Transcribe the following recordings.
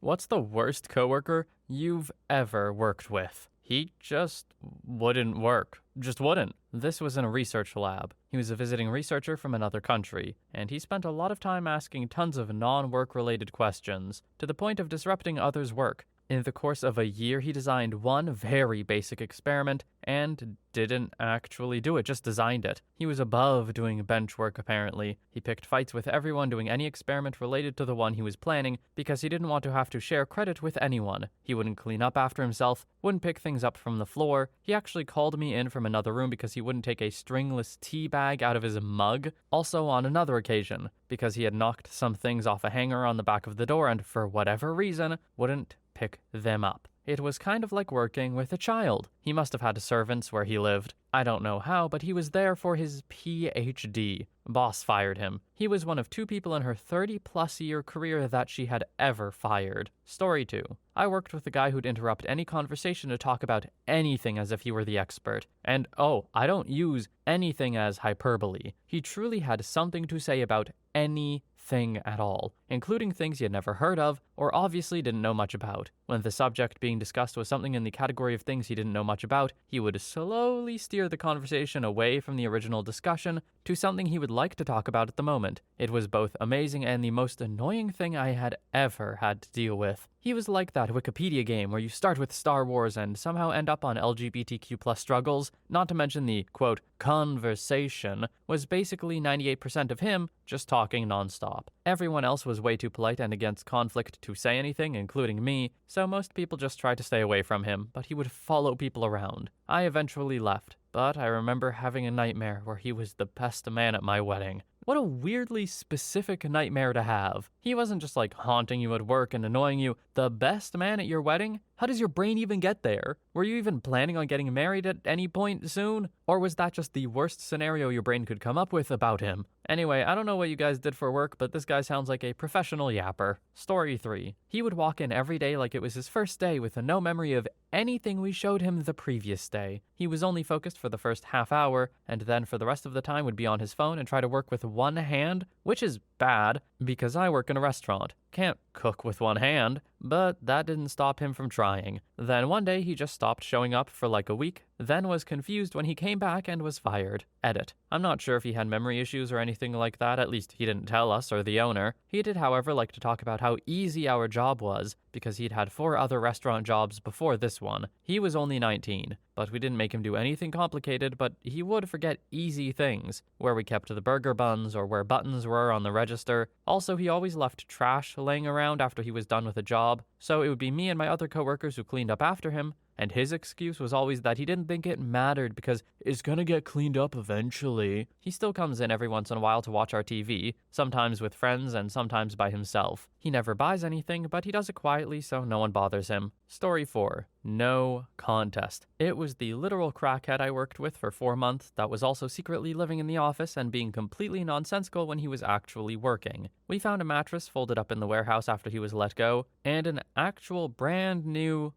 What's the worst coworker you've ever worked with? He just wouldn't work. Just wouldn't. This was in a research lab. He was a visiting researcher from another country, and he spent a lot of time asking tons of non-work related questions, to the point of disrupting others' work. In the course of a year, he designed one very basic experiment and didn't actually do it, just designed it. He was above doing bench work, apparently. He picked fights with everyone doing any experiment related to the one he was planning because he didn't want to have to share credit with anyone. He wouldn't clean up after himself, wouldn't pick things up from the floor. He actually called me in from another room because he wouldn't take a stringless tea bag out of his mug. Also on another occasion, because he had knocked some things off a hanger on the back of the door and, for whatever reason, wouldn't pick them up. It was kind of like working with a child. He must have had servants where he lived. I don't know how, but he was there for his PhD. Boss fired him. He was one of 2 people in her 30-plus year career that she had ever fired. Story 2. I worked with a guy who'd interrupt any conversation to talk about anything as if he were the expert. And I don't use anything as hyperbole. He truly had something to say about anything at all, including things he had never heard of or obviously didn't know much about. When the subject being discussed was something in the category of things he didn't know much about, he would slowly steer the conversation away from the original discussion to something he would like to talk about at the moment. It was both amazing and the most annoying thing I had ever had to deal with. He was like that Wikipedia game where you start with Star Wars and somehow end up on LGBTQ+ struggles, not to mention the, quote, conversation was basically 98% of him just talking nonstop. Everyone else was way too polite and against conflict to say anything, including me, so most people just tried to stay away from him, but he would follow people around. I eventually left, but I remember having a nightmare where he was the best man at my wedding. What a weirdly specific nightmare to have. He wasn't just like haunting you at work and annoying you. The best man at your wedding? How does your brain even get there? Were you even planning on getting married at any point soon? Or was that just the worst scenario your brain could come up with about him? Anyway, I don't know what you guys did for work, but this guy sounds like a professional yapper. Story 3. He would walk in every day like it was his first day with no memory of anything we showed him the previous day. He was only focused for the first half hour, and then for the rest of the time would be on his phone and try to work with one hand, which is bad because I work in a restaurant. Can't cook with one hand, but that didn't stop him from trying. Then one day he just stopped showing up for like a week, then was confused when he came back and was fired. Edit. I'm not sure if he had memory issues or anything like that, at least he didn't tell us or the owner. He did, however, like to talk about how easy our job was, because he'd had 4 other restaurant jobs before this one. He was only 19, but we didn't make him do anything complicated, but he would forget easy things, where we kept the burger buns or where buttons were on the register. Also, he always left trash laying around after he was done with a job, so it would be me and my other coworkers who cleaned up after him, and his excuse was always that he didn't think it mattered because it's gonna get cleaned up eventually. He still comes in every once in a while to watch our TV, sometimes with friends and sometimes by himself. He never buys anything, but he does it quietly so no one bothers him. Story 4. No contest. It was the literal crackhead I worked with for 4 months that was also secretly living in the office and being completely nonsensical when he was actually working. We found a mattress folded up in the warehouse after he was let go, and an actual brand new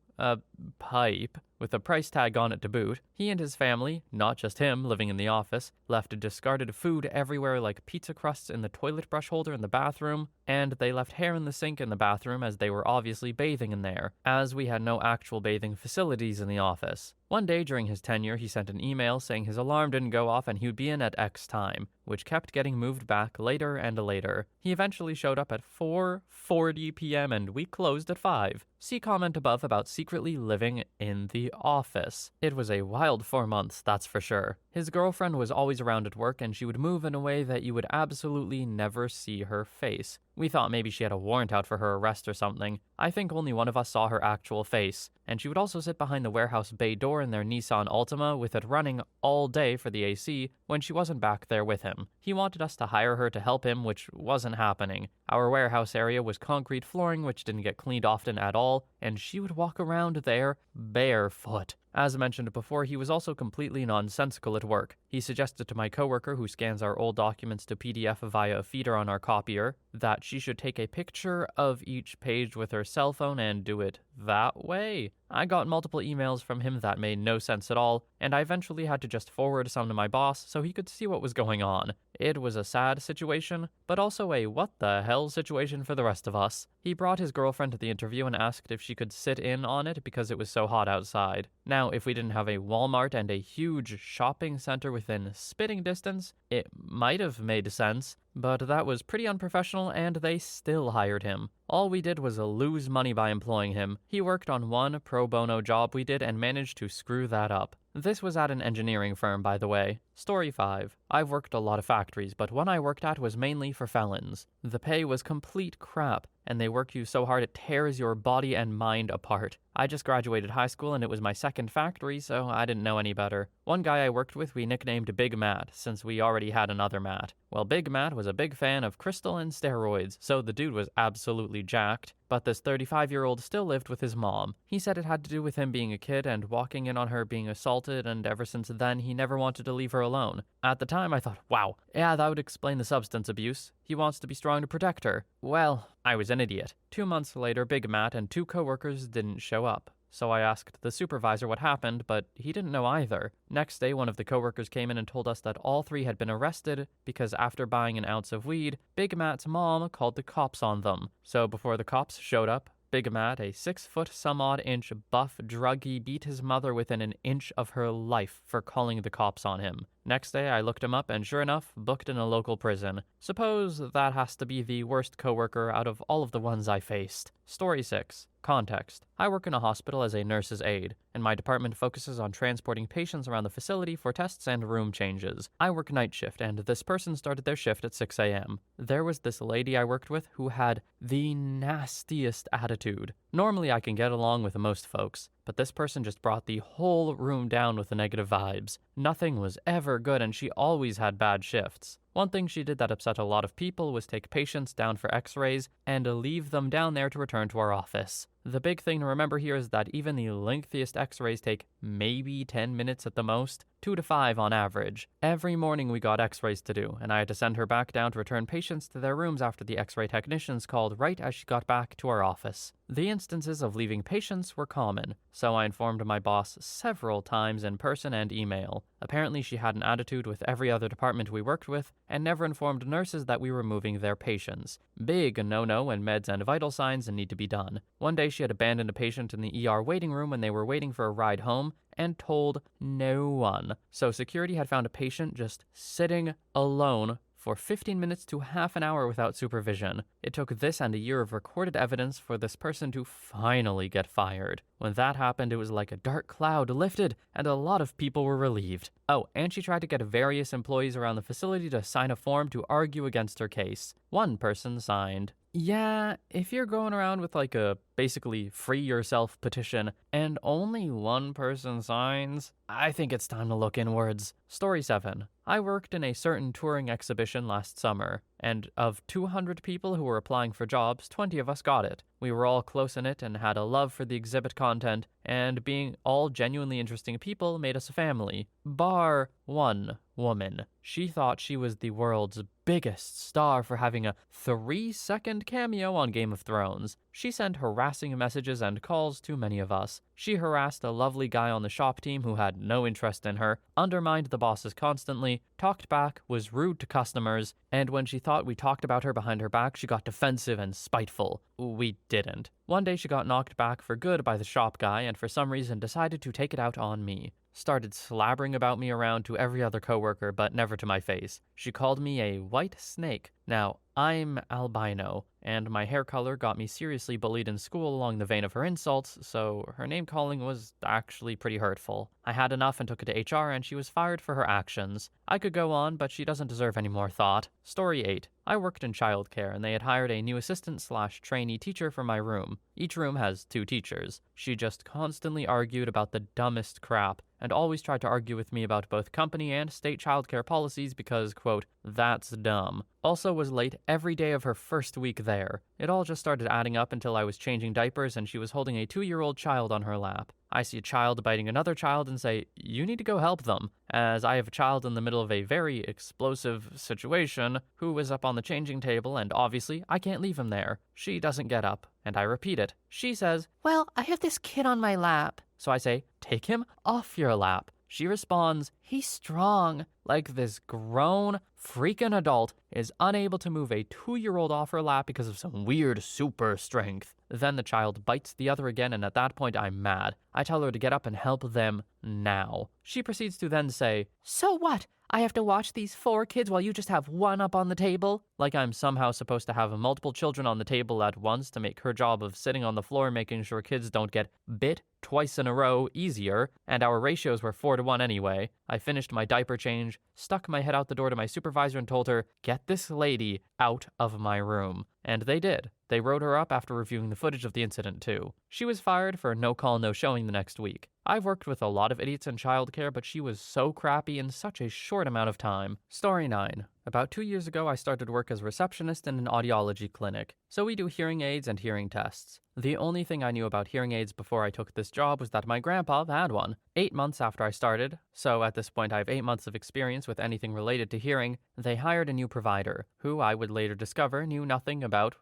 pipe with a price tag on it to boot. He and his family, not just him living in the office, left discarded food everywhere like pizza crusts in the toilet brush holder in the bathroom, and they left hair in the sink in the bathroom as they were obviously bathing in there, as we had no actual bathing facilities in the office. One day during his tenure, he sent an email saying his alarm didn't go off and he would be in at X time, which kept getting moved back later and later. He eventually showed up at 4:40 p.m. and we closed at 5. See comment above about secretly living in the office. It was a wild 4 months, that's for sure. His girlfriend was always around at work and she would move in a way that you would absolutely never see her face. We thought maybe she had a warrant out for her arrest or something. I think only one of us saw her actual face. And she would also sit behind the warehouse bay door in their Nissan Altima with it running all day for the AC when she wasn't back there with him. He wanted us to hire her to help him, which wasn't happening. Our warehouse area was concrete flooring, which didn't get cleaned often at all, and she would walk around there barefoot. As mentioned before, he was also completely nonsensical at work. He suggested to my coworker, who scans our old documents to PDF via a feeder on our copier, that she should take a picture of each page with her cell phone and do it that way. I got multiple emails from him that made no sense at all, and I eventually had to just forward some to my boss so he could see what was going on. It was a sad situation, but also a what the hell situation for the rest of us. He brought his girlfriend to the interview and asked if she could sit in on it because it was so hot outside. Now, if we didn't have a Walmart and a huge shopping center within spitting distance, it might have made sense, but that was pretty unprofessional and they still hired him. All we did was lose money by employing him. He worked on one pro bono job we did and managed to screw that up. This was at an engineering firm, by the way. Story 5. I've worked a lot of factories, but one I worked at was mainly for felons. The pay was complete crap, and they work you so hard it tears your body and mind apart. I just graduated high school and it was my second factory, so I didn't know any better. One guy I worked with we nicknamed Big Matt, since we already had another Matt. Well, Big Matt was a big fan of crystal and steroids, so the dude was absolutely jacked. But this 35-year-old still lived with his mom. He said it had to do with him being a kid and walking in on her being assaulted, and ever since then he never wanted to leave her alone. At the time I thought, wow, yeah, that would explain the substance abuse. He wants to be strong to protect her. Well, I was an idiot. 2 months later, Big Matt and 2 coworkers didn't show up. So I asked the supervisor what happened, but he didn't know either. Next day, one of the coworkers came in and told us that all 3 had been arrested because after buying an ounce of weed, Big Matt's mom called the cops on them. So before the cops showed up, Big Matt, a 6-foot-some-odd-inch buff druggie, beat his mother within an inch of her life for calling the cops on him. Next day, I looked him up and sure enough, booked in a local prison. Suppose that has to be the worst coworker out of all of the ones I faced. Story 6. Context. I work in a hospital as a nurse's aide, and my department focuses on transporting patients around the facility for tests and room changes. I work night shift, and this person started their shift at 6 a.m. There was this lady I worked with who had the nastiest attitude. Normally I can get along with most folks, but this person just brought the whole room down with the negative vibes. Nothing was ever good, and she always had bad shifts. One thing she did that upset a lot of people was take patients down for x-rays and leave them down there to return to our office. The big thing to remember here is that even the lengthiest x-rays take maybe 10 minutes at the most, 2 to 5 on average. Every morning we got x-rays to do, and I had to send her back down to return patients to their rooms after the x-ray technicians called right as she got back to our office. The instances of leaving patients were common, so I informed my boss several times in person and email. Apparently she had an attitude with every other department we worked with, and never informed nurses that we were moving their patients. Big no-no when meds and vital signs need to be done. One day she had abandoned a patient in the ER waiting room when they were waiting for a ride home, and told no one. So security had found a patient just sitting alone for 15 minutes to half an hour without supervision. It took this and a year of recorded evidence for this person to finally get fired. When that happened, it was like a dark cloud lifted, and a lot of people were relieved. Oh, and she tried to get various employees around the facility to sign a form to argue against her case. One person signed. Yeah, if you're going around with like a basically free yourself petition and only one person signs, I think it's time to look inwards. Story 7. I worked in a certain touring exhibition last summer, and of 200 people who were applying for jobs, 20 of us got it. We were all close-knit and had a love for the exhibit content, and being all genuinely interesting people made us a family. Bar one woman. She thought she was the world's biggest star for having a 3-second cameo on Game of Thrones. She sent harassing messages and calls to many of us. She harassed a lovely guy on the shop team who had no interest in her, undermined the bosses constantly, talked back, was rude to customers, and when she thought we talked about her behind her back, she got defensive and spiteful. We didn't. One day she got knocked back for good by the shop guy and for some reason decided to take it out on me. Started slabbering about me around to every other coworker, but never to my face. She called me a white snake. Now, I'm albino, and my hair color got me seriously bullied in school along the vein of her insults, so her name-calling was actually pretty hurtful. I had enough and took it to HR, and she was fired for her actions. I could go on, but she doesn't deserve any more thought. Story 8. I worked in childcare, and they had hired a new assistant/trainee teacher for my room. Each room has 2 teachers. She just constantly argued about the dumbest crap, and always tried to argue with me about both company and state childcare policies because, quote, that's dumb. Also was late every day of her first week there. It all just started adding up until I was changing diapers and she was holding a 2-year-old child on her lap. I see a child biting another child and say, "You need to go help them," as I have a child in the middle of a very explosive situation who is up on the changing table and obviously I can't leave him there. She doesn't get up, and I repeat it. She says, "Well, I have this kid on my lap." So I say, "Take him off your lap." She responds, "He's strong," like this grown, freaking adult is unable to move a 2-year-old off her lap because of some weird super strength. Then the child bites the other again, and at that point I'm mad. I tell her to get up and help them now. She proceeds to then say, "So what? I have to watch these 4 kids while you just have one up on the table?" Like I'm somehow supposed to have multiple children on the table at once to make her job of sitting on the floor making sure kids don't get bit twice in a row easier, and our ratios were 4-to-1 anyway. I finished my diaper change, stuck my head out the door to my supervisor and told her, "Get this lady out of my room." And they did. They wrote her up after reviewing the footage of the incident too. She was fired for no call, no showing the next week. I've worked with a lot of idiots in childcare, but she was so crappy in such a short amount of time. Story 9. About 2 years ago, I started work as a receptionist in an audiology clinic. So we do hearing aids and hearing tests. The only thing I knew about hearing aids before I took this job was that my grandpa had one. 8 months after I started, so at this point I have 8 months of experience with anything related to hearing, they hired a new provider, who I would later discover knew nothing about,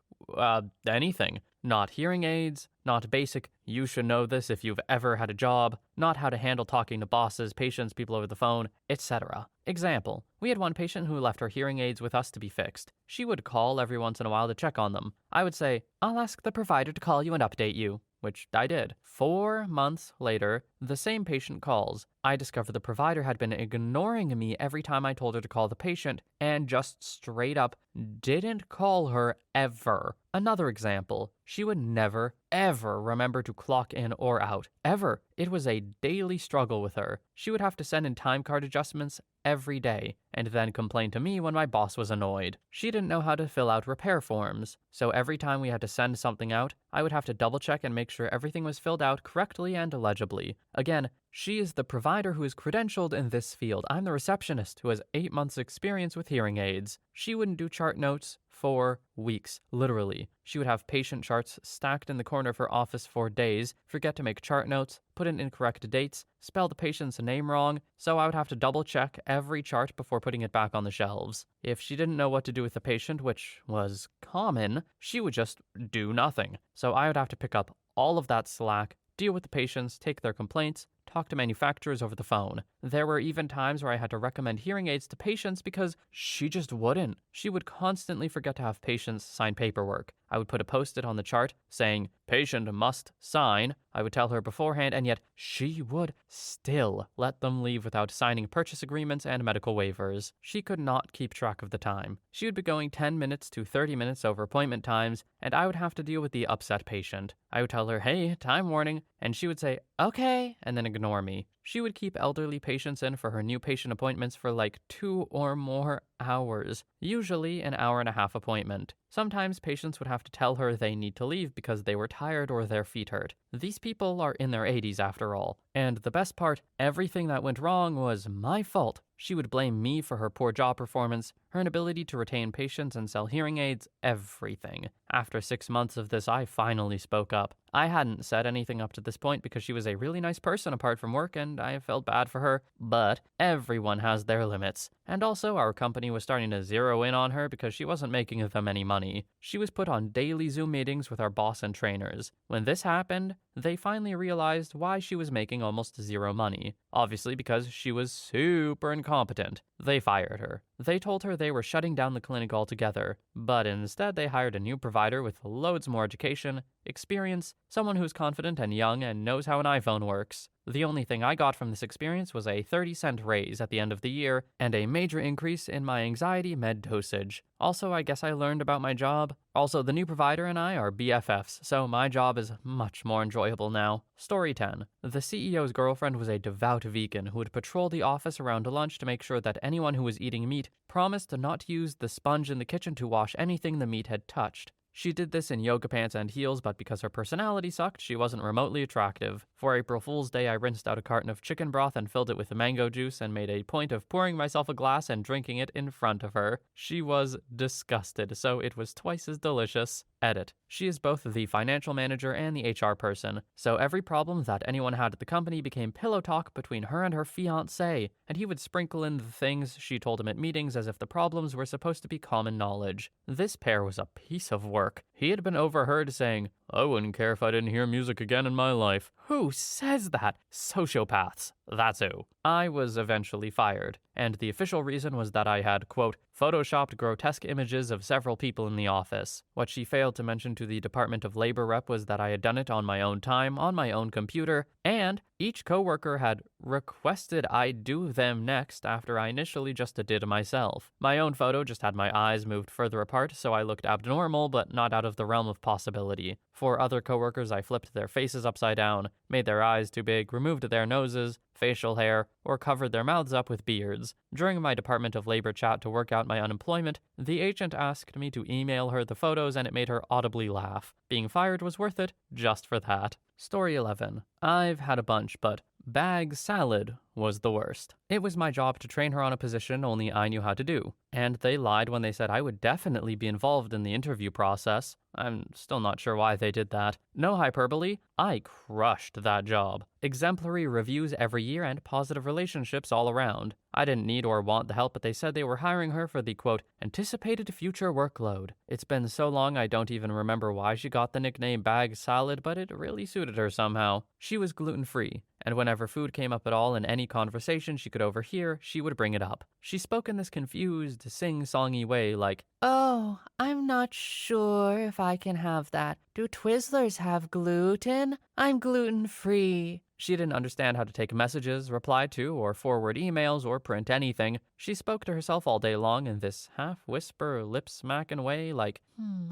anything. Not hearing aids, not basic, you should know this if you've ever had a job, not how to handle talking to bosses, patients, people over the phone, etc. Example, we had one patient who left her hearing aids with us to be fixed. She would call every once in a while to check on them. I would say, "I'll ask the provider to call you and update you," which I did. 4 months later, the same patient calls. I discovered the provider had been ignoring me every time I told her to call the patient, and just straight up didn't call her ever. Another example, she would never, ever remember to clock in or out. Ever. It was a daily struggle with her. She would have to send in time card adjustments every day, and then complain to me when my boss was annoyed. She didn't know how to fill out repair forms, so every time we had to send something out, I would have to double check and make sure everything was filled out correctly and legibly. Again, she is the provider who is credentialed in this field. I'm the receptionist who has 8 months experience with hearing aids. She wouldn't do chart notes for weeks, literally. She would have patient charts stacked in the corner of her office for days, forget to make chart notes, put in incorrect dates, spell the patient's name wrong, so I would have to double check every chart before putting it back on the shelves. If she didn't know what to do with the patient, which was common, she would just do nothing. So I would have to pick up all of that slack, deal with the patients, take their complaints, talk to manufacturers over the phone. There were even times where I had to recommend hearing aids to patients because she just wouldn't. She would constantly forget to have patients sign paperwork. I would put a post-it on the chart saying, "Patient must sign." I would tell her beforehand, and yet she would still let them leave without signing purchase agreements and medical waivers. She could not keep track of the time. She would be going 10 minutes to 30 minutes over appointment times, and I would have to deal with the upset patient. I would tell her, "Hey, time warning," and she would say, "Okay," and then ignore me. She would keep elderly patients in for her new patient appointments for like 2 or more hours, usually an hour-and-a-half appointment. Sometimes patients would have to tell her they need to leave because they were tired or their feet hurt. These people are in their 80s after all. And the best part, everything that went wrong was my fault. She would blame me for her poor job performance, her inability to retain patients and sell hearing aids, everything. After 6 months of this, I finally spoke up. I hadn't said anything up to this point because she was a really nice person apart from work and I felt bad for her, but everyone has their limits. And also, our company was starting to zero in on her because she wasn't making them any money. She was put on daily Zoom meetings with our boss and trainers. When this happened, they finally realized why she was making almost zero money. Obviously because she was super incompetent. They fired her. They told her they were shutting down the clinic altogether, but instead they hired a new provider with loads more education, experience, someone who's confident and young and knows how an iPhone works. The only thing I got from this experience was a 30-cent raise at the end of the year and a major increase in my anxiety med dosage. Also, I guess I learned about my job. Also, the new provider and I are BFFs, so my job is much more enjoyable now. Story 10. The CEO's girlfriend was a devout vegan who would patrol the office around lunch to make sure that anyone who was eating meat promised to not use the sponge in the kitchen to wash anything the meat had touched. She did this in yoga pants and heels, but because her personality sucked, she wasn't remotely attractive. For April Fool's Day, I rinsed out a carton of chicken broth and filled it with mango juice and made a point of pouring myself a glass and drinking it in front of her. She was disgusted, so it was twice as delicious. Edit. She is both the financial manager and the HR person, so every problem that anyone had at the company became pillow talk between her and her fiancé, and he would sprinkle in the things she told him at meetings as if the problems were supposed to be common knowledge. This pair was a piece of work. He had been overheard saying, "I wouldn't care if I didn't hear music again in my life." Who says that? Sociopaths. That's who. I was eventually fired, and the official reason was that I had, quote, photoshopped grotesque images of several people in the office. What she failed to mention to the Department of Labor rep was that I had done it on my own time, on my own computer, and each coworker had requested I do them next after I initially just did myself. My own photo just had my eyes moved further apart, so I looked abnormal but not out of the realm of possibility. For other coworkers, I flipped their faces upside down, made their eyes too big, removed their noses, facial hair, or covered their mouths up with beards. During my Department of Labor chat to work out my unemployment, the agent asked me to email her the photos and it made her audibly laugh. Being fired was worth it, just for that. Story 11. I've had a bunch, but bag salad was the worst. It was my job to train her on a position only I knew how to do, and they lied when they said I would definitely be involved in the interview process. I'm still not sure why they did that. No hyperbole, I crushed that job. Exemplary reviews every year and positive relationships all around. I didn't need or want the help, but they said they were hiring her for the, quote, anticipated future workload. It's been so long I don't even remember why she got the nickname Bag Salad, but it really suited her somehow. She was gluten-free, and whenever food came up at all in any conversation she could overhear, she would bring it up. She spoke in this confused, sing-songy way like, "Oh, I'm not sure if I can have that. Do Twizzlers have gluten? I'm gluten-free." She didn't understand how to take messages, reply to, or forward emails, or print anything. She spoke to herself all day long in this half-whisper, lip-smacking way like,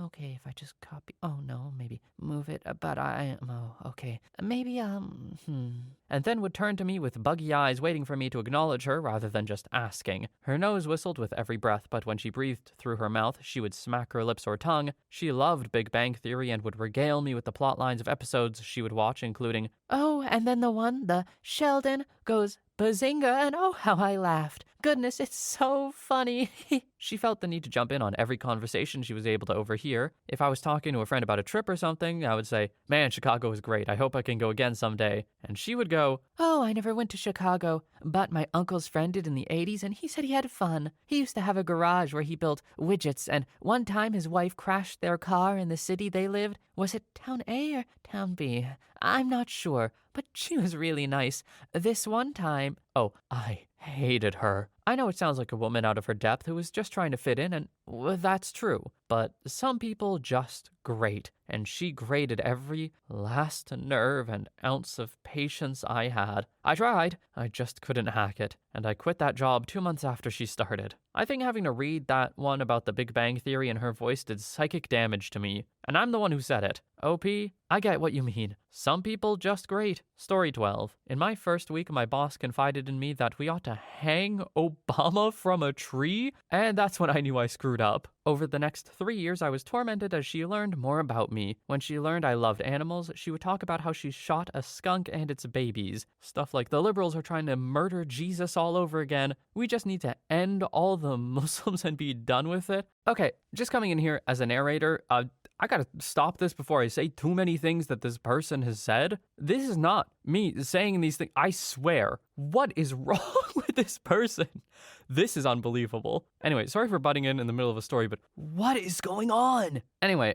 okay, if I just copy, oh no, maybe move it, but okay, maybe, and then would turn to me with buggy eyes waiting for me to acknowledge her rather than just asking. Her nose whistled with every breath, but when she breathed through her mouth, she would smack her lips or tongue. She loved Big Bang Theory and would regale me with the plot lines of episodes she would watch, including, "Oh, and then the Sheldon goes bazinga, and oh, how I laughed. Goodness, it's so funny." She felt the need to jump in on every conversation she was able to overhear. If I was talking to a friend about a trip or something, I would say, "Man, Chicago is great. I hope I can go again someday." And she would go, "Oh, I never went to Chicago, but my uncle's friend did in the 80s, and he said he had fun. He used to have a garage where he built widgets, and one time his wife crashed their car in the city they lived. Was it Town A or Town B? I'm not sure, but she was really nice. This one time..." Oh, I hated her. I know it sounds like a woman out of her depth who was just trying to fit in, and that's true. But some people just grate, and she grated every last nerve and ounce of patience I had. I tried, I just couldn't hack it, and I quit that job 2 months after she started. I think having to read that one about the Big Bang Theory in her voice did psychic damage to me, and I'm the one who said it. OP, I get what you mean. Some people just grate. Story 12. In my first week, my boss confided in me that we ought to hang Obama from a tree, and that's when I knew I screwed up. Over the next 3 years, I was tormented as she learned more about me. When she learned I loved animals, she would talk about how she shot a skunk and its babies. Stuff like the liberals are trying to murder Jesus all over again. We just need to end all the Muslims and be done with it. Okay, just coming in here as a narrator, I gotta stop this before I say too many things that this person has said. This is not me saying these things. I swear. What is wrong with this person? This is unbelievable. Anyway, sorry for butting in the middle of a story, but what is going on? Anyway,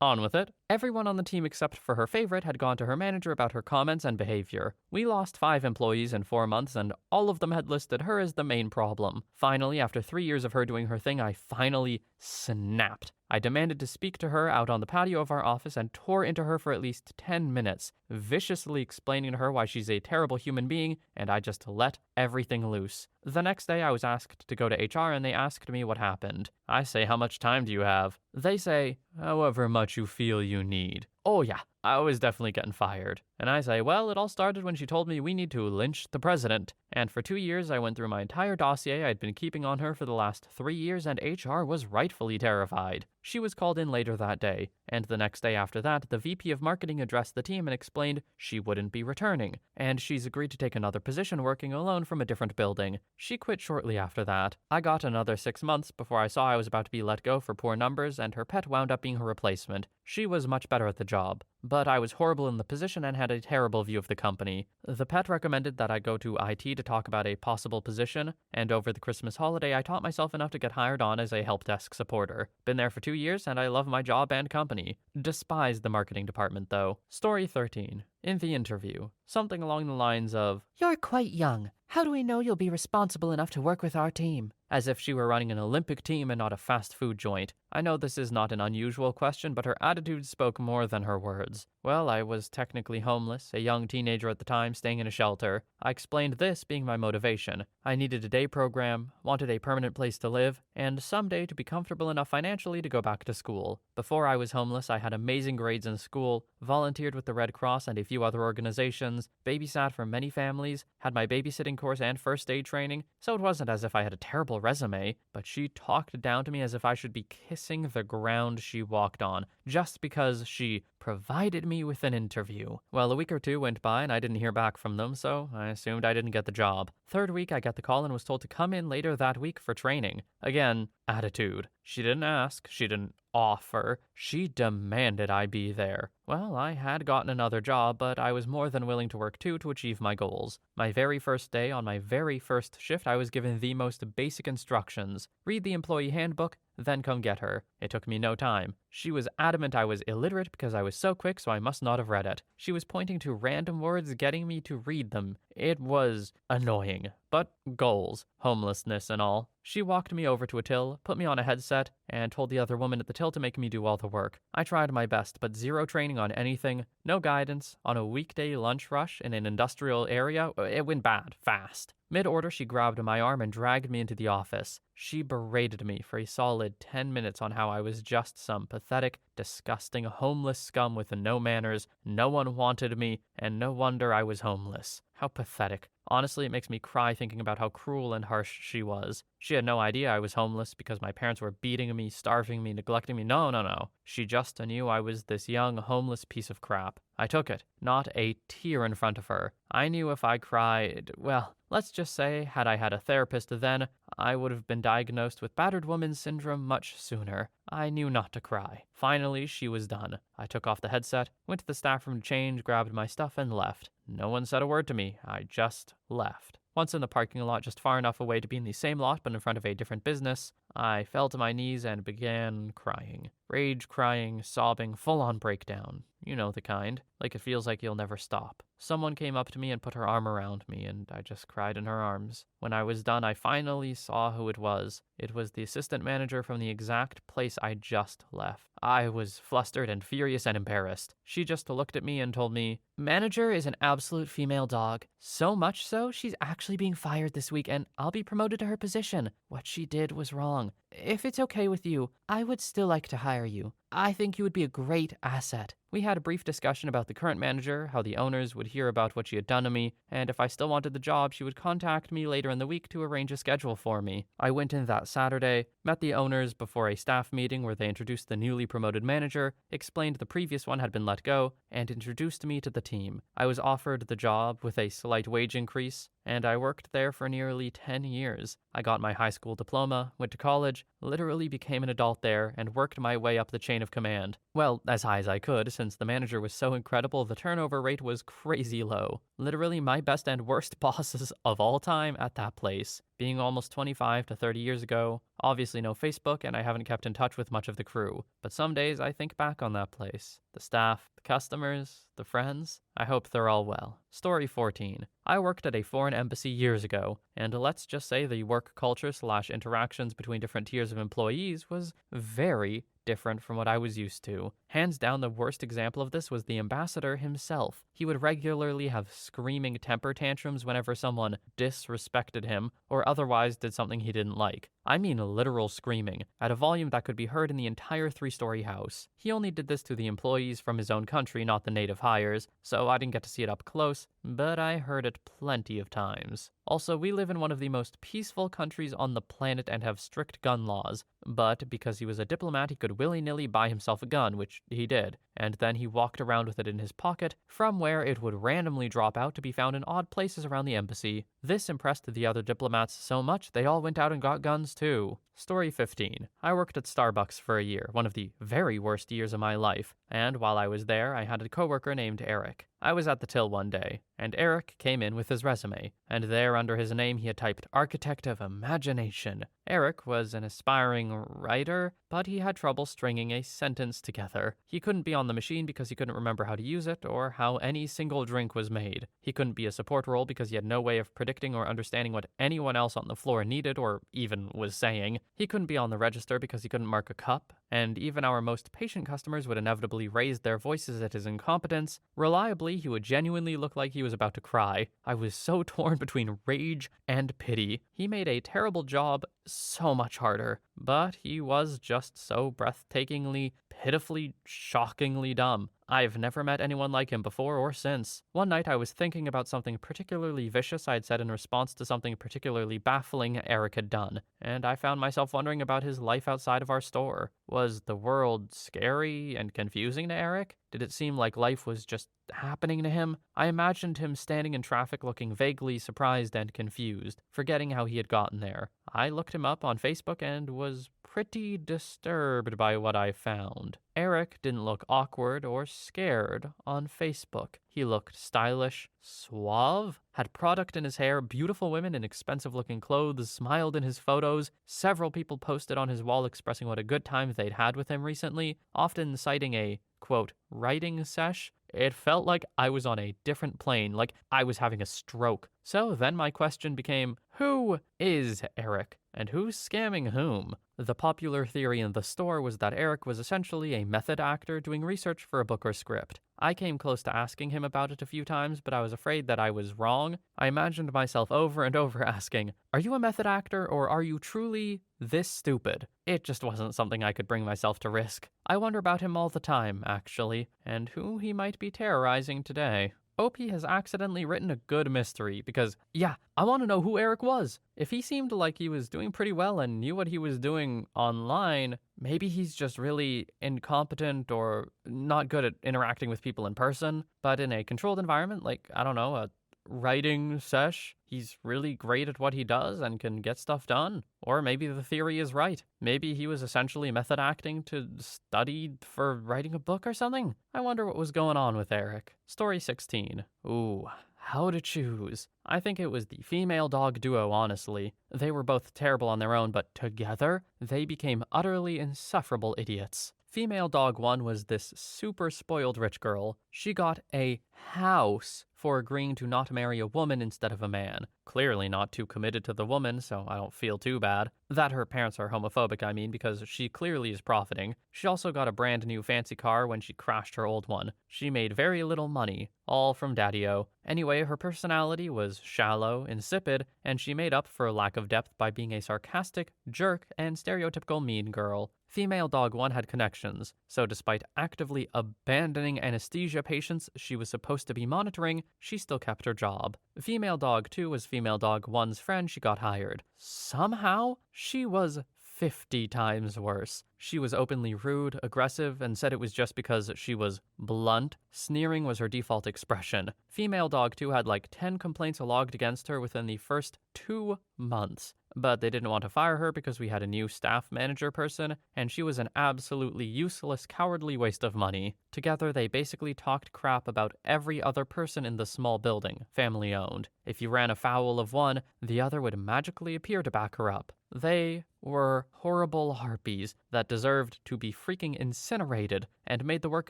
on with it. Everyone on the team except for her favorite had gone to her manager about her comments and behavior. We lost 5 employees in 4 months, and all of them had listed her as the main problem. Finally, after 3 years of her doing her thing, I finally snapped. I demanded to speak to her out on the patio of our office and tore into her for at least 10 minutes, viciously explaining to her why she's a terrible human being, and I just let everything loose. The next day, I was asked to go to HR, and they asked me what happened. I say, "How much time do you have?" They say, "However much you feel you need." Oh yeah, I was definitely getting fired. And I say, well, it all started when she told me we need to lynch the president. And for 2 years, I went through my entire dossier I'd been keeping on her for the last 3 years, and HR was rightfully terrified. She was called in later that day, and the next day after that, the VP of Marketing addressed the team and explained she wouldn't be returning, and she's agreed to take another position working alone from a different building. She quit shortly after that. I got another 6 months before I saw I was about to be let go for poor numbers, and her pet wound up being her replacement. She was much better at the job, but I was horrible in the position and had a terrible view of the company. The pet recommended that I go to IT to talk about a possible position, and over the Christmas holiday I taught myself enough to get hired on as a help desk supporter. Been there for 2 years and I love my job and company. Despise the marketing department though. Story 13. In the interview, something along the lines of, "You're quite young. How do we know you'll be responsible enough to work with our team?" As if she were running an Olympic team and not a fast food joint. I know this is not an unusual question, but her attitude spoke more than her words. Well, I was technically homeless, a young teenager at the time staying in a shelter. I explained this being my motivation. I needed a day program, wanted a permanent place to live, and someday to be comfortable enough financially to go back to school. Before I was homeless, I had amazing grades in school, volunteered with the Red Cross and a few other organizations, babysat for many families, had my babysitting course and first aid training, so it wasn't as if I had a terrible resume, but she talked down to me as if I should be kissing the ground she walked on, just because she provided me with an interview. Well, a week or two went by and I didn't hear back from them, so I assumed I didn't get the job. Third week, I got the call and was told to come in later that week for training. Again, attitude. She didn't ask, she didn't offer, she demanded I be there. Well, I had gotten another job, but I was more than willing to work too to achieve my goals. My very first day, on my very first shift, I was given the most basic instructions. Read the employee handbook, then come get her. It took me no time. She was adamant I was illiterate because I was so quick, so I must not have read it. She was pointing to random words, getting me to read them. It was annoying. But goals, homelessness and all. She walked me over to a till, put me on a headset, and told the other woman at the till to make me do all the work. I tried my best, but zero training on anything, no guidance, on a weekday lunch rush in an industrial area. It went bad, fast. Mid-order, she grabbed my arm and dragged me into the office. She berated me for a solid 10 minutes on how I was just some pathetic, disgusting, homeless scum with no manners, no one wanted me, and no wonder I was homeless. How pathetic. Honestly, it makes me cry thinking about how cruel and harsh she was. She had no idea I was homeless because my parents were beating me, starving me, neglecting me. No. She just knew I was this young, homeless piece of crap. I took it, not a tear in front of her. I knew if I cried, well, let's just say, had I had a therapist then, I would have been diagnosed with battered woman syndrome much sooner. I knew not to cry. Finally, she was done. I took off the headset, went to the staff room to change, grabbed my stuff, and left. No one said a word to me. I just left. Once in the parking lot, just far enough away to be in the same lot but in front of a different business, I fell to my knees and began crying. Rage crying, sobbing, full-on breakdown. You know the kind. Like it feels like you'll never stop. Someone came up to me and put her arm around me, and I just cried in her arms. When I was done, I finally saw who it was. It was the assistant manager from the exact place I just left. I was flustered and furious and embarrassed. She just looked at me and told me, "Manager is an absolute female dog. So much so, she's actually being fired this week, and I'll be promoted to her position. What she did was wrong. If it's okay with you, I would still like to hire you. I think you would be a great asset." We had a brief discussion about the current manager, how the owners would hear about what she had done to me, and if I still wanted the job, she would contact me later in the week to arrange a schedule for me. I went in that Saturday, met the owners before a staff meeting where they introduced the newly promoted manager, explained the previous one had been let go, and introduced me to the team. I was offered the job with a slight wage increase, and I worked there for nearly 10 years. I got my high school diploma, went to college, literally became an adult there, and worked my way up the chain of command. Well, as high as I could, since the manager was so incredible, the turnover rate was crazy low. Literally my best and worst bosses of all time at that place. Being almost 25 to 30 years ago, obviously no Facebook, and I haven't kept in touch with much of the crew. But some days I think back on that place. The staff, the customers, the friends. I hope they're all well. Story 14. I worked at a foreign embassy years ago, and let's just say the work culture / interactions between different tiers of employees was very different from what I was used to. Hands down, the worst example of this was the ambassador himself. He would regularly have screaming temper tantrums whenever someone disrespected him or otherwise did something he didn't like. I mean literal screaming, at a volume that could be heard in the entire 3-story house. He only did this to the employees from his own country, not the native hires, so I didn't get to see it up close, but I heard it plenty of times. Also, we live in one of the most peaceful countries on the planet and have strict gun laws, but because he was a diplomat, he could willy-nilly buy himself a gun, which he did, and then he walked around with it in his pocket, from where it would randomly drop out to be found in odd places around the embassy. This impressed the other diplomats so much they all went out and got guns too. Story 15. I worked at Starbucks for a year, one of the very worst years of my life, and while I was there, I had a coworker named Eric. I was at the till one day, and Eric came in with his resume, and there under his name he had typed Architect of Imagination. Eric was an aspiring writer, but he had trouble stringing a sentence together. He couldn't be on the machine because he couldn't remember how to use it or how any single drink was made. He couldn't be a support role because he had no way of predicting or understanding what anyone else on the floor needed or even was saying. He couldn't be on the register because he couldn't mark a cup, and even our most patient customers would inevitably raise their voices at his incompetence. Reliably, he would genuinely look like he was about to cry. I was so torn between rage and pity. He made a terrible job so much harder, but he was just so breathtakingly, pitifully, shockingly dumb. I've never met anyone like him before or since. One night I was thinking about something particularly vicious I had said in response to something particularly baffling Eric had done, and I found myself wondering about his life outside of our store. Was the world scary and confusing to Eric? Did it seem like life was just happening to him? I imagined him standing in traffic looking vaguely surprised and confused, forgetting how he had gotten there. I looked him up on Facebook and was pretty disturbed by what I found. Eric didn't look awkward or scared on Facebook. He looked stylish, suave, had product in his hair, beautiful women in expensive-looking clothes smiled in his photos. Several people posted on his wall expressing what a good time they'd had with him recently, often citing a, quote, writing sesh. It felt like I was on a different plane, like I was having a stroke. So then my question became, who is Eric? And who's scamming whom? The popular theory in the store was that Eric was essentially a method actor doing research for a book or script. I came close to asking him about it a few times, but I was afraid that I was wrong. I imagined myself over and over asking, are you a method actor or are you truly this stupid? It just wasn't something I could bring myself to risk. I wonder about him all the time, actually, and who he might be terrorizing today. OP has accidentally written a good mystery because, yeah, I want to know who Eric was. If he seemed like he was doing pretty well and knew what he was doing online, maybe he's just really incompetent or not good at interacting with people in person, but in a controlled environment, like, I don't know, a writing sesh, he's really great at what he does and can get stuff done. Or maybe the theory is right. Maybe he was essentially method acting to study for writing a book or something. I wonder what was going on with Eric. Story 16. Ooh, how to choose. I think it was the female dog duo, honestly. They were both terrible on their own, but together, they became utterly insufferable idiots. Female dog 1 was this super spoiled rich girl. She got a house for agreeing to not marry a woman instead of a man. Clearly not too committed to the woman, so I don't feel too bad. That her parents are homophobic, I mean, because she clearly is profiting. She also got a brand new fancy car when she crashed her old one. She made very little money, all from Daddy-O. Anyway, her personality was shallow, insipid, and she made up for lack of depth by being a sarcastic, jerk, and stereotypical mean girl. Female dog 1 had connections, so despite actively abandoning anesthesia patients she was supposed to be monitoring, she still kept her job. Female dog 2 was female dog 1's friend she got hired. Somehow, she was 50 times worse. She was openly rude, aggressive, and said it was just because she was blunt. Sneering was her default expression. Female dog 2 had like 10 complaints logged against her within the first 2 months. But they didn't want to fire her because we had a new staff manager person, and she was an absolutely useless, cowardly waste of money. Together, they basically talked crap about every other person in the small building, family-owned. If you ran afoul of one, the other would magically appear to back her up. They were horrible harpies that deserved to be freaking incinerated and made the work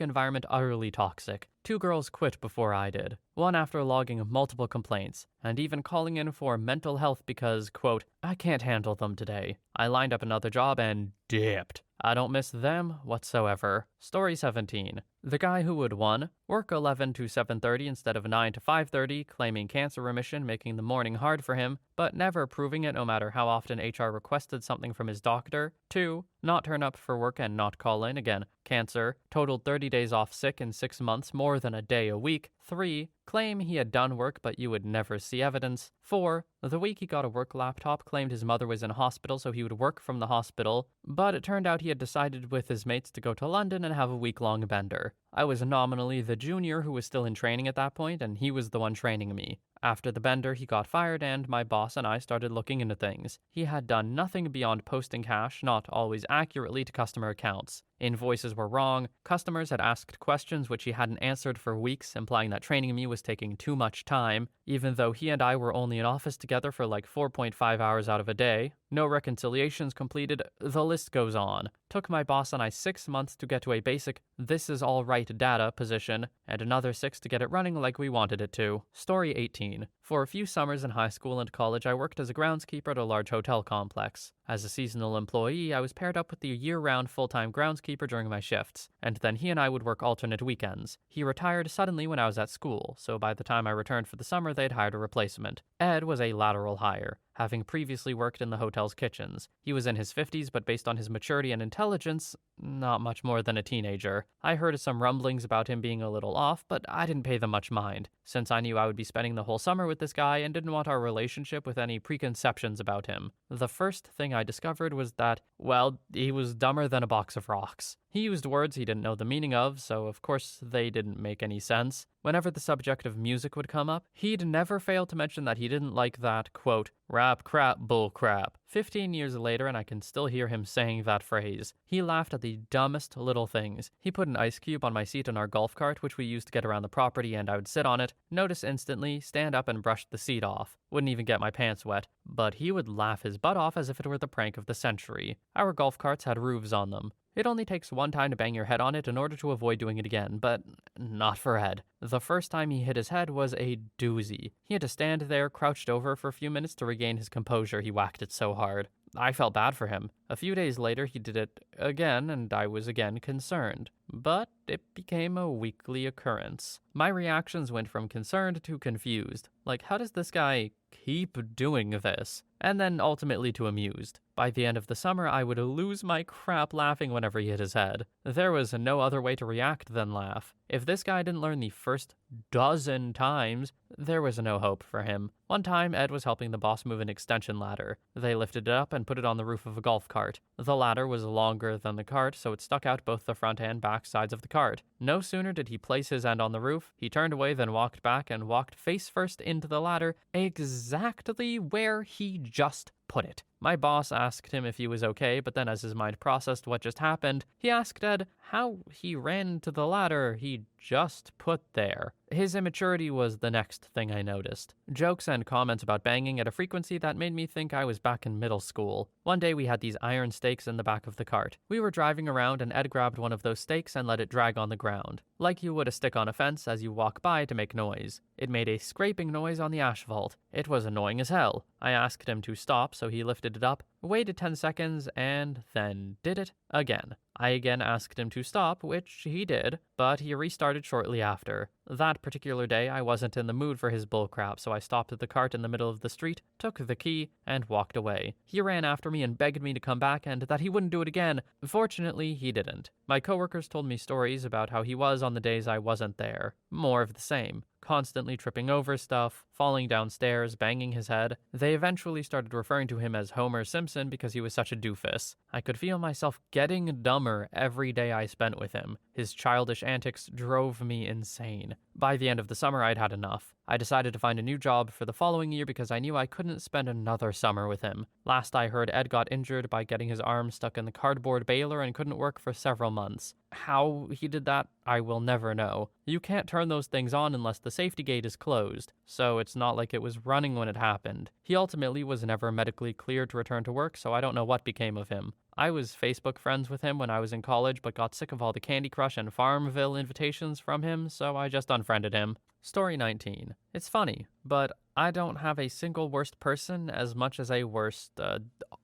environment utterly toxic. 2 girls quit before I did, one after logging multiple complaints, and even calling in for mental health because, quote, I can't handle them today. I lined up another job and dipped. I don't miss them whatsoever. Story 17. The guy who would 1. Work 11 to 7:30 instead of 9 to 5:30, claiming cancer remission, making the morning hard for him, but never proving it no matter how often HR requested something from his doctor. 2. Not turn up for work and not call in, again, cancer, totaled 30 days off sick in 6 months, more than a day a week. 3. Claim he had done work but you would never see evidence. 4. The week he got a work laptop, claimed his mother was in hospital so he would work from the hospital, but it turned out he had decided with his mates to go to London and have a week-long bender. I was nominally the junior who was still in training at that point, and he was the one training me. After the bender, he got fired, and my boss and I started looking into things. He had done nothing beyond posting cash, not always accurately, to customer accounts. Invoices were wrong, customers had asked questions which he hadn't answered for weeks, implying that training me was taking too much time, even though he and I were only in office together for like 4.5 hours out of a day. No reconciliations completed, the list goes on. Took my boss and I 6 months to get to a basic "this is all right" data position, and another 6 to get it running like we wanted it to. Story 18. For a few summers in high school and college, I worked as a groundskeeper at a large hotel complex. As a seasonal employee, I was paired up with the year-round full-time groundskeeper during my shifts, and then he and I would work alternate weekends. He retired suddenly when I was at school, so by the time I returned for the summer, they'd hired a replacement. Ed was a lateral hire, having previously worked in the hotel's kitchens. He was in his 50s, but based on his maturity and intelligence, not much more than a teenager. I heard some rumblings about him being a little off, but I didn't pay them much mind, since I knew I would be spending the whole summer with this guy and didn't want our relationship with any preconceptions about him. The first thing I discovered was that, well, he was dumber than a box of rocks. He used words he didn't know the meaning of, so of course they didn't make any sense. Whenever the subject of music would come up, he'd never fail to mention that he didn't like that, quote, rap crap bull crap. 15 years later, and I can still hear him saying that phrase. He laughed at the dumbest little things. He put an ice cube on my seat in our golf cart, which we used to get around the property, and I would sit on it, notice instantly, stand up and brush the seat off. Wouldn't even get my pants wet. But he would laugh his butt off as if it were the prank of the century. Our golf carts had roofs on them. It only takes one time to bang your head on it in order to avoid doing it again, but not for Ed. The first time he hit his head was a doozy. He had to stand there, crouched over for a few minutes to regain his composure. He whacked it so hard. I felt bad for him. A few days later, he did it again, and I was again concerned. But it became a weekly occurrence. My reactions went from concerned to confused. Like, how does this guy keep doing this? And then ultimately to amused. By the end of the summer, I would lose my crap laughing whenever he hit his head. There was no other way to react than laugh. If this guy didn't learn the first dozen times, there was no hope for him. One time, Ed was helping the boss move an extension ladder. They lifted it up and put it on the roof of a golf cart. The ladder was longer than the cart, so it stuck out both the front and back sides of the cart. No sooner did he place his end on the roof, he turned away, then walked back and walked face first into the ladder, exactly where he just put it. My boss asked him if he was okay, but then as his mind processed what just happened, he asked Ed how he ran to the ladder he just put there. His immaturity was the next thing I noticed. Jokes and comments about banging at a frequency that made me think I was back in middle school. One day we had these iron stakes in the back of the cart. We were driving around and Ed grabbed one of those stakes and let it drag on the ground, like you would a stick on a fence as you walk by to make noise. It made a scraping noise on the asphalt. It was annoying as hell. I asked him to stop, so he lifted it up, waited 10 seconds, and then did it again. I again asked him to stop, which he did, but he restarted shortly after. That particular day, I wasn't in the mood for his bullcrap, so I stopped the cart in the middle of the street, took the key, and walked away. He ran after me and begged me to come back and that he wouldn't do it again. Fortunately, he didn't. My coworkers told me stories about how he was on the days I wasn't there. More of the same. Constantly tripping over stuff, falling downstairs, banging his head. They eventually started referring to him as Homer Simpson because he was such a doofus. I could feel myself getting dumber every day I spent with him. His childish antics drove me insane. By the end of the summer, I'd had enough. I decided to find a new job for the following year because I knew I couldn't spend another summer with him. Last I heard, Ed got injured by getting his arm stuck in the cardboard baler and couldn't work for several months. How he did that, I will never know. You can't turn those things on unless the safety gate is closed, so it's not like it was running when it happened. He ultimately was never medically cleared to return to work, so I don't know what became of him. I was Facebook friends with him when I was in college, but got sick of all the Candy Crush and Farmville invitations from him, so I just unfriended him. Story 19. It's funny, but I don't have a single worst person as much as a worst,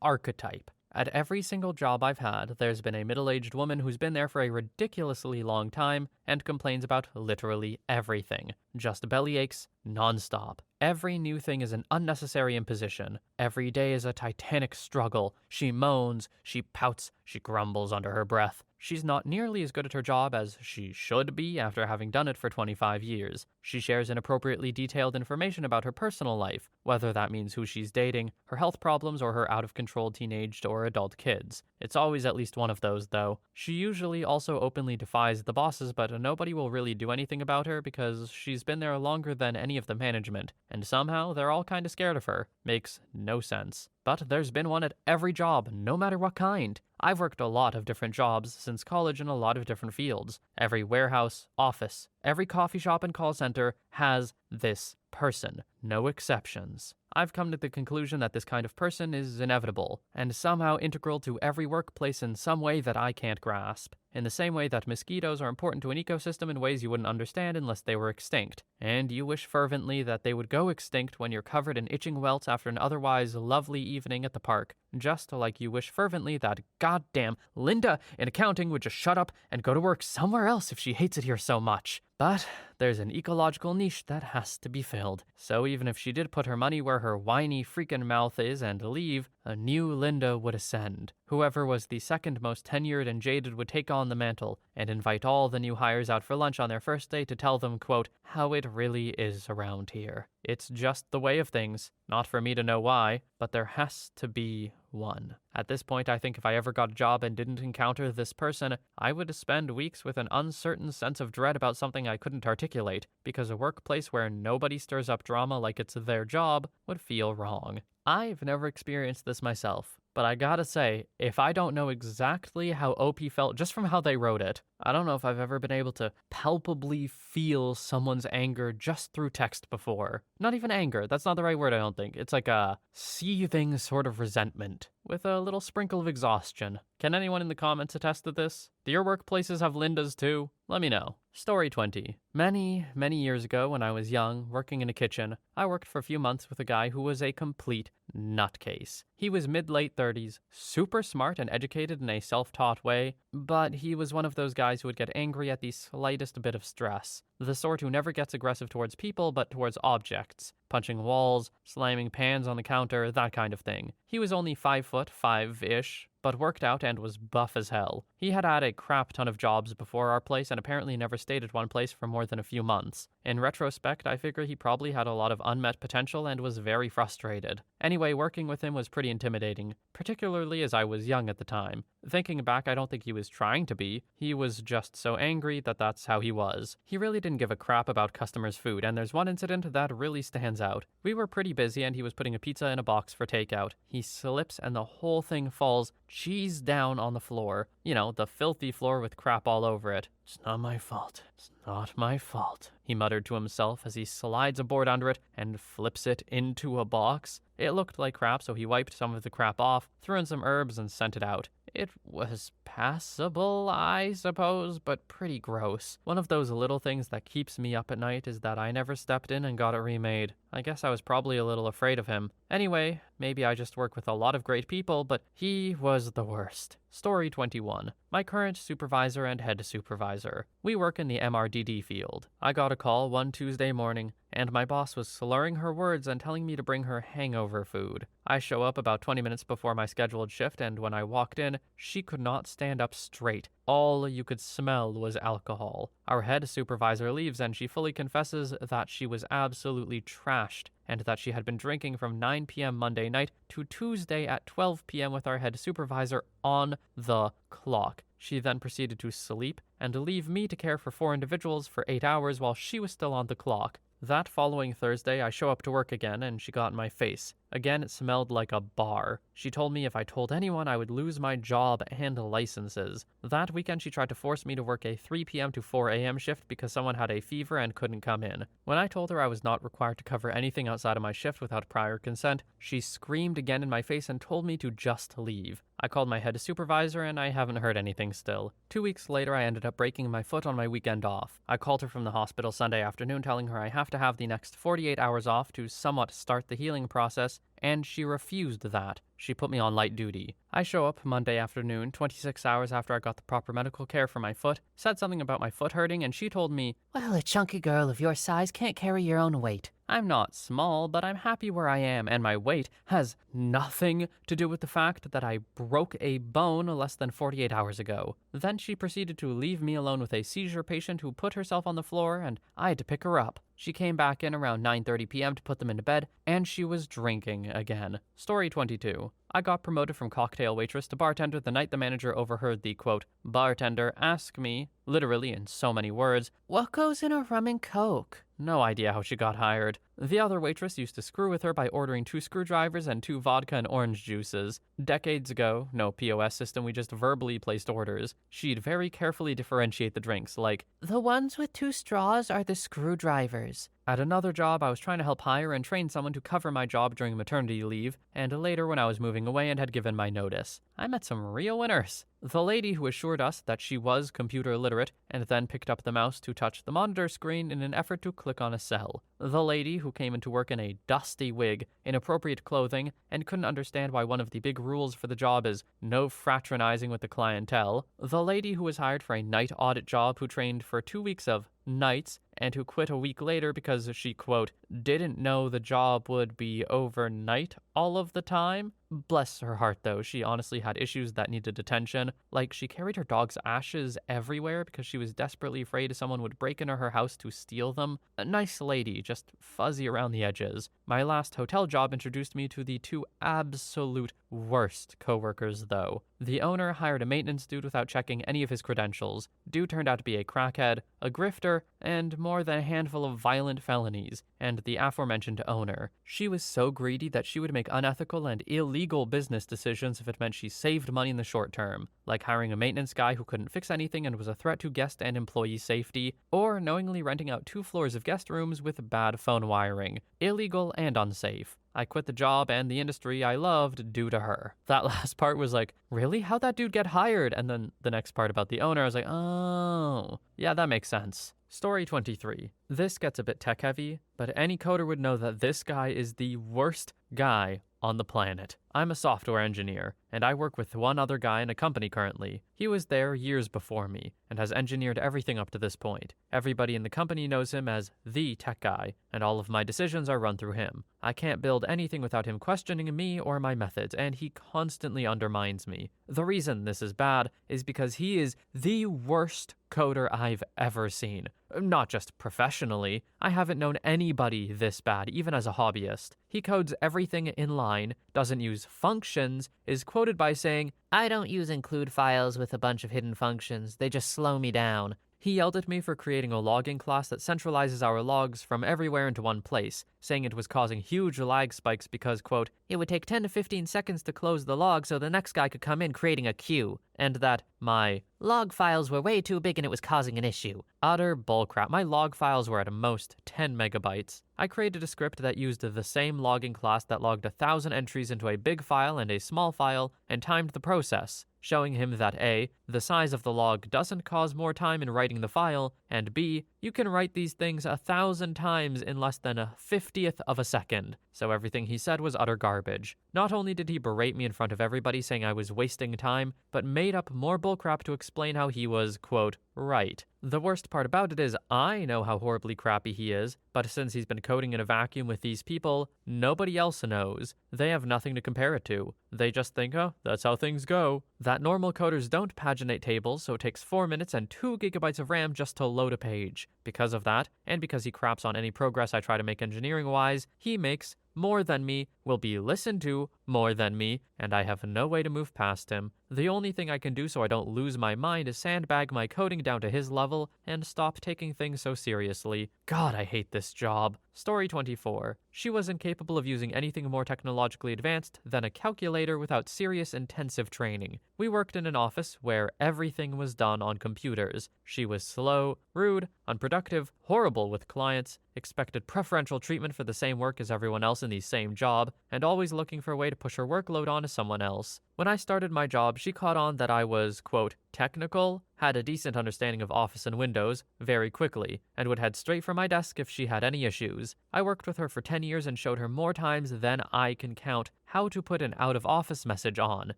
archetype. At every single job I've had, there's been a middle-aged woman who's been there for a ridiculously long time and complains about literally everything. Just belly aches, nonstop. Every new thing is an unnecessary imposition. Every day is a titanic struggle. She moans, she pouts, she grumbles under her breath. She's not nearly as good at her job as she should be after having done it for 25 years. She shares inappropriately detailed information about her personal life, whether that means who she's dating, her health problems, or her out-of-control teenaged or adult kids. It's always at least one of those, though. She usually also openly defies the bosses, but nobody will really do anything about her because she's been there longer than any of the management, and somehow they're all kinda scared of her. Makes no sense. But there's been one at every job, no matter what kind. I've worked a lot of different jobs since college in a lot of different fields. Every warehouse, office, every coffee shop and call center has this person. No exceptions. I've come to the conclusion that this kind of person is inevitable, and somehow integral to every workplace in some way that I can't grasp. In the same way that mosquitoes are important to an ecosystem in ways you wouldn't understand unless they were extinct. And you wish fervently that they would go extinct when you're covered in itching welts after an otherwise lovely evening at the park. Just like you wish fervently that goddamn Linda in accounting would just shut up and go to work somewhere else if she hates it here so much. But there's an ecological niche that has to be filled. So even if she did put her money where her whiny freaking mouth is and leave, a new Linda would ascend. Whoever was the second most tenured and jaded would take on the mantle and invite all the new hires out for lunch on their first day to tell them, quote, how it really is around here. It's just the way of things. Not for me to know why, but there has to be one. At this point, I think if I ever got a job and didn't encounter this person, I would spend weeks with an uncertain sense of dread about something I couldn't articulate, because a workplace where nobody stirs up drama like it's their job would feel wrong. I've never experienced this myself, but I gotta say, if I don't know exactly how OP felt just from how they wrote it, I don't know if I've ever been able to palpably feel someone's anger just through text before. Not even anger, that's not the right word, I don't think. It's like a seething sort of resentment, with a little sprinkle of exhaustion. Can anyone in the comments attest to this? Do your workplaces have Lindas too? Let me know. Story 20. Many years ago when I was young, working in a kitchen, I worked for a few months with a guy who was a complete nutcase. He was mid-late 30s, super smart and educated in a self-taught way, but he was one of those guys who would get angry at the slightest bit of stress. The sort who never gets aggressive towards people, but towards objects. Punching walls, slamming pans on the counter, that kind of thing. He was only 5'5"-ish, but worked out and was buff as hell. He had had a crap ton of jobs before our place and apparently never stayed at one place for more than a few months. In retrospect, I figure he probably had a lot of unmet potential and was very frustrated. Anyway, working with him was pretty intimidating, particularly as I was young at the time. Thinking back, I don't think he was trying to be. He was just so angry that that's how he was. He really didn't give a crap about customers' food, and there's one incident that really stands out. We were pretty busy and he was putting a pizza in a box for takeout. He slips and the whole thing falls cheese down on the floor. You know, the filthy floor with crap all over it. It's not my fault. It's not my fault, he muttered to himself as he slides a board under it and flips it into a box. It looked like crap, so he wiped some of the crap off, threw in some herbs, and sent it out. It was passable, I suppose, but pretty gross. One of those little things that keeps me up at night is that I never stepped in and got it remade. I guess I was probably a little afraid of him. Anyway, maybe I just work with a lot of great people, but he was the worst. Story 21. My current supervisor and head supervisor. We work in the MRDD field. I got a call one Tuesday morning, and my boss was slurring her words and telling me to bring her hangover food. I show up about 20 minutes before my scheduled shift, and when I walked in, she could not stand up straight. All you could smell was alcohol. Our head supervisor leaves, and she fully confesses that she was absolutely trashed, and that she had been drinking from 9 p.m. Monday night to Tuesday at 12 p.m. with our head supervisor on the clock. She then proceeded to sleep and leave me to care for 4 individuals for 8 hours while she was still on the clock. That following Thursday, I show up to work again, and she got in my face. Again, it smelled like a bar. She told me if I told anyone, I would lose my job and licenses. That weekend, she tried to force me to work a 3 p.m. to 4 a.m. shift because someone had a fever and couldn't come in. When I told her I was not required to cover anything outside of my shift without prior consent, she screamed again in my face and told me to just leave. I called my head supervisor, and I haven't heard anything still. 2 weeks later, I ended up breaking my foot on my weekend off. I called her from the hospital Sunday afternoon, telling her I have to have the next 48 hours off to somewhat start the healing process, and she refused that. She put me on light duty. I show up Monday afternoon, 26 hours after I got the proper medical care for my foot, said something about my foot hurting, and she told me, "Well, a chunky girl of your size can't carry your own weight." I'm not small, but I'm happy where I am, and my weight has nothing to do with the fact that I broke a bone less than 48 hours ago. Then she proceeded to leave me alone with a seizure patient who put herself on the floor, and I had to pick her up. She came back in around 9:30 p.m. to put them into bed, and she was drinking again. Story 22. I got promoted from cocktail waitress to bartender the night the manager overheard the, quote, bartender ask me, literally in so many words, "What goes in a rum and coke?" No idea how she got hired. The other waitress used to screw with her by ordering 2 screwdrivers and 2 vodka and orange juices. Decades ago, no POS system, we just verbally placed orders. She'd very carefully differentiate the drinks, like, "The ones with 2 straws are the screwdrivers." At another job, I was trying to help hire and train someone to cover my job during maternity leave, and later when I was moving away and had given my notice. I met some real winners. The lady who assured us that she was computer illiterate and then picked up the mouse to touch the monitor screen in an effort to click on a cell. The lady who came into work in a dusty wig, inappropriate clothing, and couldn't understand why one of the big rules for the job is no fraternizing with the clientele. The lady who was hired for a night audit job who trained for 2 weeks of nights and who quit a week later because she, quote, didn't know the job would be overnight all of the time. Bless her heart, though. She honestly had issues that needed attention. Like, she carried her dog's ashes everywhere because she was desperately afraid someone would break into her house to steal them. A nice lady, just fuzzy around the edges. My last hotel job introduced me to the 2 absolute worst coworkers, though. The owner hired a maintenance dude without checking any of his credentials. Dude turned out to be a crackhead, a grifter, and more than a handful of violent felonies. And the aforementioned owner. She was so greedy that she would make unethical and illegal business decisions if it meant she saved money in the short term, like hiring a maintenance guy who couldn't fix anything and was a threat to guest and employee safety, or knowingly renting out 2 floors of guest rooms with bad phone wiring. Illegal and unsafe. I quit the job and the industry I loved due to her. That last part was like, really? How'd that dude get hired? And then the next part about the owner, I was like, oh, yeah, that makes sense. Story 23. This gets a bit tech-heavy, but any coder would know that this guy is the worst guy on the planet. I'm a software engineer, and I work with one other guy in a company currently. He was there years before me, and has engineered everything up to this point. Everybody in the company knows him as the tech guy, and all of my decisions are run through him. I can't build anything without him questioning me or my methods, and he constantly undermines me. The reason this is bad is because he is the worst coder I've ever seen. Not just professionally. I haven't known anybody this bad, even as a hobbyist. He codes everything in line, doesn't use functions, is quoted by saying, "I don't use include files with a bunch of hidden functions, they just slow me down." He yelled at me for creating a logging class that centralizes our logs from everywhere into one place, saying it was causing huge lag spikes because, quote, it would take 10 to 15 seconds to close the log so the next guy could come in creating a queue, and that my log files were way too big and it was causing an issue. Utter bullcrap. My log files were at most 10 megabytes. I created a script that used the same logging class that logged 1,000 entries into a big file and a small file and timed the process, showing him that A, the size of the log doesn't cause more time in writing the file, and B, you can write these things 1,000 times in less than a 50th of a second. So everything he said was utter garbage. Not only did he berate me in front of everybody saying I was wasting time, but made up more bullcrap to explain how he was, quote, right. The worst part about it is I know how horribly crappy he is, but since he's been coding in a vacuum with these people, nobody else knows. They have nothing to compare it to. They just think, oh, that's how things go. That normal coders don't paginate tables, so it takes 4 minutes and 2 gigabytes of RAM just to load a page. Because of that, and because he craps on any progress I try to make engineering-wise, he makes more than me, will be listened to more than me, and I have no way to move past him. The only thing I can do so I don't lose my mind is sandbag my coding down to his level and stop taking things so seriously. God, I hate this job. Story 24. She was incapable of using anything more technologically advanced than a calculator without serious intensive training. We worked in an office where everything was done on computers. She was slow, rude, unproductive, horrible with clients, expected preferential treatment for the same work as everyone else in the same job, and always looking for a way to push her workload onto someone else. When I started my job, she caught on that I was, quote, technical, had a decent understanding of Office and Windows very quickly, and would head straight for my desk if she had any issues. I worked with her for 10 years and showed her more times than I can count how to put an out-of-office message on.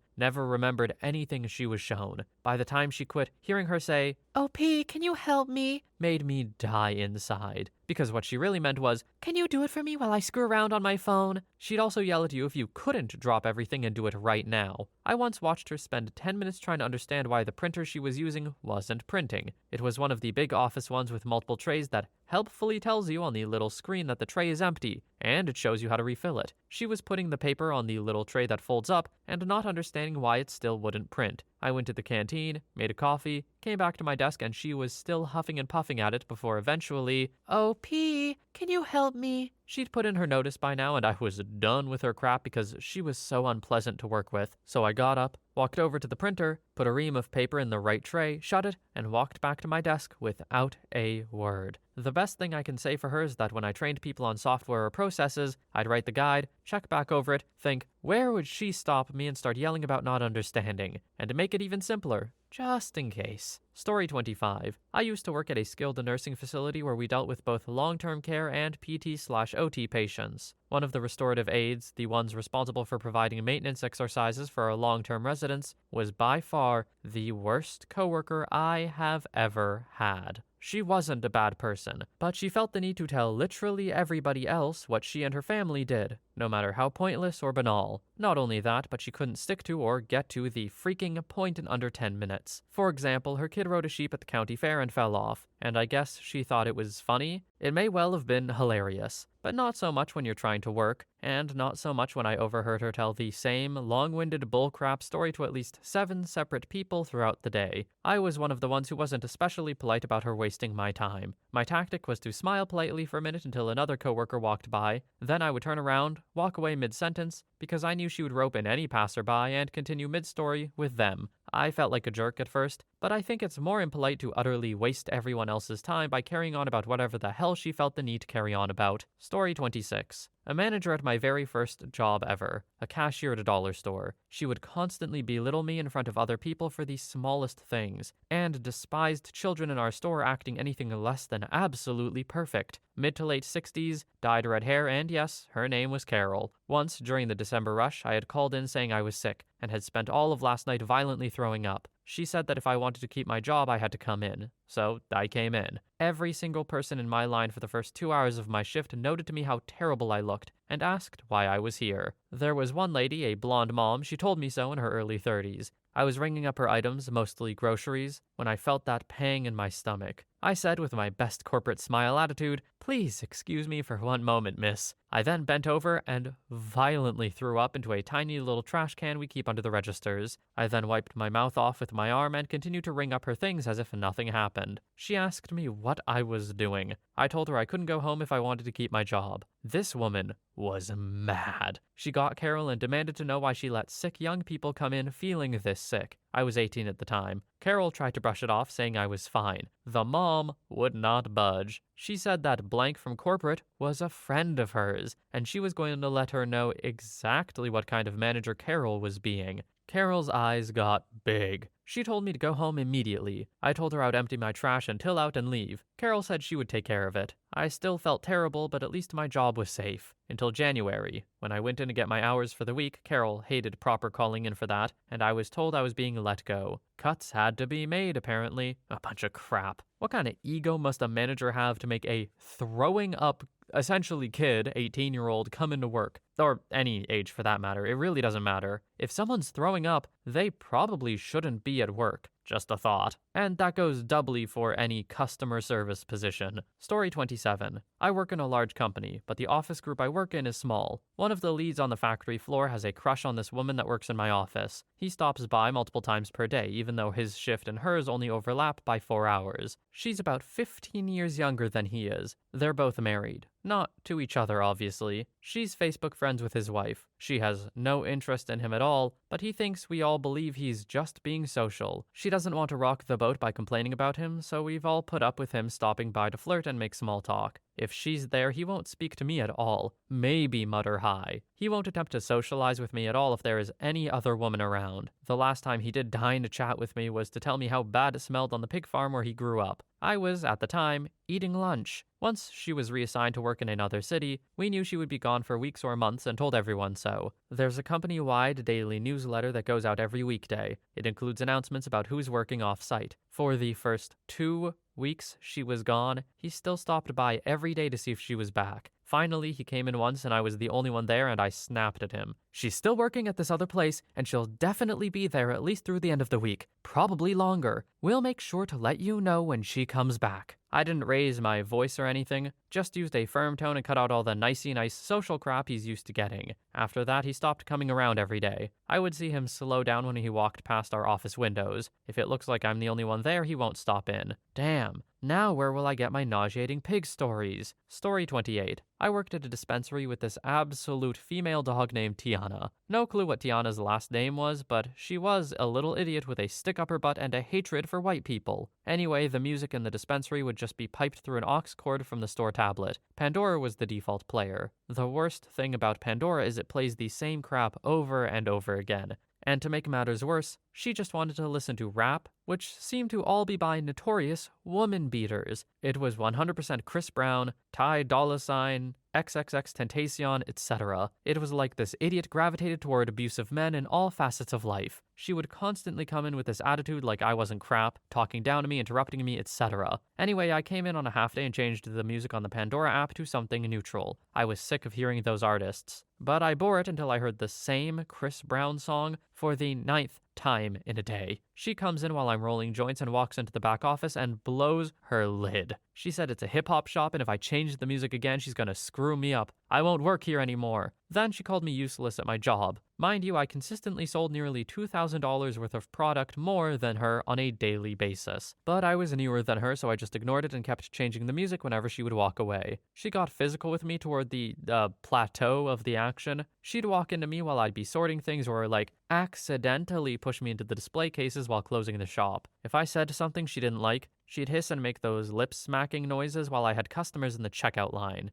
Never remembered anything she was shown. By the time she quit, hearing her say, "OP, can you help me?" made me die inside. Because what she really meant was, "Can you do it for me while I screw around on my phone?" She'd also yell at you if you couldn't drop everything and do it right now. I once watched her spend 10 minutes trying to understand why the printer she was using wasn't printing. It was one of the big office ones with multiple trays that helpfully tells you on the little screen that the tray is empty, and it shows you how to refill it. She was putting the paper on the little tray that folds up and not understanding why it still wouldn't print. I went to the canteen, made a coffee, came back to my desk, and she was still huffing and puffing at it before eventually, "OP, can you help me?" She'd put in her notice by now, and I was done with her crap because she was so unpleasant to work with. So I got up, walked over to the printer, put a ream of paper in the right tray, shut it, and walked back to my desk without a word. The best thing I can say for her is that when I trained people on software or processes, I'd write the guide, check back over it, think, where would she stop me, and start yelling about not understanding? And to make it even simpler, just in case. Story 25. I used to work at a skilled nursing facility where we dealt with both long-term care and PT/OT patients. One of the restorative aides, the ones responsible for providing maintenance exercises for our long-term residents, was by far the worst coworker I have ever had. She wasn't a bad person, but she felt the need to tell literally everybody else what she and her family did, no matter how pointless or banal. Not only that, but she couldn't stick to or get to the freaking point in under 10 minutes. For example, her kid rode a sheep at the county fair and fell off, and I guess she thought it was funny. It may well have been hilarious, but not so much when you're trying to work, and not so much when I overheard her tell the same long-winded bullcrap story to at least 7 separate people throughout the day. I was one of the ones who wasn't especially polite about her wasting my time. My tactic was to smile politely for a minute until another coworker walked by, then I would turn around, walk away mid-sentence, because I knew she would rope in any passerby and continue mid-story with them. I felt like a jerk at first, but I think it's more impolite to utterly waste everyone else's time by carrying on about whatever the hell she felt the need to carry on about. Story 26. A manager at my very first job ever, a cashier at a dollar store. She would constantly belittle me in front of other people for the smallest things, and despised children in our store acting anything less than absolutely perfect. Mid to late 60s, dyed red hair, and yes, her name was Carol. Once, during the December rush, I had called in saying I was sick, and had spent all of last night violently throwing up. She said that if I wanted to keep my job, I had to come in. So, I came in. Every single person in my line for the first 2 hours of my shift noted to me how terrible I looked, and asked why I was here. There was one lady, a blonde mom, she told me so in her early 30s. I was ringing up her items, mostly groceries, when I felt that pang in my stomach. I said with my best corporate smile attitude, "Please excuse me for one moment, miss." I then bent over and violently threw up into a tiny little trash can we keep under the registers. I then wiped my mouth off with my arm and continued to ring up her things as if nothing happened. She asked me what I was doing. I told her I couldn't go home if I wanted to keep my job. This woman was mad. She got Carol and demanded to know why she let sick young people come in feeling this sick. I was 18 at the time. Carol tried to brush it off, saying I was fine. The mom would not budge. She said that blank from corporate was a friend of hers, and she was going to let her know exactly what kind of manager Carol was being. Carol's eyes got big. She told me to go home immediately. I told her I would empty my trash and till out and leave. Carol said she would take care of it. I still felt terrible, but at least my job was safe. Until January. When I went in to get my hours for the week, Carol hated proper calling in for that, and I was told I was being let go. Cuts had to be made, apparently. A bunch of crap. What kind of ego must a manager have to make a throwing up, essentially kid, 18-year-old, come into work? Or any age for that matter. It really doesn't matter. If someone's throwing up, they probably shouldn't be at work. Just a thought. And that goes doubly for any customer service position. Story 27. I work in a large company, but the office group I work in is small. One of the leads on the factory floor has a crush on this woman that works in my office. He stops by multiple times per day, even though his shift and hers only overlap by 4 hours. She's about 15 years younger than he is. They're both married. Not to each other, obviously. She's Facebook friends with his wife. She has no interest in him at all, but he thinks we all believe he's just being social. She doesn't want to rock the boat by complaining about him, so we've all put up with him stopping by to flirt and make small talk. If she's there, he won't speak to me at all, maybe mutter hi. He won't attempt to socialize with me at all if there is any other woman around. The last time he did deign to chat with me was to tell me how bad it smelled on the pig farm where he grew up. I was, at the time, eating lunch. Once she was reassigned to work in another city, we knew she would be gone for weeks or months and told everyone so. There's a company-wide daily newsletter that goes out every weekday. It includes announcements about who's working off-site. For the first 2 weeks she was gone, he still stopped by every day to see if she was back. Finally, he came in once and I was the only one there and I snapped at him. She's still working at this other place and she'll definitely be there at least through the end of the week. Probably longer. We'll make sure to let you know when she comes back. I didn't raise my voice or anything, just used a firm tone and cut out all the nicey nice social crap he's used to getting. After that, he stopped coming around every day. I would see him slow down when he walked past our office windows. If it looks like I'm the only one there, he won't stop in. Damn. Now where will I get my nauseating pig stories? Story 28. I worked at a dispensary with this absolute female dog named Tiana. No clue what Tiana's last name was, but she was a little idiot with a stick up her butt and a hatred for white people. Anyway, the music in the dispensary would just be piped through an aux cord from the store tablet. Pandora was the default player. The worst thing about Pandora is it plays the same crap over and over again. And to make matters worse, she just wanted to listen to rap, which seemed to all be by notorious woman beaters. It was 100% Chris Brown, Ty Dolla $ign, XXXTentacion, etc. It was like this idiot gravitated toward abusive men in all facets of life. She would constantly come in with this attitude like I wasn't crap, talking down to me, interrupting me, etc. Anyway, I came in on a half day and changed the music on the Pandora app to something neutral. I was sick of hearing those artists. But I bore it until I heard the same Chris Brown song for the 9th time in a day. She comes in while I'm rolling joints and walks into the back office and blows her lid. She said it's a hip-hop shop and if I change the music again, she's gonna screw me up. I won't work here anymore. Then she called me useless at my job. Mind you, I consistently sold nearly $2,000 worth of product more than her on a daily basis. But I was newer than her, so I just ignored it and kept changing the music whenever she would walk away. She got physical with me toward the plateau of the action. She'd walk into me while I'd be sorting things or accidentally push me into the display cases while closing the shop. If I said something she didn't like, she'd hiss and make those lip-smacking noises while I had customers in the checkout line.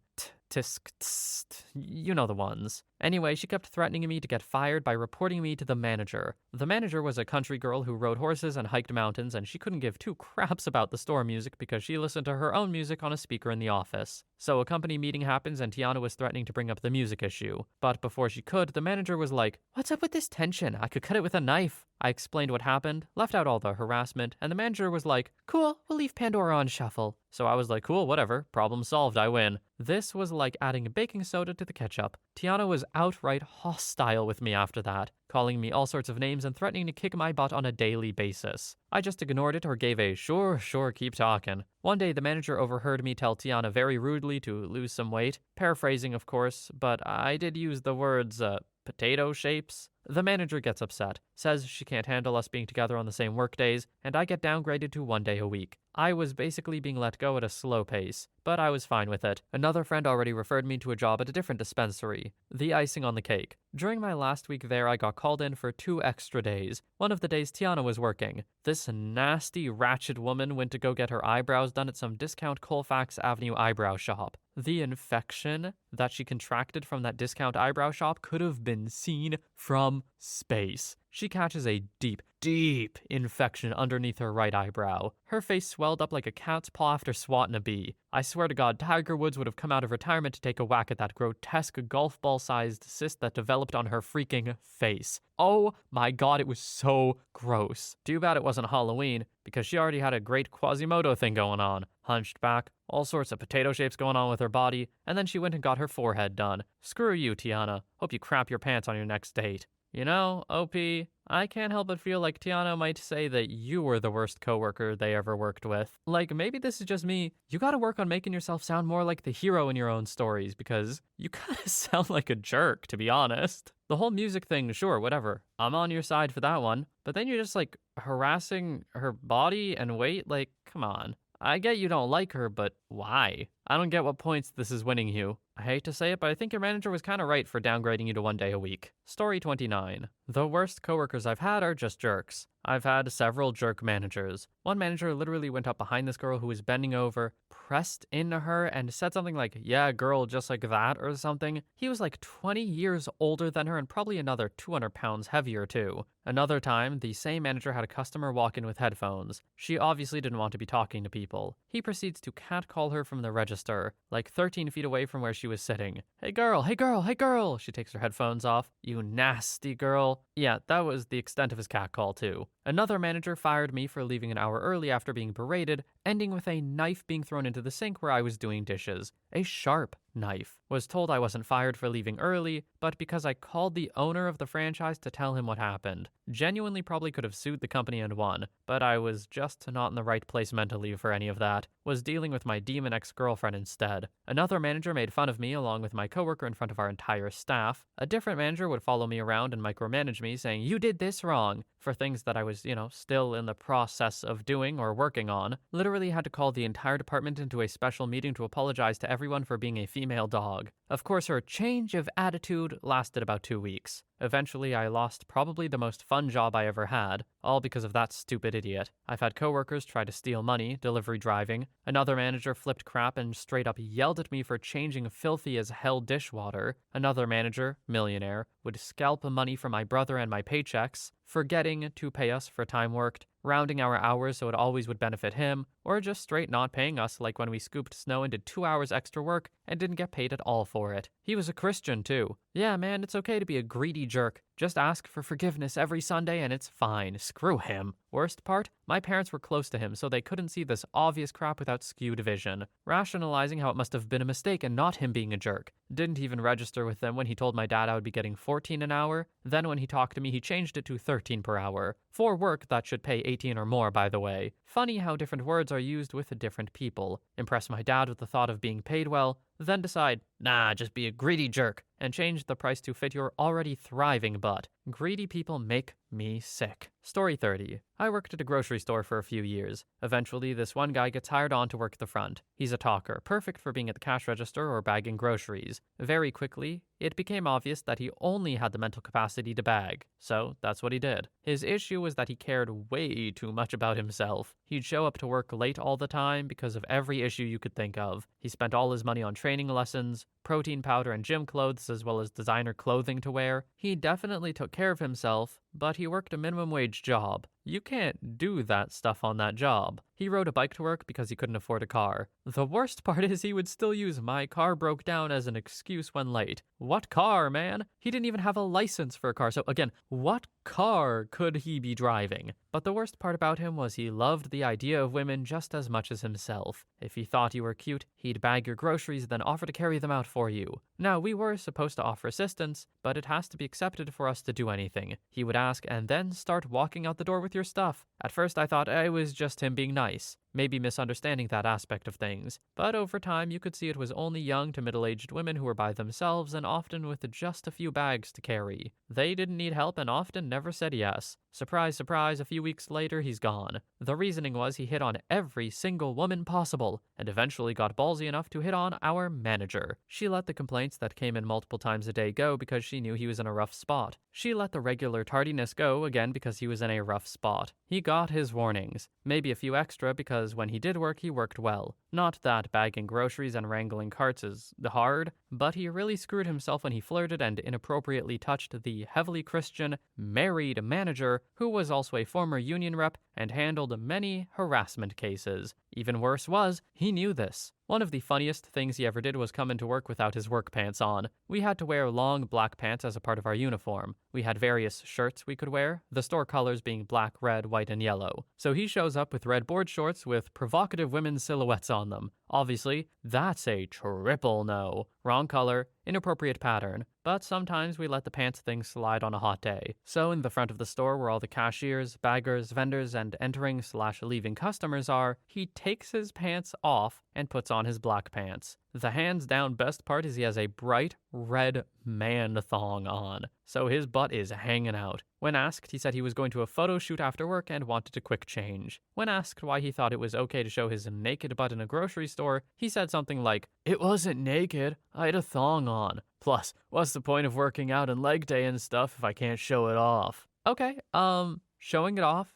Tisk, tst, you know the ones. Anyway, she kept threatening me to get fired by reporting me to the manager. The manager was a country girl who rode horses and hiked mountains, and she couldn't give two craps about the store music because she listened to her own music on a speaker in the office. So a company meeting happens and Tiana was threatening to bring up the music issue. But before she could, the manager was like, "What's up with this tension? I could cut it with a knife." I explained what happened, left out all the harassment, and the manager was like, "Cool, we'll leave Pandora on shuffle." So I was like, cool, whatever, problem solved, I win. This was like adding baking soda to the ketchup. Tiana was outright hostile with me after that, calling me all sorts of names and threatening to kick my butt on a daily basis. I just ignored it or gave a sure, keep talking. One day the manager overheard me tell Tiana very rudely to lose some weight, paraphrasing of course, but I did use the words, potato shapes. The manager gets upset, says she can't handle us being together on the same work days, and I get downgraded to 1 day a week. I was basically being let go at a slow pace, but I was fine with it. Another friend already referred me to a job at a different dispensary. The icing on the cake. During my last week there, I got called in for 2 extra days. One of the days Tiana was working. This nasty, ratchet woman went to go get her eyebrows done at some discount Colfax Avenue eyebrow shop. The infection that she contracted from that discount eyebrow shop could have been seen from space. She catches a deep infection underneath her right eyebrow. Her face swelled up like a cat's paw after swatting a bee. I swear to God, Tiger Woods would have come out of retirement to take a whack at that grotesque golf ball-sized cyst that developed on her freaking face. Oh my God, it was so gross. Too bad it wasn't Halloween, because she already had a great Quasimodo thing going on. Hunched back, all sorts of potato shapes going on with her body, and then she went and got her forehead done. Screw you, Tiana. Hope you crap your pants on your next date. You know, OP, I can't help but feel like Tiana might say that you were the worst coworker they ever worked with. Like, maybe this is just me. You gotta work on making yourself sound more like the hero in your own stories, because you kinda sound like a jerk, to be honest. The whole music thing, sure, whatever. I'm on your side for that one. But then you're just, harassing her body and weight? Like, come on. I get you don't like her, but why? I don't get what points this is winning you. I hate to say it, but I think your manager was kind of right for downgrading you to 1 day a week. Story 29. The worst coworkers I've had are just jerks. I've had several jerk managers. One manager literally went up behind this girl who was bending over, pressed into her, and said something like, "Yeah, girl, just like that," or something. He was like 20 years older than her and probably another 200 pounds heavier too. Another time, the same manager had a customer walk in with headphones. She obviously didn't want to be talking to people. He proceeds to catcall her from the register, like 13 feet away from where she was sitting. "Hey girl, hey girl, hey girl!" She takes her headphones off. "You nasty girl." Yeah, that was the extent of his catcall too. Another manager fired me for leaving an hour early after being berated, ending with a knife being thrown into the sink where I was doing dishes. A sharp knife. Was told I wasn't fired for leaving early, but because I called the owner of the franchise to tell him what happened. Genuinely probably could have sued the company and won, but I was just not in the right place mentally for any of that. Was dealing with my demon ex-girlfriend instead. Another manager made fun of me along with my coworker in front of our entire staff. A different manager would follow me around and micromanage me, saying, "You did this wrong," for things that I was, still in the process of doing or working on. Literally had to call the entire department into a special meeting to apologize to everyone for being a female dog. Of course, her change of attitude lasted about 2 weeks. Eventually, I lost probably the most fun job I ever had, all because of that stupid idiot. I've had coworkers try to steal money, delivery driving. Another manager flipped crap and straight up yelled at me for changing filthy as hell dishwater. Another manager, millionaire, would scalp money from my brother and my paychecks, forgetting to pay us for time worked, rounding our hours so it always would benefit him, or just straight not paying us, like when we scooped snow and did 2 hours extra work and didn't get paid at all for it. He was a Christian too. Yeah, man, it's okay to be a greedy jerk. Just ask for forgiveness every Sunday and it's fine. Screw him. Worst part, my parents were close to him, so they couldn't see this obvious crap without skewed vision, rationalizing how it must have been a mistake and not him being a jerk. Didn't even register with them when he told my dad I would be getting 14 an hour. Then when he talked to me, he changed it to 13 per hour. For work that should pay 18 or more, by the way. Funny how different words are used with different people. Impress my dad with the thought of being paid well, then decide, nah, just be a greedy jerk, and change the price to fit your already thriving butt. Greedy people make me sick. Story 30. I worked at a grocery store for a few years. Eventually, this one guy gets hired on to work the front. He's a talker, perfect for being at the cash register or bagging groceries. Very quickly, it became obvious that he only had the mental capacity to bag, so that's what he did. His issue was that he cared way too much about himself. He'd show up to work late all the time because of every issue you could think of. He spent all his money on training lessons, protein powder and gym clothes, as well as designer clothing to wear. He definitely took care of himself, but he worked a minimum wage job. You can't do that stuff on that job. He rode a bike to work because he couldn't afford a car. The worst part is he would still use "my car broke down" as an excuse when late. What car, man? He didn't even have a license for a car, so again, what car could he be driving? But the worst part about him was he loved the idea of women just as much as himself. If he thought you were cute, he'd bag your groceries, then offer to carry them out for you. Now, we were supposed to offer assistance, but it has to be accepted for us to do anything. He would ask and then start walking out the door with your stuff. At first, I thought it was just him being nice, maybe misunderstanding that aspect of things. But over time, you could see it was only young to middle-aged women who were by themselves and often with just a few bags to carry. They didn't need help and often never said yes. Surprise, surprise, a few weeks later, he's gone. The reasoning was he hit on every single woman possible, and eventually got ballsy enough to hit on our manager. She let the complaints that came in multiple times a day go because she knew he was in a rough spot. She let the regular tardiness go again because he was in a rough spot. He got his warnings, maybe a few extra because when he did work, he worked well. Not that bagging groceries and wrangling carts is hard, but he really screwed himself when he flirted and inappropriately touched the heavily Christian, married manager who was also a former union rep and handled many harassment cases. Even worse was, he knew this. One of the funniest things he ever did was come into work without his work pants on. We had to wear long black pants as a part of our uniform. We had various shirts we could wear, the store colors being black, red, white, and yellow. So he shows up with red board shorts with provocative women's silhouettes on them. Obviously, that's a triple no. Wrong color, inappropriate pattern, but sometimes we let the pants thing slide on a hot day. So in the front of the store where all the cashiers, baggers, vendors, and entering/leaving customers are, he takes his pants off and puts on his black pants. The hands down best part is he has a bright red man thong on, so his butt is hanging out. When asked, he said he was going to a photo shoot after work and wanted a quick change. When asked why he thought it was okay to show his naked butt in a grocery store, he said something like, "It wasn't naked, I had a thong on. Plus, what's the point of working out and leg day and stuff if I can't show it off?" Okay, showing it off?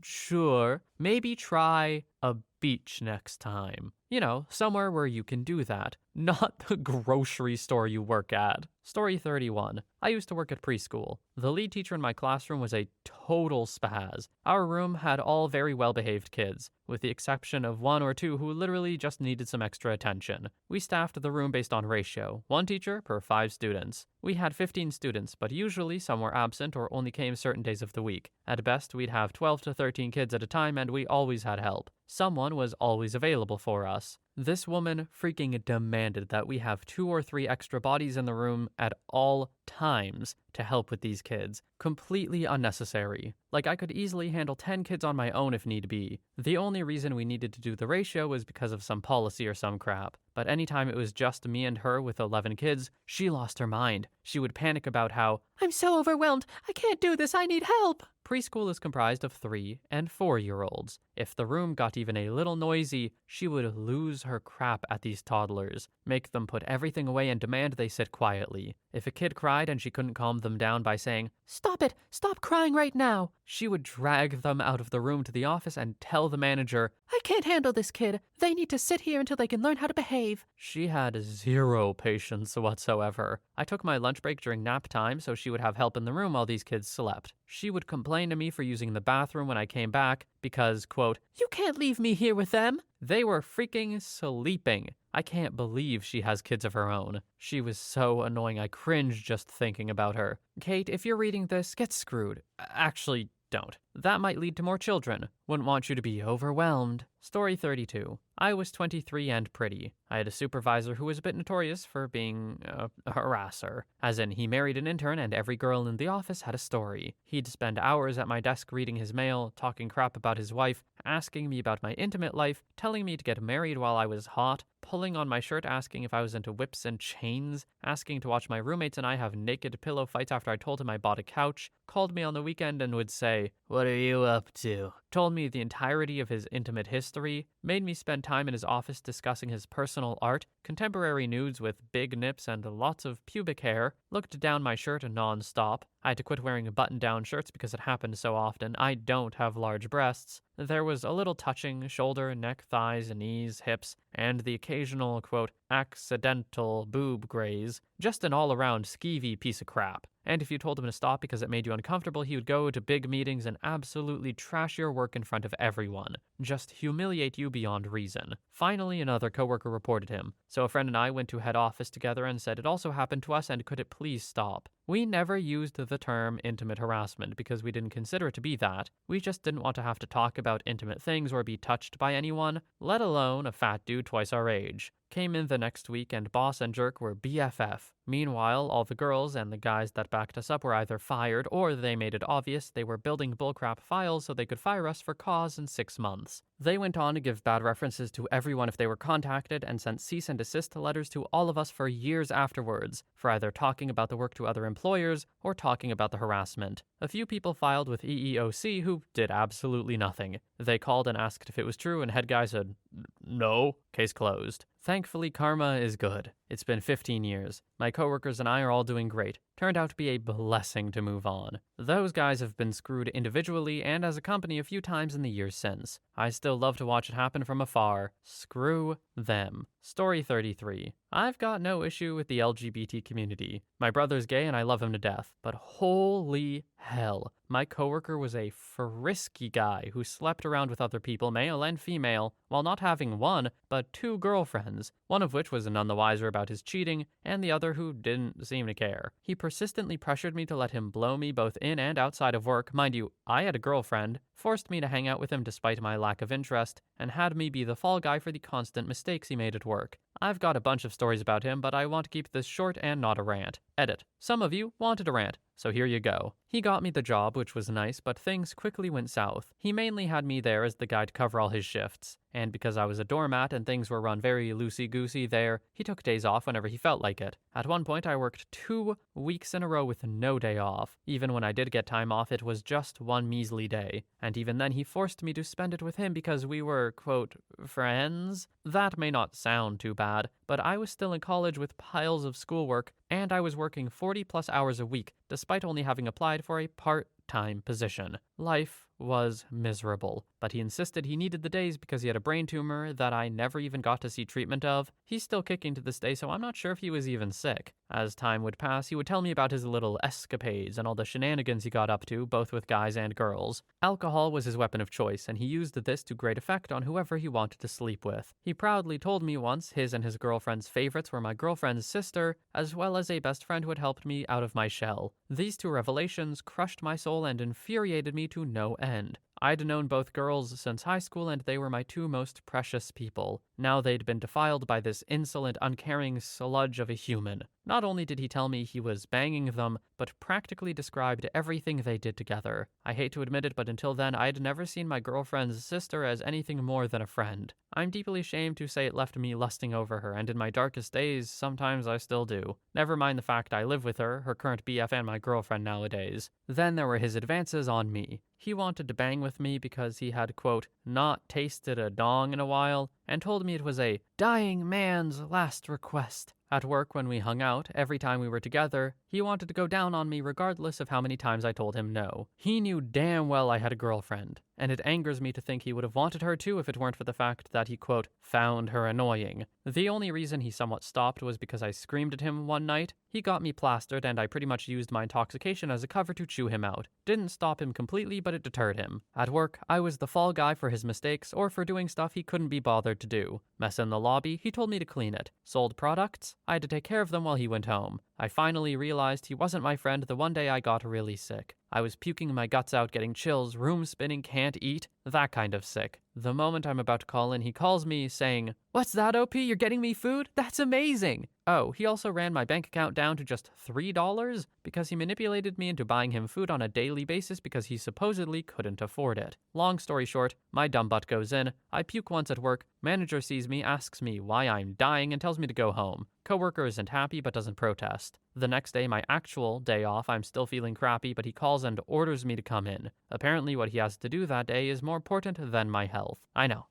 Sure. Maybe try a beach next time. You know, somewhere where you can do that. Not the grocery store you work at. Story 31. I used to work at preschool. The lead teacher in my classroom was a total spaz. Our room had all very well-behaved kids, with the exception of one or two who literally just needed some extra attention. We staffed the room based on ratio, 1 teacher per 5 students. We had 15 students, but usually some were absent or only came certain days of the week. At best, we'd have 12 to 13 kids at a time, and we always had help. Someone was always available for us. This woman freaking demanded that we have 2 or 3 extra bodies in the room at all times to help with these kids. Completely unnecessary. Like, I could easily handle 10 kids on my own if need be. The only reason we needed to do the ratio was because of some policy or some crap. But anytime it was just me and her with 11 kids, she lost her mind. She would panic about how, "I'm so overwhelmed, I can't do this, I need help." Preschool is comprised of 3 and 4-year-olds. If the room got even a little noisy, she would lose her crap at these toddlers, make them put everything away and demand they sit quietly. If a kid cried and she couldn't calm them down by saying, "Stop it, stop crying right now," she would drag them out of the room to the office and tell the manager, "I can't handle this kid. They need to sit here until they can learn how to behave." She had zero patience whatsoever. I took my lunch break during nap time so she would have help in the room while these kids slept. She would complain to me for using the bathroom when I came back because, quote, "You can't leave me here with them." They were freaking sleeping. I can't believe she has kids of her own. She was so annoying I cringe just thinking about her. Kate, if you're reading this, get screwed. Actually, don't. That might lead to more children. Wouldn't want you to be overwhelmed. Story 32. I was 23 and pretty. I had a supervisor who was a bit notorious for being a harasser. As in, he married an intern and every girl in the office had a story. He'd spend hours at my desk reading his mail, talking crap about his wife, asking me about my intimate life, telling me to get married while I was hot, pulling on my shirt asking if I was into whips and chains, asking to watch my roommates and I have naked pillow fights after I told him I bought a couch, called me on the weekend and would say, "What are you up to?" Told me the entirety of his intimate history, made me spend time in his office discussing his personal art, contemporary nudes with big nips and lots of pubic hair, looked down my shirt nonstop. I had to quit wearing button-down shirts because it happened so often. I don't have large breasts. There was a little touching, shoulder, neck, thighs, knees, hips, and the occasional, quote, accidental boob graze. Just an all-around skeevy piece of crap. And if you told him to stop because it made you uncomfortable, he would go to big meetings and absolutely trash your work in front of everyone. Just humiliate you beyond reason. Finally, another coworker reported him. So a friend and I went to head office together and said it also happened to us and could it please stop. We never used the term intimate harassment because we didn't consider it to be that. We just didn't want to have to talk about intimate things or be touched by anyone, let alone a fat dude twice our age. Came in the next week and boss and jerk were BFF. Meanwhile, all the girls and the guys that backed us up were either fired or they made it obvious they were building bullcrap files so they could fire us for cause in 6 months. They went on to give bad references to everyone if they were contacted and sent cease and desist letters to all of us for years afterwards for either talking about the work to other employers or talking about the harassment. A few people filed with EEOC who did absolutely nothing. They called and asked if it was true and head guy said, "No." Case closed. Thankfully, karma is good. It's been 15 years. My coworkers and I are all doing great. Turned out to be a blessing to move on. Those guys have been screwed individually and as a company a few times in the years since. I still love to watch it happen from afar. Screw them. Story 33. I've got no issue with the LGBT community. My brother's gay and I love him to death. But holy hell, my coworker was a frisky guy who slept around with other people, male and female, while not having one, but 2 girlfriends, one of which was none the wiser about his cheating, and the other who didn't seem to care. He persistently pressured me to let him blow me both in and outside of work. Mind you, I had a girlfriend, forced me to hang out with him despite my lack of interest, and had me be the fall guy for the constant mistakes he made at work. I've got a bunch of stories about him, but I want to keep this short and not a rant. Edit. Some of you wanted a rant, so here you go. He got me the job, which was nice, but things quickly went south. He mainly had me there as the guy to cover all his shifts, and because I was a doormat and things were run very loosey-goosey there, he took days off whenever he felt like it. At one point, I worked 2 weeks in a row with no day off. Even when I did get time off, it was just one measly day. And even then, he forced me to spend it with him because we were, quote, friends? That may not sound too bad, but I was still in college with piles of schoolwork, and I was working 40-plus hours a week, despite only having applied for a part-time position. Life was miserable, but he insisted he needed the days because he had a brain tumor that I never even got to see treatment of. He's still kicking to this day, so I'm not sure if he was even sick. As time would pass, he would tell me about his little escapades and all the shenanigans he got up to, both with guys and girls. Alcohol was his weapon of choice, and he used this to great effect on whoever he wanted to sleep with. He proudly told me once his and his girlfriend's favorites were my girlfriend's sister, as well as a best friend who had helped me out of my shell. These 2 revelations crushed my soul and infuriated me to no end. I'd known both girls since high school, and they were my 2 most precious people. Now they'd been defiled by this insolent, uncaring sludge of a human. Not only did he tell me he was banging them, but practically described everything they did together. I hate to admit it, but until then, I'd never seen my girlfriend's sister as anything more than a friend. I'm deeply ashamed to say it left me lusting over her, and in my darkest days, sometimes I still do. Never mind the fact I live with her current BF, and my girlfriend nowadays. Then there were his advances on me. He wanted to bang with me because he had, quote, not tasted a dong in a while, and told me it was a dying man's last request. At work, when we hung out, every time we were together, he wanted to go down on me regardless of how many times I told him no. He knew damn well I had a girlfriend, and it angers me to think he would have wanted her too if it weren't for the fact that he, quote, found her annoying. The only reason he somewhat stopped was because I screamed at him one night. He got me plastered, and I pretty much used my intoxication as a cover to chew him out. Didn't stop him completely, but it deterred him. At work, I was the fall guy for his mistakes or for doing stuff he couldn't be bothered to do. Mess in the lobby, he told me to clean it. Sold products, I had to take care of them while he went home. I finally realized he wasn't my friend the one day I got really sick. I was puking my guts out, getting chills, room spinning, can't eat, that kind of sick. The moment I'm about to call in, he calls me saying, "What's that, OP? You're getting me food? That's amazing!" Oh, he also ran my bank account down to just $3 because he manipulated me into buying him food on a daily basis because he supposedly couldn't afford it. Long story short, my dumb butt goes in, I puke once at work, manager sees me, asks me why I'm dying, and tells me to go home. Coworker isn't happy but doesn't protest. The next day, my actual day off, I'm still feeling crappy, but he calls and orders me to come in. Apparently what he has to do that day is more important than my health. I know.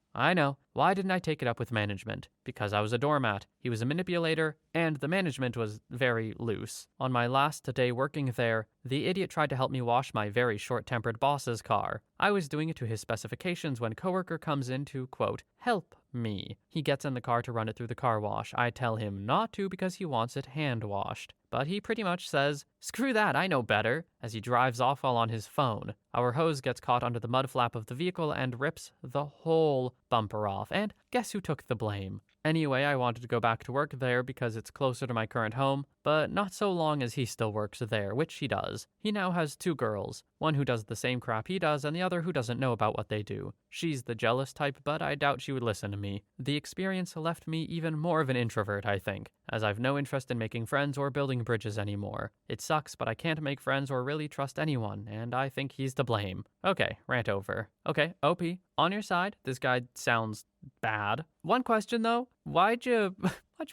Why didn't I take it up with management? Because I was a doormat, he was a manipulator, and the management was very loose. On my last day working there, the idiot tried to help me wash my very short-tempered boss's car. I was doing it to his specifications when coworker comes in to, quote, help me. He gets in the car to run it through the car wash. I tell him not to because he wants it hand-washed. But he pretty much says, "Screw that, I know better," as he drives off while on his phone. Our hose gets caught under the mud flap of the vehicle and rips the whole bumper off. And guess who took the blame? Anyway, I wanted to go back to work there because it's closer to my current home, but not so long as he still works there, which he does. He now has 2 girls, one who does the same crap he does and the other who doesn't know about what they do. She's the jealous type, but I doubt she would listen to me. The experience left me even more of an introvert, I think, as I've no interest in making friends or building bridges anymore. It sucks, but I can't make friends or really trust anyone, and I think he's to blame. Okay, rant over. Okay, OP, on your side, this guy sounds bad. One question though, why'd you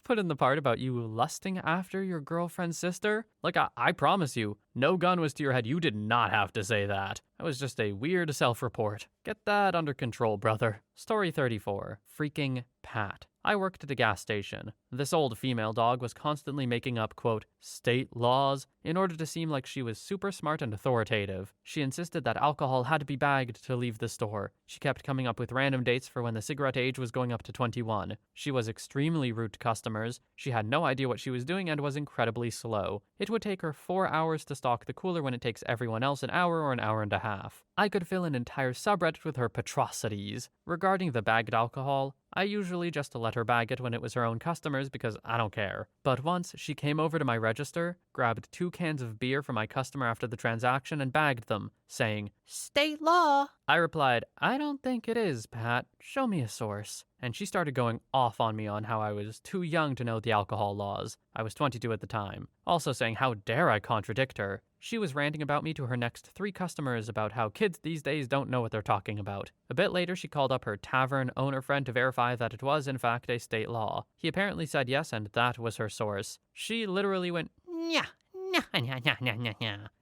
put in the part about you lusting after your girlfriend's sister? Like, I promise you, no gun was to your head. You did not have to say that. That was just a weird self-report. Get that under control, brother. Story 34. Freaking Pat. I worked at a gas station. This old female dog was constantly making up, quote, state laws in order to seem like she was super smart and authoritative. She insisted that alcohol had to be bagged to leave the store. She kept coming up with random dates for when the cigarette age was going up to 21. She was extremely rude to customers. She had no idea what she was doing and was incredibly slow. It would take her 4 hours to stock the cooler when it takes everyone else an hour or an hour and a half. I could fill an entire subreddit with her atrocities. Regarding the bagged alcohol, I usually just let her bag it when it was her own customers because I don't care. But once, she came over to my register, grabbed 2 cans of beer from my customer after the transaction and bagged them, saying, "State law." I replied, "I don't think it is, Pat. Show me a source." And she started going off on me on how I was too young to know the alcohol laws. I was 22 at the time. Also saying how dare I contradict her. She was ranting about me to her next 3 customers about how kids these days don't know what they're talking about. A bit later, she called up her tavern owner friend to verify that it was in fact a state law. He apparently said yes, and that was her source. She literally went, "Nya,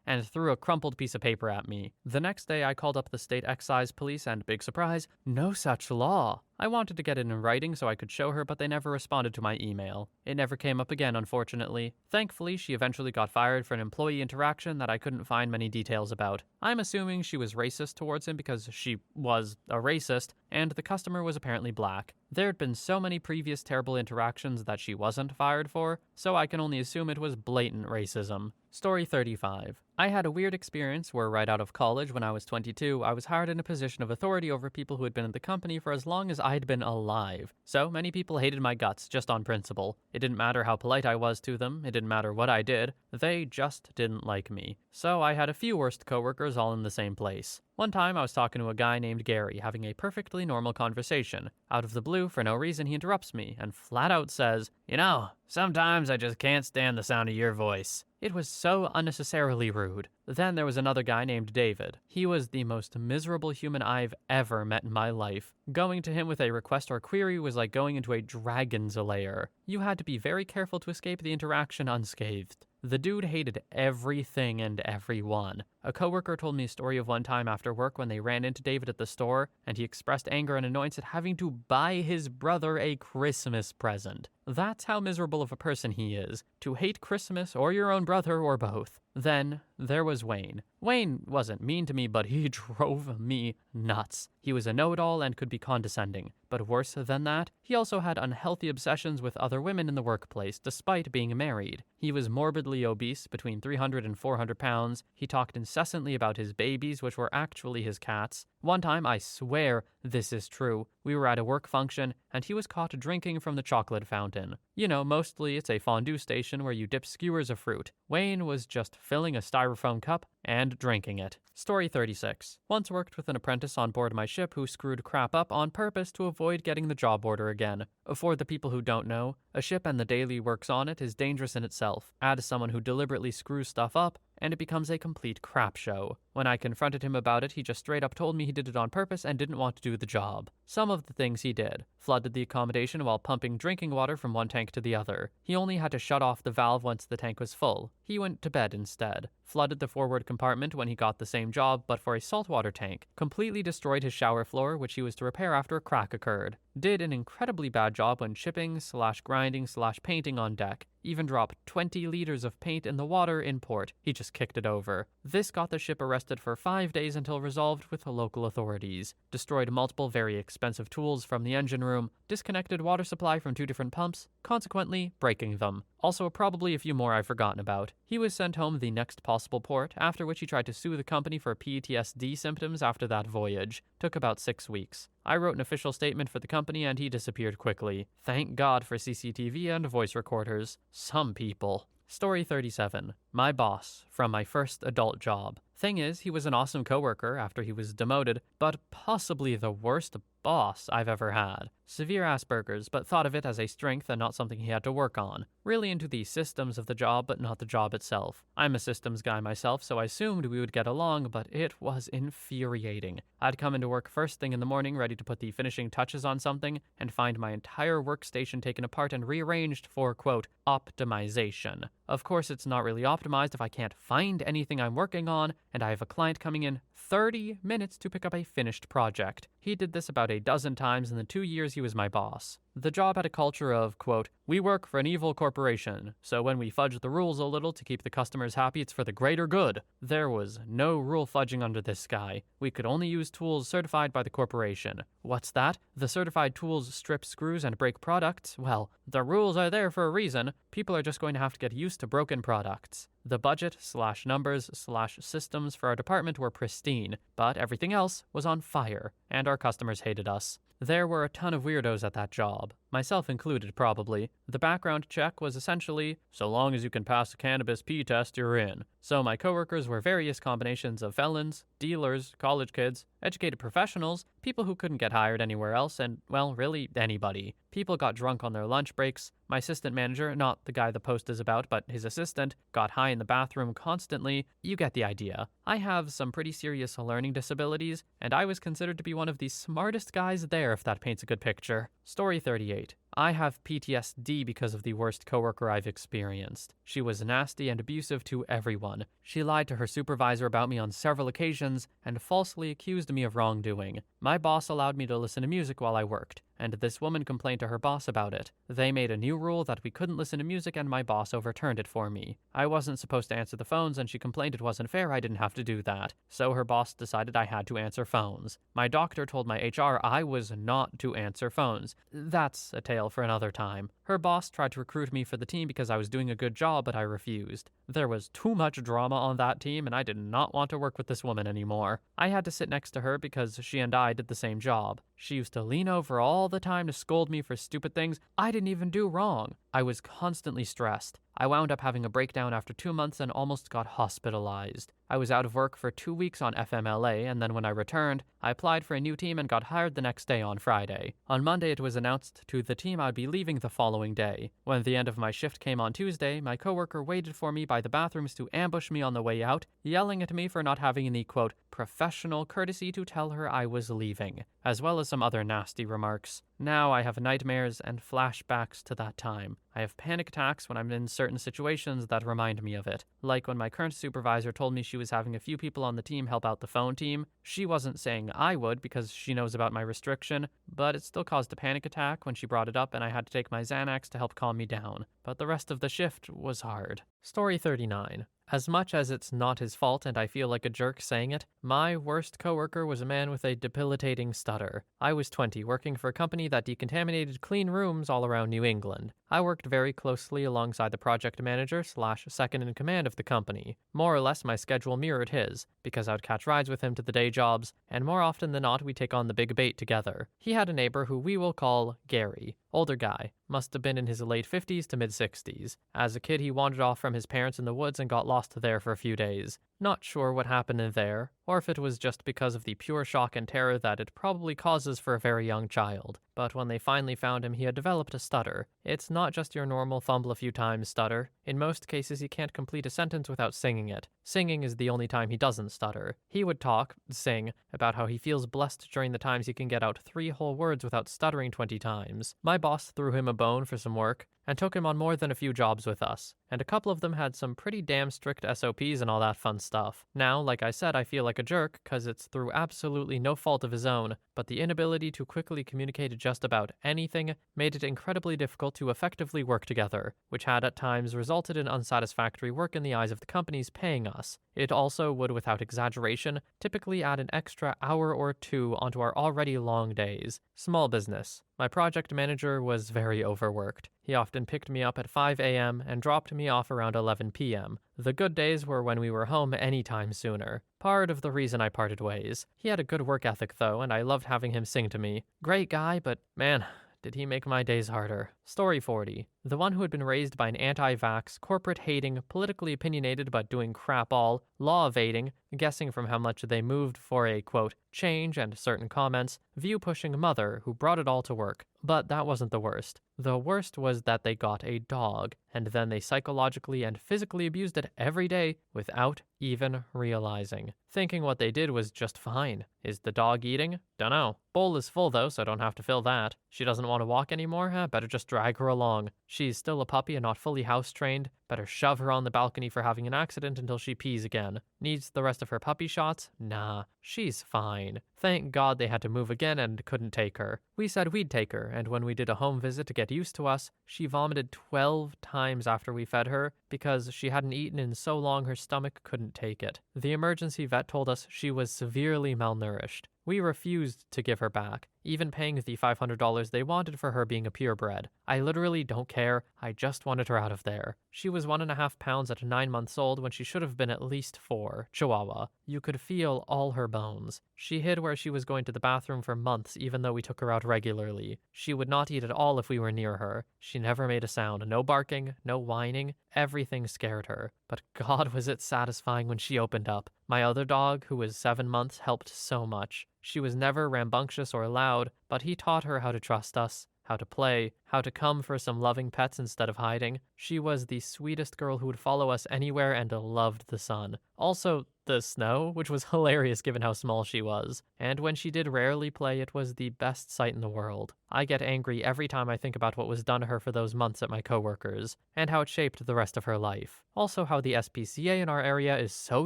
and threw a crumpled piece of paper at me. The next day, I called up the state excise police, and big surprise, no such law. I wanted to get it in writing so I could show her, but they never responded to my email. It never came up again, unfortunately. Thankfully, she eventually got fired for an employee interaction that I couldn't find many details about. I'm assuming she was racist towards him because she was a racist, and the customer was apparently black. There had been so many previous terrible interactions that she wasn't fired for, so I can only assume it was blatant racism. Story 35. I had a weird experience where right out of college when I was 22, I was hired in a position of authority over people who had been in the company for as long as I'd been alive. So many people hated my guts just on principle. It didn't matter how polite I was to them, it didn't matter what I did, they just didn't like me. So I had a few worst coworkers all in the same place. One time I was talking to a guy named Gary, having a perfectly normal conversation. Out of the blue, for no reason, he interrupts me and flat out says, "You know, sometimes I just can't stand the sound of your voice." It was so unnecessarily rude. Then there was another guy named David. He was the most miserable human I've ever met in my life. Going to him with a request or query was like going into a dragon's lair. You had to be very careful to escape the interaction unscathed. The dude hated everything and everyone. A coworker told me a story of one time after work when they ran into David at the store, and he expressed anger and annoyance at having to buy his brother a Christmas present. That's how miserable of a person he is, to hate Christmas or your own brother or both. Then there was Wayne. Wayne wasn't mean to me, but he drove me nuts. He was a know-it-all and could be condescending. But worse than that, he also had unhealthy obsessions with other women in the workplace, despite being married. He was morbidly obese, between 300 and 400 pounds. He talked incessantly about his babies, which were actually his cats. One time, I swear this is true, we were at a work function, and he was caught drinking from the chocolate fountain. You know, mostly it's a fondue station where you dip skewers of fruit. Wayne was just filling a styrofoam cup and drinking it. Story 36. Once worked with an apprentice on board my ship who screwed crap up on purpose to avoid getting the job order again. For the people who don't know, a ship and the daily works on it is dangerous in itself. Add someone who deliberately screws stuff up, and it becomes a complete crap show. When I confronted him about it, he just straight up told me he did it on purpose and didn't want to do the job. Some of the things he did: flooded the accommodation while pumping drinking water from one tank to the other. He only had to shut off the valve once the tank was full. He went to bed instead. Flooded the forward compartment when he got the same job, but for a saltwater tank. Completely destroyed his shower floor, which he was to repair after a crack occurred. Did an incredibly bad job when chipping/grinding/painting on deck. Even dropped 20 liters of paint in the water in port. He just kicked it over. This got the ship arrested for 5 days until resolved with the local authorities. Destroyed multiple very expensive tools from the engine room. Disconnected water supply from 2 different pumps, consequently breaking them. Also probably a few more I've forgotten about. He was sent home the next possible port, after which he tried to sue the company for PTSD symptoms after that voyage. Took about 6 weeks. I wrote an official statement for the company and he disappeared quickly. Thank God for CCTV and voice recorders. Some people. Story 37. My boss from my first adult job. Thing is, he was an awesome coworker after he was demoted, but possibly the worst boss I've ever had. Severe Asperger's, but thought of it as a strength and not something he had to work on. Really into the systems of the job, but not the job itself. I'm a systems guy myself, so I assumed we would get along, but it was infuriating. I'd come into work first thing in the morning, ready to put the finishing touches on something, and find my entire workstation taken apart and rearranged for, quote, optimization. Of course, it's not really optimized if I can't find anything I'm working on, and I have a client coming in 30 minutes to pick up a finished project. He did this about a dozen times in the 2 years he was my boss. The job had a culture of, quote, we work for an evil corporation, so when we fudge the rules a little to keep the customers happy, it's for the greater good. There was no rule fudging under this guy. We could only use tools certified by the corporation. What's that? The certified tools strip screws and break products? Well, the rules are there for a reason. People are just going to have to get used to broken products. The budget/numbers/systems for our department were pristine, but everything else was on fire, and our customers hated us. There were a ton of weirdos at that job, myself included probably. The background check was essentially, so long as you can pass a cannabis P test, you're in. So my coworkers were various combinations of felons, dealers, college kids, educated professionals, people who couldn't get hired anywhere else, and, well, really anybody. People got drunk on their lunch breaks. My assistant manager, not the guy the post is about, but his assistant, got high in the bathroom constantly. You get the idea. I have some pretty serious learning disabilities, and I was considered to be one of the smartest guys there, if that paints a good picture. Story 38. I have PTSD because of the worst coworker I've experienced. She was nasty and abusive to everyone. She lied to her supervisor about me on several occasions and falsely accused me of wrongdoing. My boss allowed me to listen to music while I worked, and this woman complained to her boss about it. They made a new rule that we couldn't listen to music, and my boss overturned it for me. I wasn't supposed to answer the phones, and she complained it wasn't fair I didn't have to do that. So her boss decided I had to answer phones. My doctor told my HR I was not to answer phones. That's a tale for another time. Her boss tried to recruit me for the team because I was doing a good job, but I refused. There was too much drama on that team, and I did not want to work with this woman anymore. I had to sit next to her because she and I did the same job. She used to lean over all the time to scold me for stupid things I didn't even do wrong. I was constantly stressed. I wound up having a breakdown after 2 months and almost got hospitalized. I was out of work for 2 weeks on FMLA, and then when I returned, I applied for a new team and got hired the next day on Friday. On Monday, it was announced to the team I'd be leaving the following day. When the end of my shift came on Tuesday, my coworker waited for me by the bathrooms to ambush me on the way out, yelling at me for not having any, quote, professional courtesy to tell her I was leaving, as well as some other nasty remarks. Now I have nightmares and flashbacks to that time. I have panic attacks when I'm in certain situations that remind me of it. Like when my current supervisor told me she was having a few people on the team help out the phone team. She wasn't saying I would because she knows about my restriction, but it still caused a panic attack when she brought it up and I had to take my Xanax to help calm me down. But the rest of the shift was hard. Story 39. As much as it's not his fault and I feel like a jerk saying it, my worst coworker was a man with a debilitating stutter. I was 20, working for a company that decontaminated clean rooms all around New England. I worked very closely alongside the project manager / second in command of the company. More or less my schedule mirrored his, because I'd catch rides with him to the day jobs, and more often than not we'd take on the big bait together. He had a neighbor who we will call Gary. Older guy, must have been in his late 50s to mid-60s. As a kid he wandered off from his parents in the woods and got lost there for a few days. Not sure what happened in there, or if it was just because of the pure shock and terror that it probably causes for a very young child. But when they finally found him, he had developed a stutter. It's not just your normal fumble a few times stutter. In most cases, he can't complete a sentence without singing it. Singing is the only time he doesn't stutter. He would sing, about how he feels blessed during the times he can get out 3 whole words without stuttering 20 times. My boss threw him a bone for some work, and took him on more than a few jobs with us, and a couple of them had some pretty damn strict SOPs and all that fun stuff. Now, like I said, I feel like a jerk, cause it's through absolutely no fault of his own, but the inability to quickly communicate just about anything made it incredibly difficult to effectively work together, which had at times resulted in unsatisfactory work in the eyes of the companies paying us. It also would, without exaggeration, typically add an extra hour or 2 onto our already long days. Small business. My project manager was very overworked. He often picked me up at 5 a.m. and dropped me off around 11 p.m. The good days were when we were home any time sooner. Part of the reason I parted ways. He had a good work ethic though, and I loved having him sing to me. Great guy, but man, did he make my days harder. Story 40. The one who had been raised by an anti-vax, corporate-hating, politically opinionated but doing crap all, law-evading, guessing from how much they moved for a, quote, change and certain comments, view-pushing mother who brought it all to work. But that wasn't the worst. The worst was that they got a dog, and then they psychologically and physically abused it every day without even realizing. Thinking what they did was just fine. Is the dog eating? Dunno. Bowl is full though, so I don't have to fill that. She doesn't want to walk anymore? Better just drag her along. She's still a puppy and not fully house-trained. Better shove her on the balcony for having an accident until she pees again. Needs the rest of her puppy shots? Nah, she's fine. Thank God they had to move again and couldn't take her. We said we'd take her, and when we did a home visit to get used to us, she vomited 12 times after we fed her because she hadn't eaten in so long her stomach couldn't take it. The emergency vet told us she was severely malnourished. We refused to give her back. even paying the $500 they wanted for her being a purebred. I literally don't care. I just wanted her out of there. She was 1.5 pounds at 9 months old when she should have been at least 4, Chihuahua. You could feel all her bones. She hid where she was going to the bathroom for months even though we took her out regularly. She would not eat at all if we were near her. She never made a sound, no barking, no whining. Everything scared her. But God, was it satisfying when she opened up. My other dog, who was 7 months, helped so much. She was never rambunctious or loud, but he taught her how to trust us, how to play, how to come for some loving pets instead of hiding. She was the sweetest girl who would follow us anywhere and loved the sun. Also, the snow, which was hilarious given how small she was. And when she did rarely play, it was the best sight in the world. I get angry every time I think about what was done to her for those months at my coworkers, and how it shaped the rest of her life. Also how the SPCA in our area is so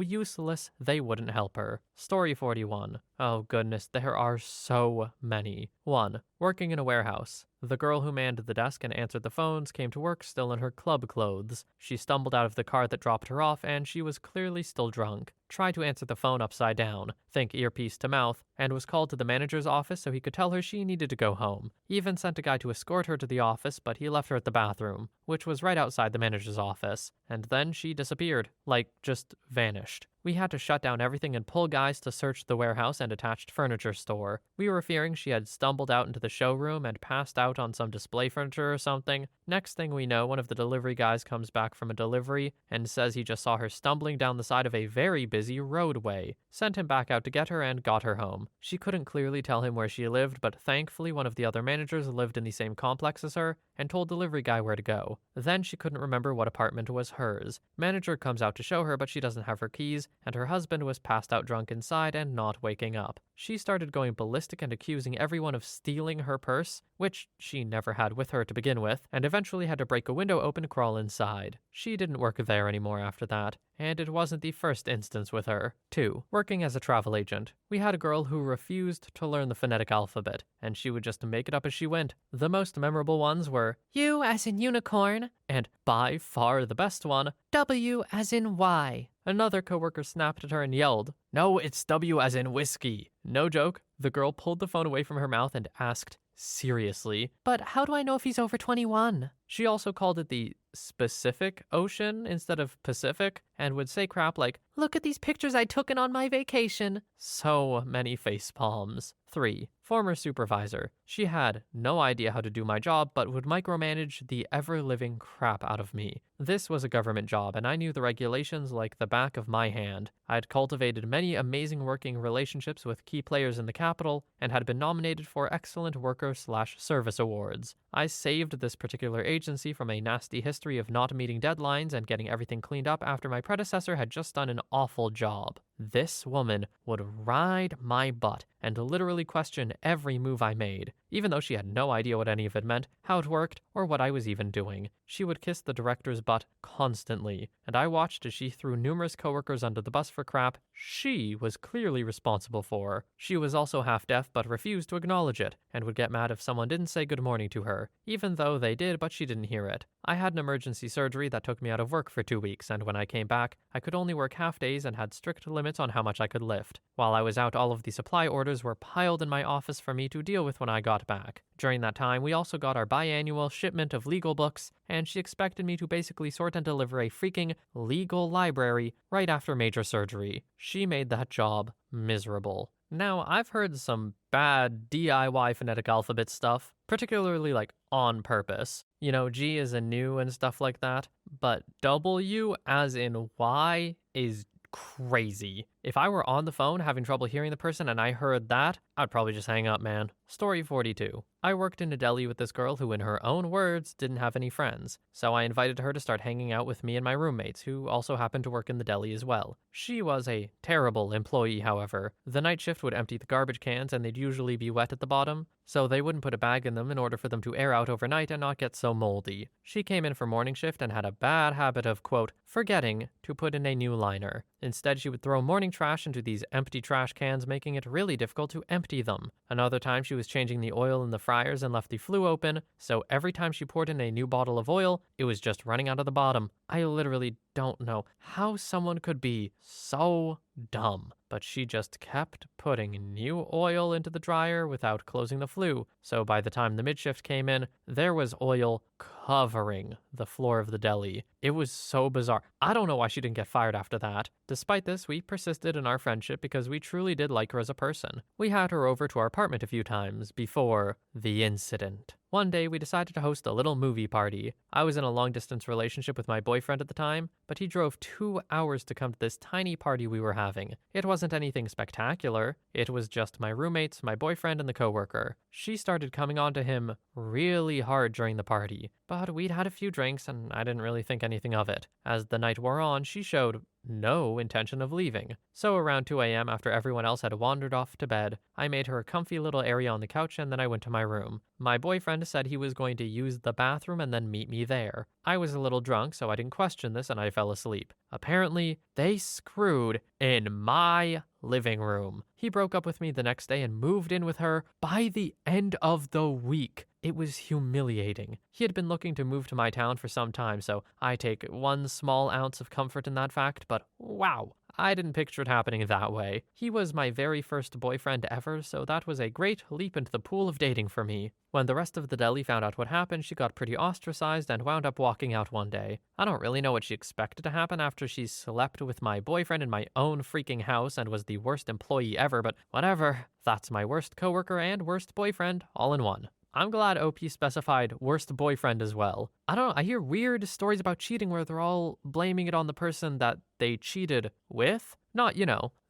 useless, they wouldn't help her. Story 41. Oh goodness, there are so many. 1. Working in a warehouse. The girl who manned the desk and answered the phones came to work still in her club clothes. She stumbled out of the car that dropped her off, and she was clearly still drunk. Tried to answer the phone upside down, think earpiece to mouth, and was called to the manager's office so he could tell her she needed to go home. Even sent a guy to escort her to the office, but he left her at the bathroom, which was right outside the manager's office. And then she disappeared, like just vanished. We had to shut down everything and pull guys to search the warehouse and attached furniture store. We were fearing she had stumbled out into the showroom and passed out on some display furniture or something. Next thing we know, one of the delivery guys comes back from a delivery and says he just saw her stumbling down the side of a very busy roadway. Sent him back out to get her and got her home. She couldn't clearly tell him where she lived, but thankfully one of the other managers lived in the same complex as her and told delivery guy where to go. Then she couldn't remember what apartment was hers. Manager comes out to show her, but she doesn't have her keys, and her husband was passed out drunk inside and not waking up. She started going ballistic and accusing everyone of stealing her purse, which she never had with her to begin with, and eventually had to break a window open to crawl inside. She didn't work there anymore after that, and it wasn't the first instance with her. 2. Working as a travel agent. We had a girl who refused to learn the phonetic alphabet, and she would just make it up as she went. The most memorable ones were U as in unicorn, and by far the best one, W as in Y. Another coworker snapped at her and yelled, "No, it's W as in whiskey." No joke, the girl pulled the phone away from her mouth and asked, seriously, "But how do I know if he's over 21? She also called it the specific ocean instead of Pacific, and would say crap like, "Look at these pictures I took in on my vacation." So many face palms. 3. Former supervisor. She had no idea how to do my job, but would micromanage the ever-living crap out of me. This was a government job, and I knew the regulations like the back of my hand. I had cultivated many amazing working relationships with key players in the Capitol, and had been nominated for Excellent Worker/Service Awards. I saved this particular agency from a nasty history of not meeting deadlines and getting everything cleaned up after my predecessor had just done an awful job. This woman would ride my butt and literally question every move I made, even though she had no idea what any of it meant, how it worked, or what I was even doing. She would kiss the director's butt constantly, and I watched as she threw numerous coworkers under the bus for crap she was clearly responsible for. She was also half-deaf but refused to acknowledge it, and would get mad if someone didn't say good morning to her, even though they did but she didn't hear it. I had an emergency surgery that took me out of work for 2 weeks, and when I came back, I could only work half days and had strict limits on how much I could lift. While I was out, all of the supply orders were piled in my office for me to deal with when I got back. During that time, we also got our biannual shipment of legal books, and she expected me to basically sort and deliver a freaking legal library right after major surgery. She made that job miserable. Now, I've heard some bad DIY phonetic alphabet stuff, particularly like on purpose. You know, G as in new and stuff like that, but W as in Y is crazy. If I were on the phone having trouble hearing the person and I heard that, I'd probably just hang up, man. Story 42. I worked in a deli with this girl who, in her own words, didn't have any friends, so I invited her to start hanging out with me and my roommates, who also happened to work in the deli as well. She was a terrible employee, however. The night shift would empty the garbage cans and they'd usually be wet at the bottom, so they wouldn't put a bag in them in order for them to air out overnight and not get so moldy. She came in for morning shift and had a bad habit of, quote, forgetting to put in a new liner. Instead, she would throw morning trash into these empty trash cans, making it really difficult to empty them. Another time, she was changing the oil in the fryers and left the flue open, so every time she poured in a new bottle of oil, it was just running out of the bottom. I literally don't know how someone could be so dumb. but she just kept putting new oil into the dryer without closing the flue. So by the time the mid-shift came in, there was oil covering the floor of the deli. It was so bizarre. I don't know why she didn't get fired after that. Despite this, we persisted in our friendship because we truly did like her as a person. We had her over to our apartment a few times before the incident. One day, we decided to host a little movie party. I was in a long-distance relationship with my boyfriend at the time, but he drove 2 hours to come to this tiny party we were having. It wasn't anything spectacular. It was just my roommates, my boyfriend, and the coworker. She started coming on to him really hard during the party, but we'd had a few drinks and I didn't really think anything of it. As the night wore on, she showed no intention of leaving. So around 2 a.m., after everyone else had wandered off to bed, I made her a comfy little area on the couch and then I went to my room. My boyfriend said he was going to use the bathroom and then meet me there. I was a little drunk, so I didn't question this and I fell asleep. Apparently, they screwed in my living room. He broke up with me the next day and moved in with her by the end of the week. It was humiliating. He had been looking to move to my town for some time, so I take one small ounce of comfort in that fact, but wow, I didn't picture it happening that way. He was my very first boyfriend ever, so that was a great leap into the pool of dating for me. When the rest of the deli found out what happened, she got pretty ostracized and wound up walking out one day. I don't really know what she expected to happen after she slept with my boyfriend in my own freaking house and was the worst employee ever, but whatever. That's my worst coworker and worst boyfriend all in one. I'm glad OP specified worst boyfriend as well. I don't know, I hear weird stories about cheating where they're all blaming it on the person that they cheated with. Not,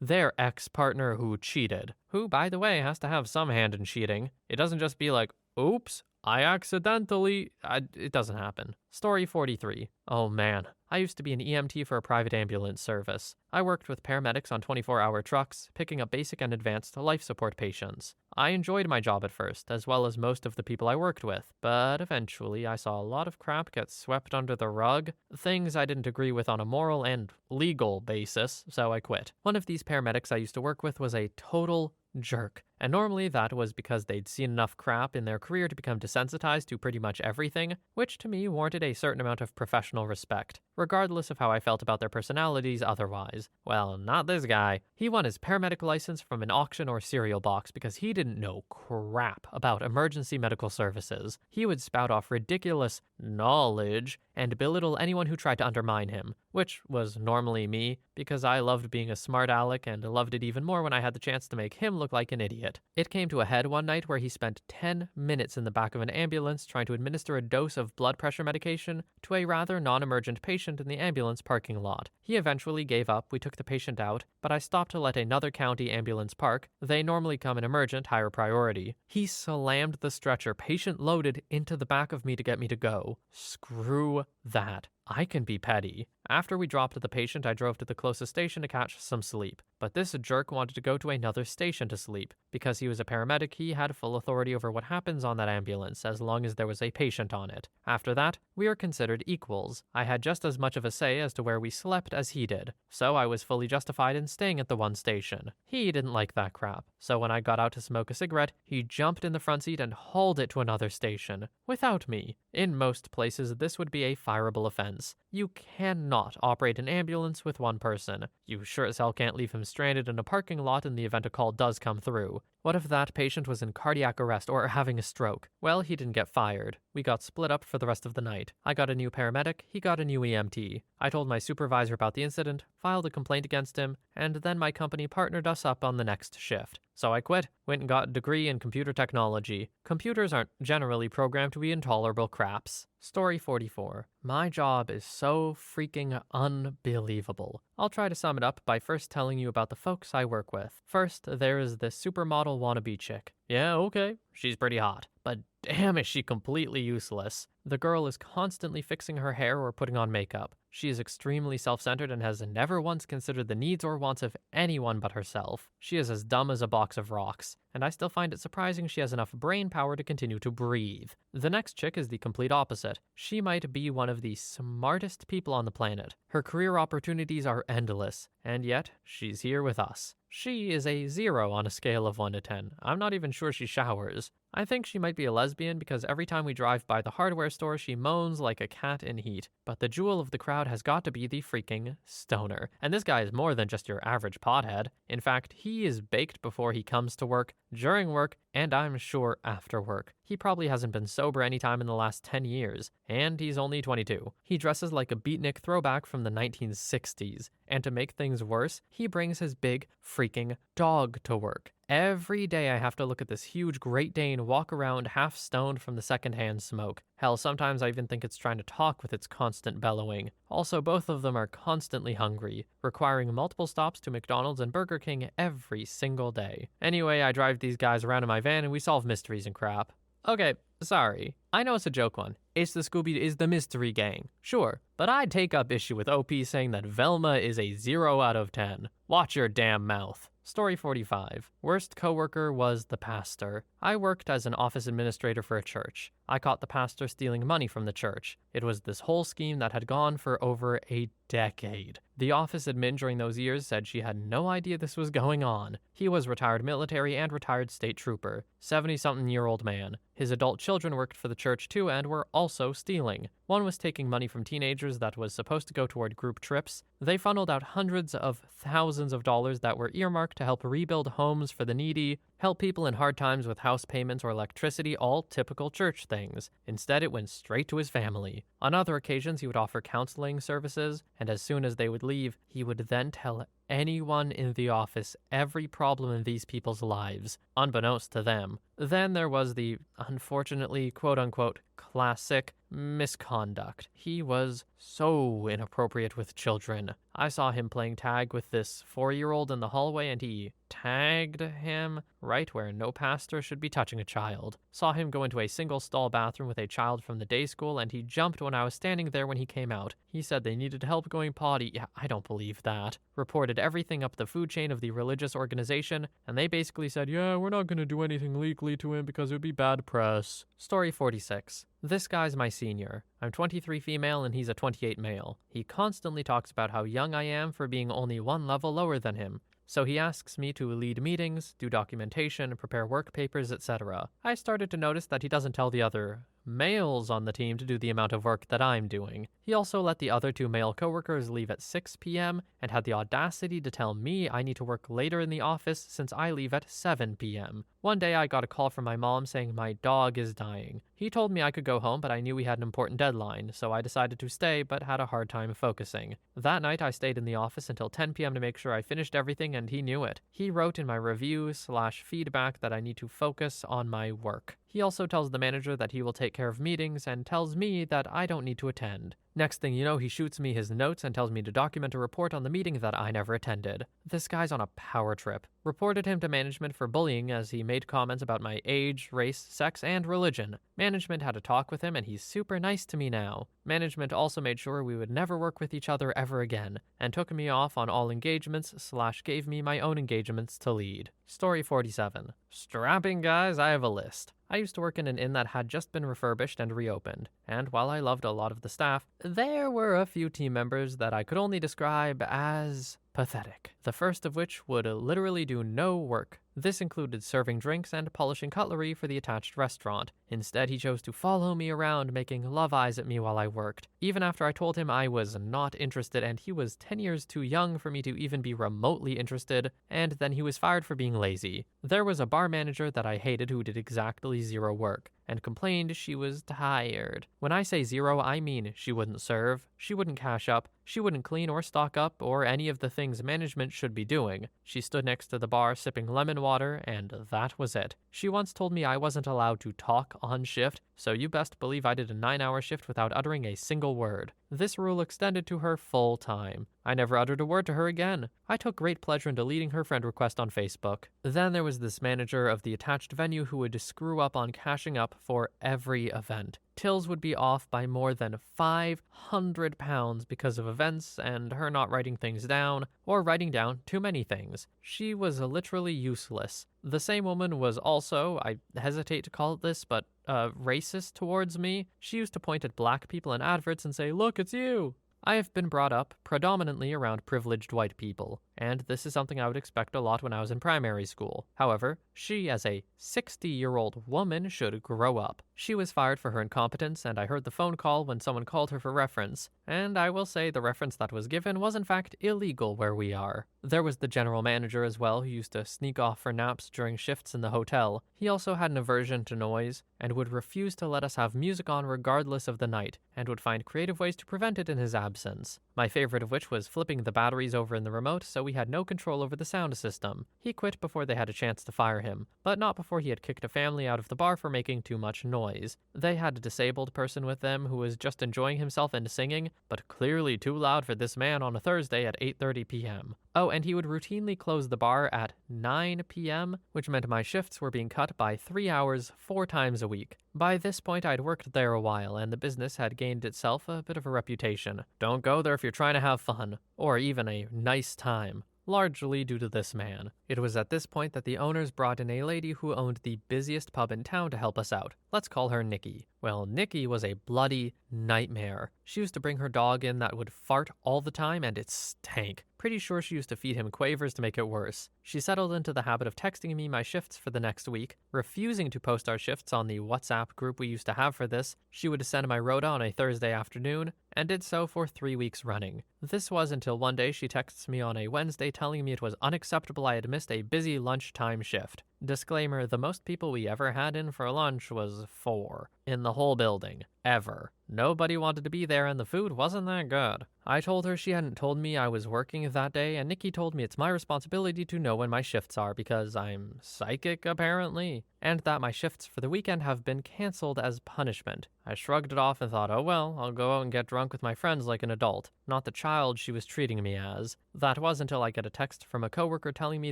their ex-partner who cheated. Who, by the way, has to have some hand in cheating. It doesn't just be like, oops, I accidentally... it doesn't happen. Story 43. Oh man, I used to be an EMT for a private ambulance service. I worked with paramedics on 24-hour trucks, picking up basic and advanced life support patients. I enjoyed my job at first, as well as most of the people I worked with, but eventually I saw a lot of crap get swept under the rug, things I didn't agree with on a moral and legal basis, so I quit. One of these paramedics I used to work with was a total jerk. And normally that was because they'd seen enough crap in their career to become desensitized to pretty much everything, which to me warranted a certain amount of professional respect, regardless of how I felt about their personalities otherwise. Well, not this guy. He won his paramedic license from an auction or cereal box because he didn't know crap about emergency medical services. He would spout off ridiculous knowledge and belittle anyone who tried to undermine him, which was normally me because I loved being a smart aleck and loved it even more when I had the chance to make him look like an idiot. It came to a head one night where he spent 10 minutes in the back of an ambulance trying to administer a dose of blood pressure medication to a rather non-emergent patient in the ambulance parking lot. He eventually gave up, we took the patient out, but I stopped to let another county ambulance park. They normally come in emergent, higher priority. He slammed the stretcher, patient loaded, into the back of me to get me to go. Screw that. I can be petty. After we dropped the patient, I drove to the closest station to catch some sleep. But this jerk wanted to go to another station to sleep. Because he was a paramedic, he had full authority over what happens on that ambulance, as long as there was a patient on it. After that, we are considered equals. I had just as much of a say as to where we slept as he did. So I was fully justified in staying at the one station. He didn't like that crap. So when I got out to smoke a cigarette, he jumped in the front seat and hauled it to another station. Without me. In most places, this would be a fireable offense. You cannot operate an ambulance with one person. You sure as hell can't leave him stranded in a parking lot in the event a call does come through. What if that patient was in cardiac arrest or having a stroke? Well, he didn't get fired. We got split up for the rest of the night. I got a new paramedic, he got a new EMT. I told my supervisor about the incident, filed a complaint against him, and then my company partnered us up on the next shift. So I quit, went and got a degree in computer technology. Computers aren't generally programmed to be intolerable craps. Story 44. My job is so freaking unbelievable. I'll try to sum it up by first telling you about the folks I work with. First, there is this supermodel wannabe chick. Yeah, okay, she's pretty hot, but damn is she completely useless. The girl is constantly fixing her hair or putting on makeup. She is extremely self-centered and has never once considered the needs or wants of anyone but herself. She is as dumb as a box of rocks, and I still find it surprising she has enough brain power to continue to breathe. The next chick is the complete opposite. She might be one of the smartest people on the planet. Her career opportunities are endless, and yet she's here with us. She is a 0 on a scale of 1 to 10. I'm not even sure she showers. I think she might be a lesbian because every time we drive by the hardware store, she moans like a cat in heat. But the jewel of the crowd has got to be the freaking stoner. And this guy is more than just your average pothead. In fact, he is baked before he comes to work, during work, and I'm sure after work. He probably hasn't been sober any time in the last 10 years, and he's only 22. He dresses like a beatnik throwback from the 1960s, and to make things worse, he brings his big freaking dog to work. Every day I have to look at this huge Great Dane walk around half stoned from the secondhand smoke. Hell, sometimes I even think it's trying to talk with its constant bellowing. Also, both of them are constantly hungry, requiring multiple stops to McDonald's and Burger King every single day. Anyway, I drive these guys around in my van and we solve mysteries and crap. Okay, sorry. I know it's a joke one. It's the mystery gang. Sure, but I'd take up issue with OP saying that Velma is a 0 out of 10. Watch your damn mouth. Story 45. Worst coworker was the pastor. I worked as an office administrator for a church. I caught the pastor stealing money from the church. It was this whole scheme that had gone for over a decade. The office admin during those years said she had no idea this was going on. He was retired military and retired state trooper, 70-something-year-old man. His adult children worked for the church too and were also stealing. One was taking money from teenagers that was supposed to go toward group trips. They funneled out hundreds of thousands of dollars that were earmarked to help rebuild homes for the needy, help people in hard times with house payments or electricity, all typical church things. Instead, it went straight to his family. On other occasions, he would offer counseling services, and as soon as they would leave, he would then tell anyone in the office every problem in these people's lives, unbeknownst to them. Then there was the, unfortunately, quote-unquote, classic misconduct. He was so inappropriate with children. I saw him playing tag with this 4-year-old in the hallway and he tagged him right where no pastor should be touching a child. Saw him go into a single stall bathroom with a child from the day school and he jumped when I was standing there when he came out. He said they needed help going potty. Yeah, I don't believe that. Reported everything up the food chain of the religious organization and they basically said, yeah, we're not going to do anything legally to him because it would be bad press. Story 46. This guy's my senior. I'm 23 female and he's a 28 male. He constantly talks about how young I am for being only one level lower than him. So he asks me to lead meetings, do documentation, prepare work papers, etc. I started to notice that he doesn't tell the other males on the team to do the amount of work that I'm doing. He also let the other 2 male coworkers leave at 6 p.m. and had the audacity to tell me I need to work later in the office since I leave at 7 p.m. One day I got a call from my mom saying my dog is dying. He told me I could go home, but I knew we had an important deadline, so I decided to stay but had a hard time focusing. That night I stayed in the office until 10 p.m. to make sure I finished everything and he knew it. He wrote in my review/feedback that I need to focus on my work. He also tells the manager that he will take care of meetings and tells me that I don't need to attend. Next thing you know, he shoots me his notes and tells me to document a report on the meeting that I never attended. This guy's on a power trip. Reported him to management for bullying as he made comments about my age, race, sex, and religion. Management had a talk with him and he's super nice to me now. Management also made sure we would never work with each other ever again and took me off on all engagements/gave me my own engagements to lead. Story 47. Strapping guys, I have a list. I used to work in an inn that had just been refurbished and reopened, and while I loved a lot of the staff, there were a few team members that I could only describe as pathetic. The first of which would literally do no work. This included serving drinks and polishing cutlery for the attached restaurant. Instead, he chose to follow me around, making love eyes at me while I worked, even after I told him I was not interested and he was 10 years too young for me to even be remotely interested, and then he was fired for being lazy. There was a bar manager that I hated who did exactly 0 work, and complained she was tired. When I say 0, I mean she wouldn't serve, she wouldn't cash up, she wouldn't clean or stock up or any of the things management should be doing. She stood next to the bar sipping lemon water, and that was it. She once told me I wasn't allowed to talk on shift, so you best believe I did a 9-hour shift without uttering a single word. This rule extended to her full time. I never uttered a word to her again. I took great pleasure in deleting her friend request on Facebook. Then there was this manager of the attached venue who would screw up on cashing up for every event. Tills would be off by more than 500 pounds because of events and her not writing things down, or writing down too many things. She was literally useless. The same woman was also, I hesitate to call it this, but racist towards me. She used to point at black people in adverts and say, "Look, it's you." I have been brought up predominantly around privileged white people, and this is something I would expect a lot when I was in primary school. However, she, as a 60-year-old woman, should grow up. She was fired for her incompetence, and I heard the phone call when someone called her for reference, and I will say the reference that was given was in fact illegal where we are. There was the general manager as well, who used to sneak off for naps during shifts in the hotel. He also had an aversion to noise, and would refuse to let us have music on regardless of the night, and would find creative ways to prevent it in his absence. My favorite of which was flipping the batteries over in the remote so we had no control over the sound system. He quit before they had a chance to fire him, but not before he had kicked a family out of the bar for making too much noise. They had a disabled person with them who was just enjoying himself and singing, but clearly too loud for this man on a Thursday at 8:30 p.m. Oh, and he would routinely close the bar at 9 p.m., which meant my shifts were being cut by 3 hours 4 times a week. By this point, I'd worked there a while, and the business had gained itself a bit of a reputation. Don't go there if you're trying to have fun, or even a nice time. Largely due to this man. It was at this point that the owners brought in a lady who owned the busiest pub in town to help us out. Let's call her Nikki. Well, Nikki was a bloody nightmare. She used to bring her dog in that would fart all the time, and it stank. Pretty sure she used to feed him quavers to make it worse. She settled into the habit of texting me my shifts for the next week, refusing to post our shifts on the WhatsApp group we used to have for this. She would send my rota on a Thursday afternoon, and did so for 3 weeks running. This was until one day she texts me on a Wednesday telling me it was unacceptable I had missed a busy lunchtime shift. Disclaimer, the most people we ever had in for lunch was 4. In the whole building. Ever. Nobody wanted to be there and the food wasn't that good. I told her she hadn't told me I was working that day, and Nikki told me it's my responsibility to know when my shifts are because I'm psychic apparently, and that my shifts for the weekend have been cancelled as punishment. I shrugged it off and thought, oh well, I'll go out and get drunk with my friends like an adult, not the child she was treating me as. That was until I get a text from a coworker telling me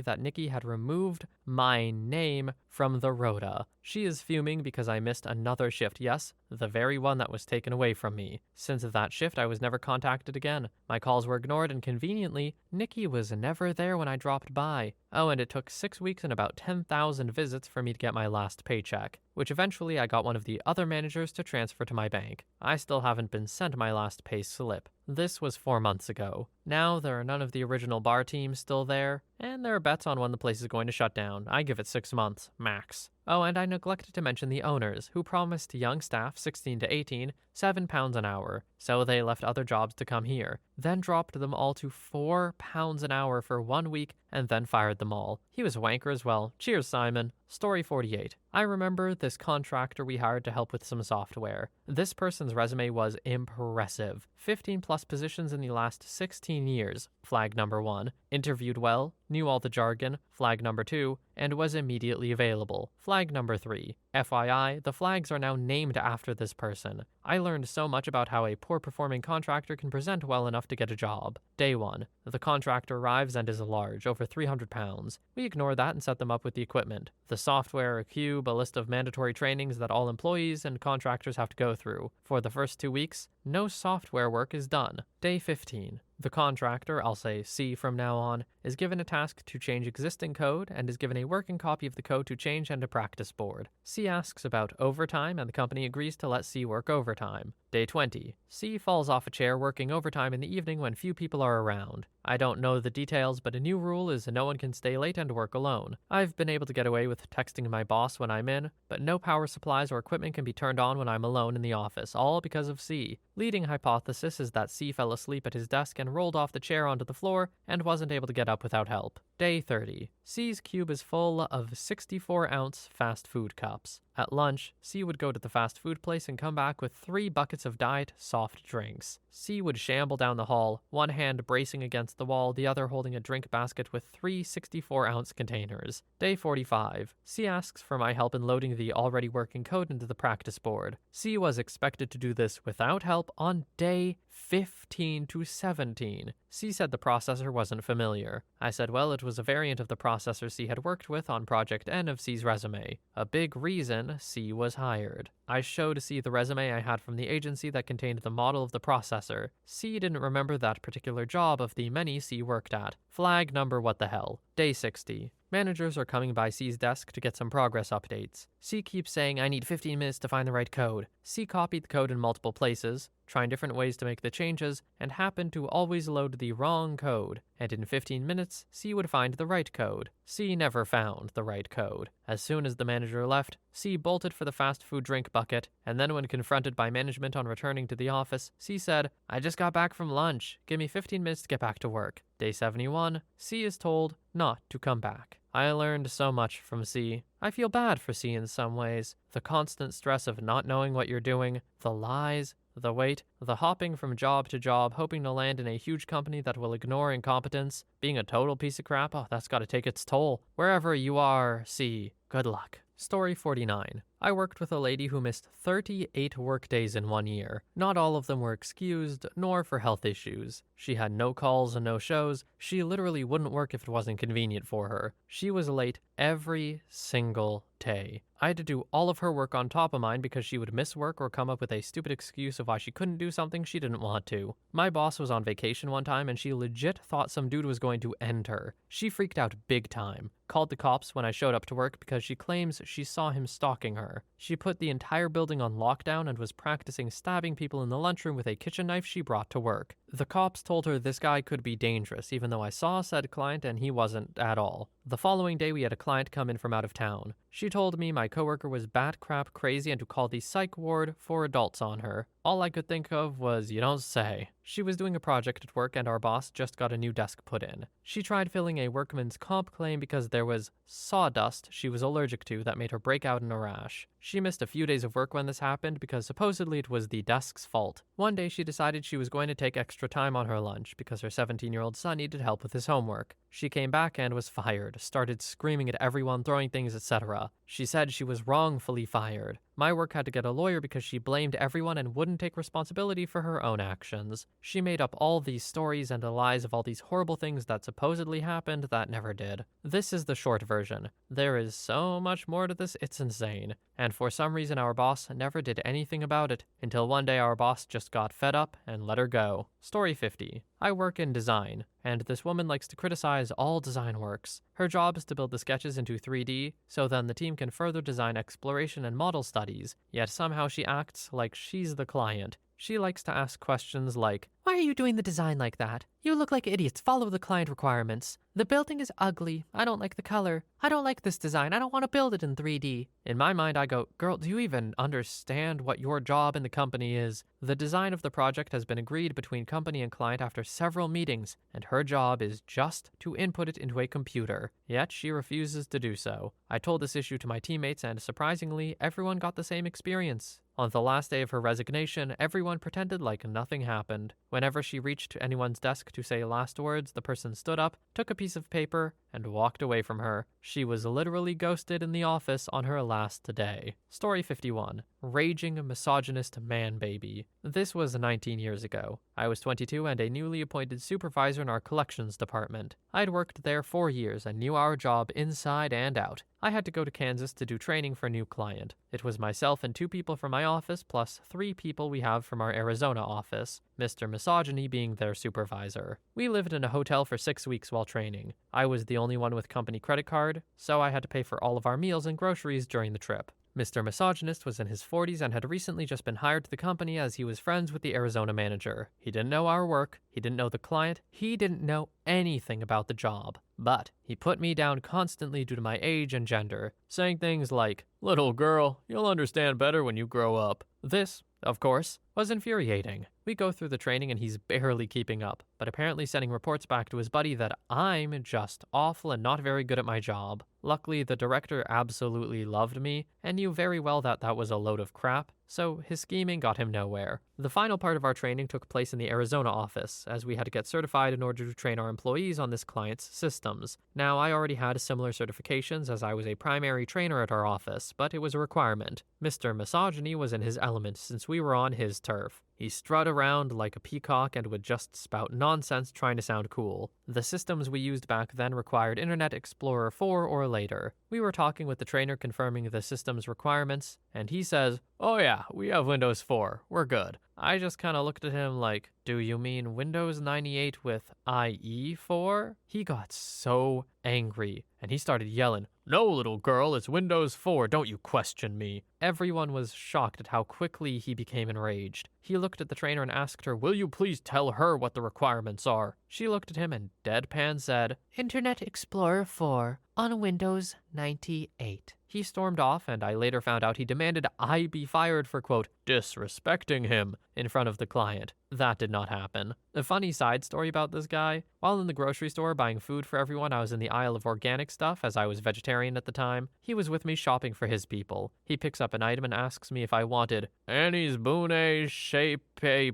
that Nikki had removed my name from the rota. She is fuming because I missed another shift, yes, the very one that was taken away from me. Since that shift, I was never contacted again. My calls were ignored, and conveniently, Nikki was never there when I dropped by. Oh, and it took 6 weeks and about 10,000 visits for me to get my last paycheck, which eventually I got one of the other managers to transfer to my bank. I still haven't been sent my last pay slip. This was 4 months ago. Now there are none of the original bar teams still there, and there are bets on when the place is going to shut down. I give it 6 months, max. Oh, and I neglected to mention the owners, who promised young staff 16 to 18 £7 an hour, so they left other jobs to come here, then dropped them all to £4 an hour for 1 week, and then fired them all. He was a wanker as well. Cheers, Simon. Story 48. I remember this contractor we hired to help with some software. This person's resume was impressive. 15 plus positions in the last 16 years, flag number 1. Interviewed well, knew all the jargon, flag number 2, and was immediately available, flag number 3. FYI, the flags are now named after this person. I learned so much about how a poor performing contractor can present well enough to get a job. Day 1. The contractor arrives and is large, over 300 pounds. We ignore that and set them up with the equipment. The software, a cube, a list of mandatory trainings that all employees and contractors have to go through. For the first 2 weeks, no software work is done. Day 15. The contractor, I'll say C from now on, is given a task to change existing code and is given a working copy of the code to change and a practice board. C asks about overtime and the company agrees to let C work overtime. Day 20. C falls off a chair working overtime in the evening when few people are around. I don't know the details, but a new rule is no one can stay late and work alone. I've been able to get away with texting my boss when I'm in, but no power supplies or equipment can be turned on when I'm alone in the office, all because of C. Leading hypothesis is that C fell asleep at his desk and rolled off the chair onto the floor and wasn't able to get up without help. Day 30. C's cube is full of 64-ounce fast food cups. At lunch, C would go to the fast food place and come back with 3 buckets of diet soft drinks. C would shamble down the hall, one hand bracing against the wall, the other holding a drink basket with 3 64-ounce containers. Day 45. C asks for my help in loading the already working code into the practice board. C was expected to do this without help on day 15 to 17. C said the processor wasn't familiar. I said, well, it was a variant of the processor C had worked with on Project N of C's resume. A big reason C was hired. I showed C the resume I had from the agency that contained the model of the processor. C didn't remember that particular job of the many C worked at. Flag number what the hell. Day 60. Managers are coming by C's desk to get some progress updates. C keeps saying, I need 15 minutes to find the right code. C copied the code in multiple places, trying different ways to make the changes, and happened to always load the wrong code. and in 15 minutes, C would find the right code. C never found the right code. As soon as the manager left, C bolted for the fast food drink bucket, and then when confronted by management on returning to the office, C said, "I just got back from lunch. Give me 15 minutes to get back to work." Day 71, C is told not to come back. I learned so much from C. I feel bad for C in some ways. The constant stress of not knowing what you're doing, the lies, the wait, the hopping from job to job, hoping to land in a huge company that will ignore incompetence, being a total piece of crap, that's gotta take its toll. Wherever you are, C, good luck. Story 49. I worked with a lady who missed 38 workdays in 1 year. Not all of them were excused, nor for health issues. She had no calls and no shows. She literally wouldn't work if it wasn't convenient for her. She was late every single day. I had to do all of her work on top of mine because she would miss work or come up with a stupid excuse of why she couldn't do something she didn't want to. My boss was on vacation one time and she legit thought some dude was going to end her. She freaked out big time. Called the cops when I showed up to work because she claims she saw him stalking her. She put the entire building on lockdown and was practicing stabbing people in the lunchroom with a kitchen knife she brought to work. The cops told her this guy could be dangerous, even though I saw said client and he wasn't at all. The following day we had a client come in from out of town. She told me my coworker was bat crap crazy and to call the psych ward for adults on her. All I could think of was, you don't say. She was doing a project at work and our boss just got a new desk put in. She tried filling a workman's comp claim because there was sawdust she was allergic to that made her break out in a rash. She missed a few days of work when this happened because supposedly it was the desk's fault. One day she decided she was going to take extra time on her lunch because her 17-year-old son needed help with his homework. She came back and was fired, started screaming at everyone, throwing things, etc. She said she was wrongfully fired. My work had to get a lawyer because she blamed everyone and wouldn't take responsibility for her own actions. She made up all these stories and the lies of all these horrible things that supposedly happened that never did. This is the short version. There is so much more to this, it's insane. And for some reason our boss never did anything about it, until one day our boss just got fed up and let her go. Story 50. I work in design, and this woman likes to criticize all design works. Her job is to build the sketches into 3D, so then the team can further design exploration and model studies, yet somehow she acts like she's the client. She likes to ask questions like, "Why are you doing the design like that? You look like idiots. Follow the client requirements. The building is ugly. I don't like the color. I don't like this design. I don't want to build it in 3D. In my mind, I go, girl, do you even understand what your job in the company is? The design of the project has been agreed between company and client after several meetings, and her job is just to input it into a computer. Yet she refuses to do so. I told this issue to my teammates, and surprisingly, everyone got the same experience. On the last day of her resignation, everyone pretended like nothing happened. Whenever she reached anyone's desk to say last words, the person stood up, took a piece of paper, and walked away from her. She was literally ghosted in the office on her last day. Story 51. Raging misogynist man baby. This was 19 years ago. I was 22 and a newly appointed supervisor in our collections department. I'd worked there 4 years and knew our job inside and out. I had to go to Kansas to do training for a new client. It was myself and 2 people from my office plus 3 people we have from our Arizona office, Mr. Misogyny being their supervisor. We lived in a hotel for 6 weeks while training. I was the only one with company credit card, so I had to pay for all of our meals and groceries during the trip. Mr. Misogynist was in his 40s and had recently just been hired to the company as he was friends with the Arizona manager. He didn't know our work, he didn't know the client, he didn't know anything about the job. But he put me down constantly due to my age and gender, saying things like, "Little girl, you'll understand better when you grow up." This, of course, was infuriating. We go through the training and he's barely keeping up, but apparently sending reports back to his buddy that I'm just awful and not very good at my job. Luckily, the director absolutely loved me and knew very well that that was a load of crap, so his scheming got him nowhere. The final part of our training took place in the Arizona office, as we had to get certified in order to train our employees on this client's systems. Now, I already had similar certifications as I was a primary trainer at our office, but it was a requirement. Mr. Misogyny was in his element since we were on his turf. He strutted around like a peacock and would just spout nonsense trying to sound cool. The systems we used back then required Internet Explorer 4 or later. We were talking with the trainer confirming the system's requirements, and he says, "Oh yeah, we have Windows 4, we're good." I just kinda looked at him like, "Do you mean Windows 98 with IE4? He got so angry, and he started yelling, "No, little girl, it's Windows 4, don't you question me." Everyone was shocked at how quickly he became enraged. He looked at the trainer and asked her, "Will you please tell her what the requirements are?" She looked at him and deadpan said, "Internet Explorer 4 on Windows 98. He stormed off, and I later found out he demanded I be fired for, quote, disrespecting him in front of the client. That did not happen. A funny side story about this guy: while in the grocery store buying food for everyone, I was in the aisle of organic stuff, as I was vegetarian at the time. He was with me shopping for his people. He picks up an item and asks me if I wanted Annie's Bune Shape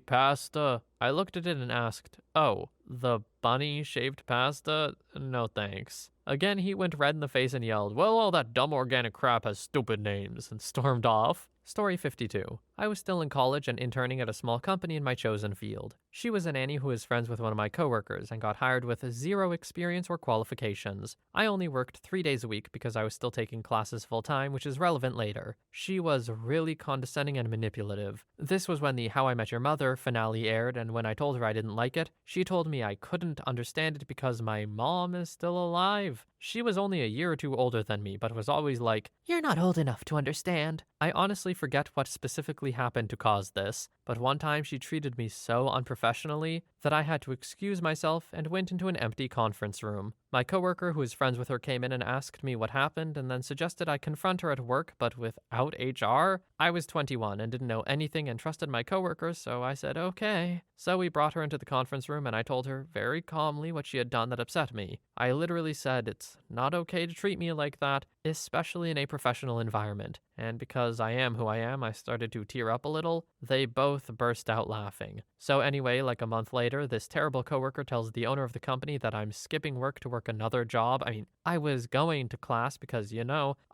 Pasta. I looked at it and asked, "Oh, the bunny-shaped pasta? No thanks." Again, he went red in the face and yelled, "Well, all that dumb organic crap has stupid names," and stormed off. Story 52. I was still in college and interning at a small company in my chosen field. She was a nanny who was friends with one of my coworkers and got hired with 0 experience or qualifications. I only worked 3 days a week because I was still taking classes full-time, which is relevant later. She was really condescending and manipulative. This was when the How I Met Your Mother finale aired, and when I told her I didn't like it, she told me I couldn't understand it because my mom is still alive. She was only a year or 2 older than me, but was always like, "You're not old enough to understand." I honestly forget what specifically happened to cause this, but one time she treated me so unprofessionally that I had to excuse myself and went into an empty conference room. My coworker, who is friends with her, came in and asked me what happened and then suggested I confront her at work, but without HR. I was 21 and didn't know anything and trusted my coworker, so I said okay. So we brought her into the conference room and I told her very calmly what she had done that upset me. I literally said it's not okay to treat me like that, especially in a professional environment. And because I am who I am, I started to tear up a little. They both burst out laughing. So anyway, like a month later, this terrible coworker tells the owner of the company that I'm skipping work to work another job. I was going to class because,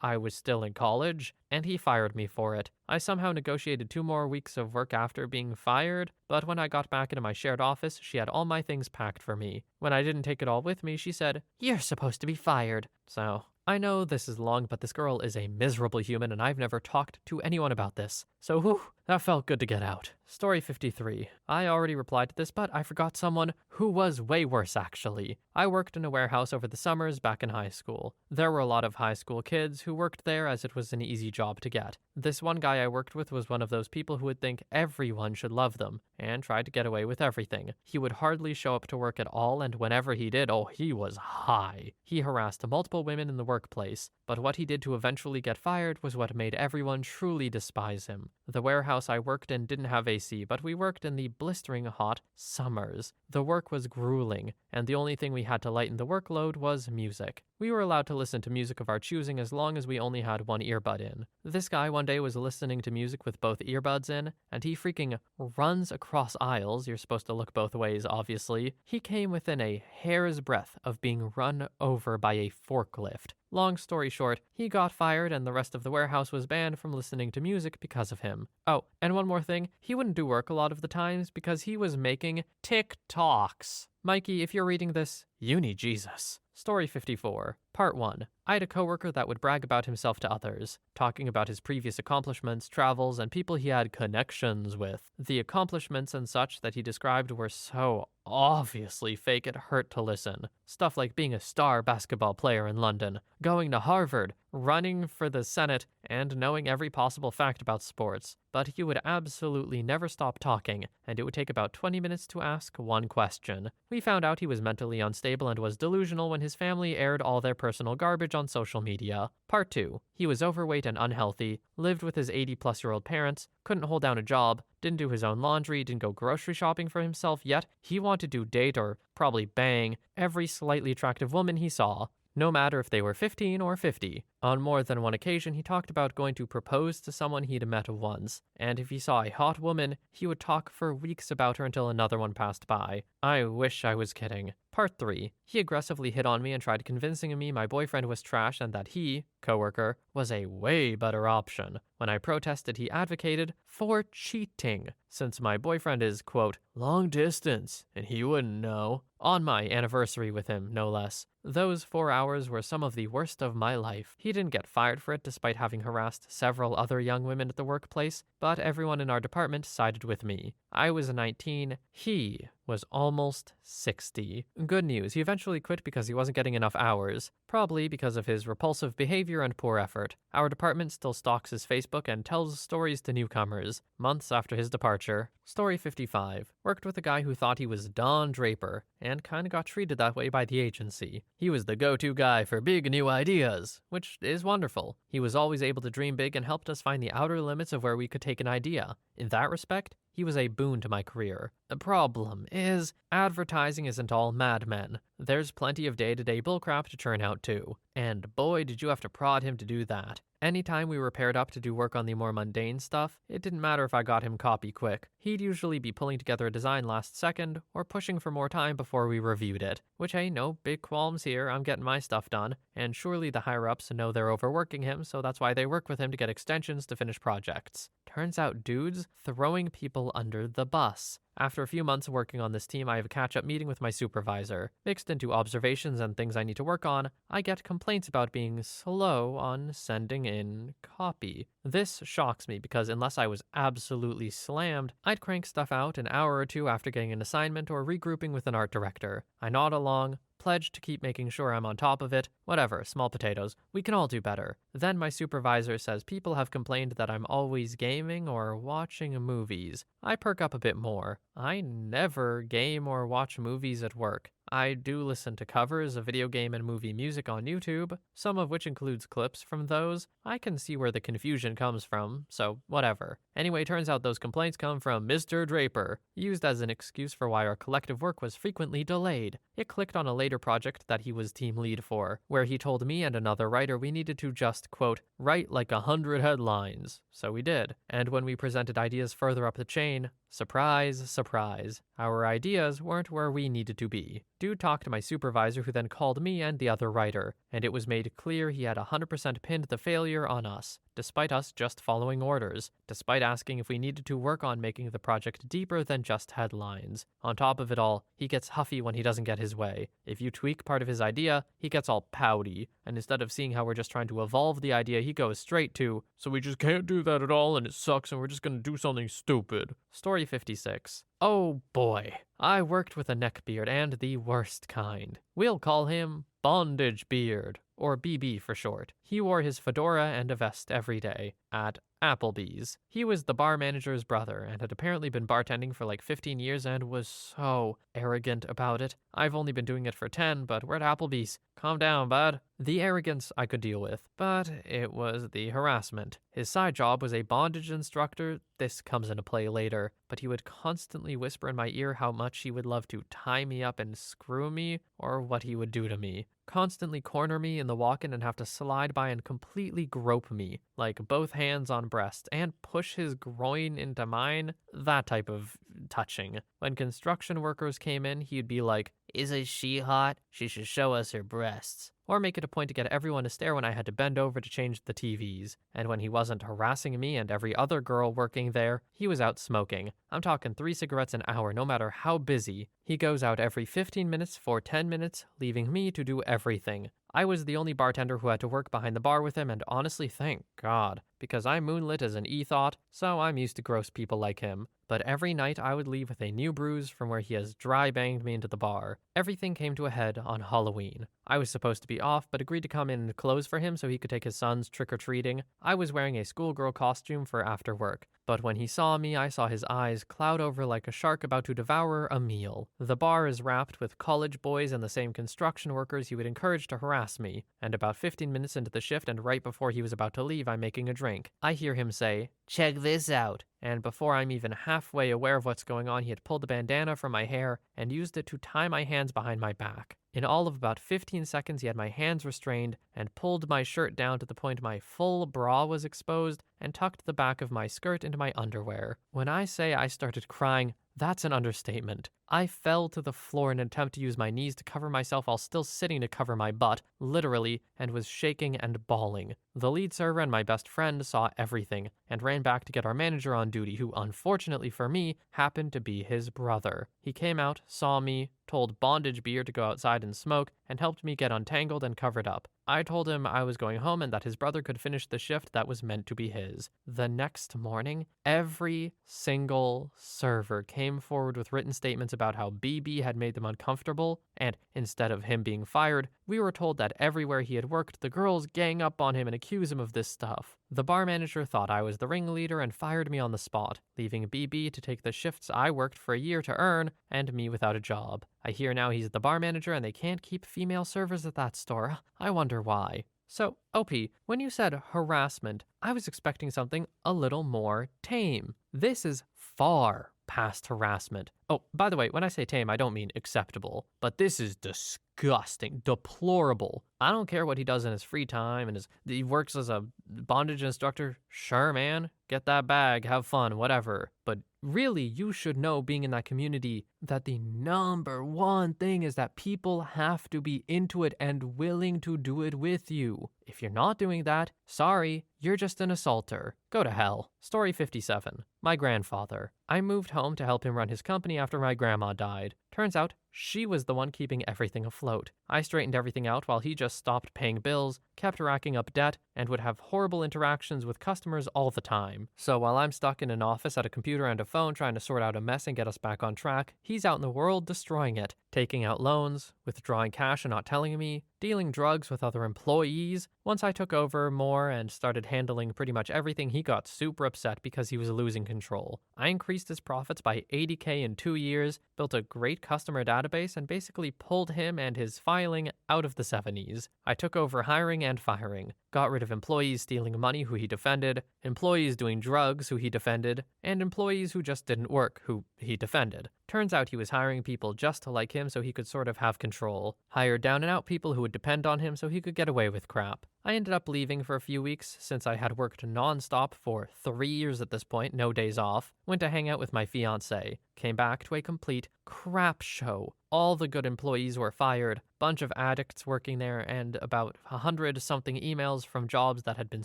I was still in college, and he fired me for it. I somehow negotiated 2 more weeks of work after being fired, but when I got back into my shared office, she had all my things packed for me. When I didn't take it all with me, she said, "You're supposed to be fired." So, I know this is long, but this girl is a miserable human, and I've never talked to anyone about this. So, whew, that felt good to get out. Story 53. I already replied to this, but I forgot someone who was way worse, actually. I worked in a warehouse over the summers back in high school. There were a lot of high school kids who worked there as it was an easy job to get. This one guy I worked with was one of those people who would think everyone should love them and tried to get away with everything. He would hardly show up to work at all, and whenever he did, he was high. He harassed multiple women in the workplace, but what he did to eventually get fired was what made everyone truly despise him. The warehouse I worked in didn't have AC, but we worked in the blistering hot summers. The work was grueling, and the only thing we had to lighten the workload was music. We were allowed to listen to music of our choosing as long as we only had one earbud in. This guy one day was listening to music with both earbuds in, and he freaking runs across aisles. You're supposed to look both ways, obviously. He came within a hair's breadth of being run over by a forklift. Long story short, he got fired and the rest of the warehouse was banned from listening to music because of him. Oh, and one more thing, he wouldn't do work a lot of the times because he was making TikToks. Mikey, if you're reading this, you need Jesus. Story 54. Part 1. I had a coworker that would brag about himself to others, talking about his previous accomplishments, travels, and people he had connections with. The accomplishments and such that he described were so obviously fake it hurt to listen. Stuff like being a star basketball player in London, going to Harvard, running for the Senate, and knowing every possible fact about sports. But he would absolutely never stop talking, and it would take about 20 minutes to ask one question. We found out he was mentally unstable and was delusional when his family aired all their personal garbage on social media. Part 2. He was overweight and unhealthy, lived with his 80-plus-year-old parents, couldn't hold down a job, didn't do his own laundry, didn't go grocery shopping for himself, yet he wanted to date or probably bang every slightly attractive woman he saw, no matter if they were 15 or 50. On more than one occasion, he talked about going to propose to someone he'd met once, and if he saw a hot woman, he would talk for weeks about her until another one passed by. I wish I was kidding. Part 3. He aggressively hit on me and tried convincing me my boyfriend was trash and that he, coworker, was a way better option. When I protested, he advocated for cheating, since my boyfriend is, quote, long distance, and he wouldn't know. On my anniversary with him, no less. Those 4 hours were some of the worst of my life. He didn't get fired for it despite having harassed several other young women at the workplace, but everyone in our department sided with me. I was 19, he was almost 60. Good news, he eventually quit because he wasn't getting enough hours, probably because of his repulsive behavior and poor effort. Our department still stalks his Facebook and tells stories to newcomers, months after his departure. Story 55. Worked with a guy who thought he was Don Draper, and kinda got treated that way by the agency. He was the go-to guy for big new ideas, which is wonderful. He was always able to dream big and helped us find the outer limits of where we could take an idea. In that respect, he was a boon to my career. The problem is, advertising isn't all madmen. There's plenty of day-to-day bullcrap to churn out too. And boy, did you have to prod him to do that. Anytime we were paired up to do work on the more mundane stuff, it didn't matter if I got him copy quick. He'd usually be pulling together a design last second, or pushing for more time before we reviewed it. Which, hey, no big qualms here, I'm getting my stuff done. And surely the higher-ups know they're overworking him, so that's why they work with him to get extensions to finish projects. Turns out dudes throwing people under the bus. After a few months working on this team, I have a catch-up meeting with my supervisor. Mixed into observations and things I need to work on, I get complaints about being slow on sending in copy. This shocks me because unless I was absolutely slammed, I'd crank stuff out an hour or two after getting an assignment or regrouping with an art director. I nod along, pledge to keep making sure I'm on top of it. Whatever, small potatoes. We can all do better. Then my supervisor says people have complained that I'm always gaming or watching movies. I perk up a bit more. I never game or watch movies at work. I do listen to covers of video game and movie music on YouTube, some of which includes clips from those. I can see where the confusion comes from, so whatever. Anyway, turns out those complaints come from Mr. Draper, used as an excuse for why our collective work was frequently delayed. It clicked on a later project that he was team lead for, where he told me and another writer we needed to just, quote, write like 100 headlines. So we did. And when we presented ideas further up the chain, surprise, surprise, our ideas weren't where we needed to be. Dude talked to my supervisor, who then called me and the other writer, and it was made clear he had 100% pinned the failure on us, despite us just following orders, despite asking if we needed to work on making the project deeper than just headlines. On top of it all, he gets huffy when he doesn't get his way. If you tweak part of his idea, he gets all pouty, and instead of seeing how we're just trying to evolve the idea, he goes straight to, so we just can't do that at all and it sucks and we're just gonna do something stupid. Story 56. Oh boy, I worked with a neckbeard, and the worst kind. We'll call him Bondage Beard, or BB for short. He wore his fedora and a vest every day at Applebee's. He was the bar manager's brother and had apparently been bartending for like 15 years and was so arrogant about it. I've only been doing it for 10, but we're at Applebee's. Calm down, bud. The arrogance I could deal with, but it was the harassment. His side job was a bondage instructor. This comes into play later, but he would constantly whisper in my ear how much he would love to tie me up and screw me, or what he would do to me. Constantly corner me in the walk-in and have to slide by and completely grope me, like both hands on breast, and push his groin into mine. That type of touching. When construction workers came in, he'd be like, "Isn't she hot? She should show us her breasts." Or make it a point to get everyone to stare when I had to bend over to change the TVs. And when he wasn't harassing me and every other girl working there, he was out smoking. I'm talking 3 cigarettes an hour, no matter how busy. He goes out every 15 minutes for 10 minutes, leaving me to do everything. I was the only bartender who had to work behind the bar with him, and honestly, thank God, because I moonlit as an e-thought, so I'm used to gross people like him. But every night I would leave with a new bruise from where he has dry banged me into the bar. Everything came to a head on Halloween. I was supposed to be off, but agreed to come in clothes for him so he could take his sons trick-or-treating. I was wearing a schoolgirl costume for after work. But when he saw me, I saw his eyes cloud over like a shark about to devour a meal. The bar is wrapped with college boys and the same construction workers he would encourage to harass me. And about 15 minutes into the shift and right before he was about to leave, I'm making a drink. I hear him say, "Check this out." And before I'm even halfway aware of what's going on, he had pulled the bandana from my hair and used it to tie my hands behind my back. In all of about 15 seconds, he had my hands restrained and pulled my shirt down to the point my full bra was exposed and tucked the back of my skirt into my underwear. When I say I started crying, that's an understatement. I fell to the floor in an attempt to use my knees to cover myself while still sitting to cover my butt, literally, and was shaking and bawling. The lead server and my best friend saw everything and ran back to get our manager on duty, who, unfortunately for me, happened to be his brother. He came out, saw me, told Bondage Beer to go outside and smoke, and helped me get untangled and covered up. I told him I was going home and that his brother could finish the shift that was meant to be his. The next morning, every single server came forward with written statements about about how BB had made them uncomfortable, and instead of him being fired, we were told that everywhere he had worked, the girls gang up on him and accuse him of this stuff. The bar manager thought I was the ringleader and fired me on the spot, leaving BB to take the shifts I worked for a year to earn, and me without a job. I hear now he's the bar manager and they can't keep female servers at that store. I wonder why. So, OP, when you said harassment, I was expecting something a little more tame. This is far past harassment. Oh, by the way, when I say tame, I don't mean acceptable, but this is disgusting, deplorable. I don't care what he does in his free time and he works as a bondage instructor. Sure, man, get that bag, have fun, whatever. But really, you should know, being in that community, that the number one thing is that people have to be into it and willing to do it with you. If you're not doing that, sorry, you're just an assaulter. Go to hell. Story 57. My grandfather. I moved home to help him run his company after my grandma died. Turns out, she was the one keeping everything afloat. I straightened everything out while he just stopped paying bills, kept racking up debt, and would have horrible interactions with customers all the time. So while I'm stuck in an office at a computer and a phone trying to sort out a mess and get us back on track, he's out in the world destroying it, taking out loans, withdrawing cash and not telling me, dealing drugs with other employees. Once I took over more and started handling pretty much everything, he got super upset because he was losing control. I increased his profits by $80K in 2 years, built a great customer database, and basically pulled him and his filing out of the 70s. I took over hiring and firing, got rid of employees stealing money who he defended, employees doing drugs who he defended, and employees who just didn't work who he defended. Turns out he was hiring people just like him so he could sort of have control. Hired down and out people who would depend on him so he could get away with crap. I ended up leaving for a few weeks since I had worked nonstop for 3 years at this point, no days off. Went to hang out with my fiancé. Came back to a complete crap show. All the good employees were fired, bunch of addicts working there, and about 100-something emails from jobs that had been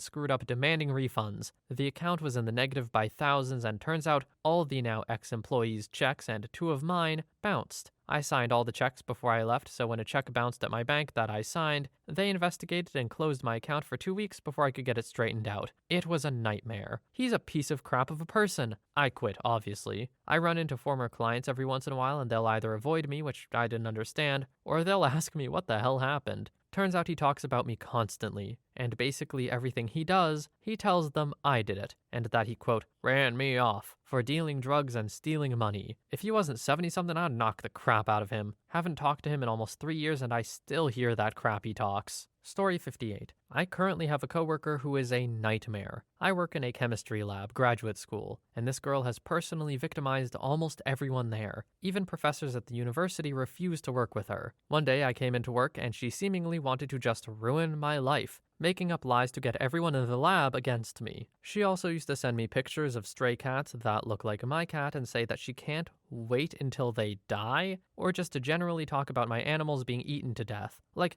screwed up demanding refunds. The account was in the negative by thousands, and turns out all the now ex-employees' checks and 2 of mine bounced. I signed all the checks before I left, so when a check bounced at my bank that I signed, they investigated and closed my account for 2 weeks before I could get it straightened out. It was a nightmare. He's a piece of crap of a person. I quit, obviously. I run into former clients every once in a while and they'll either avoid me, which I didn't understand, or they'll ask me what the hell happened. Turns out he talks about me constantly, and basically everything he does, he tells them I did it, and that he, quote, ran me off for dealing drugs and stealing money. If he wasn't 70-something, I'd knock the crap out of him. Haven't talked to him in almost 3 years, and I still hear that crap he talks. Story 58. I currently have a coworker who is a nightmare. I work in a chemistry lab, graduate school, and this girl has personally victimized almost everyone there. Even professors at the university refuse to work with her. One day I came into work and she seemingly wanted to just ruin my life, making up lies to get everyone in the lab against me. She also used to send me pictures of stray cats that look like my cat and say that she can't wait until they die, or just to generally talk about my animals being eaten to death. Like,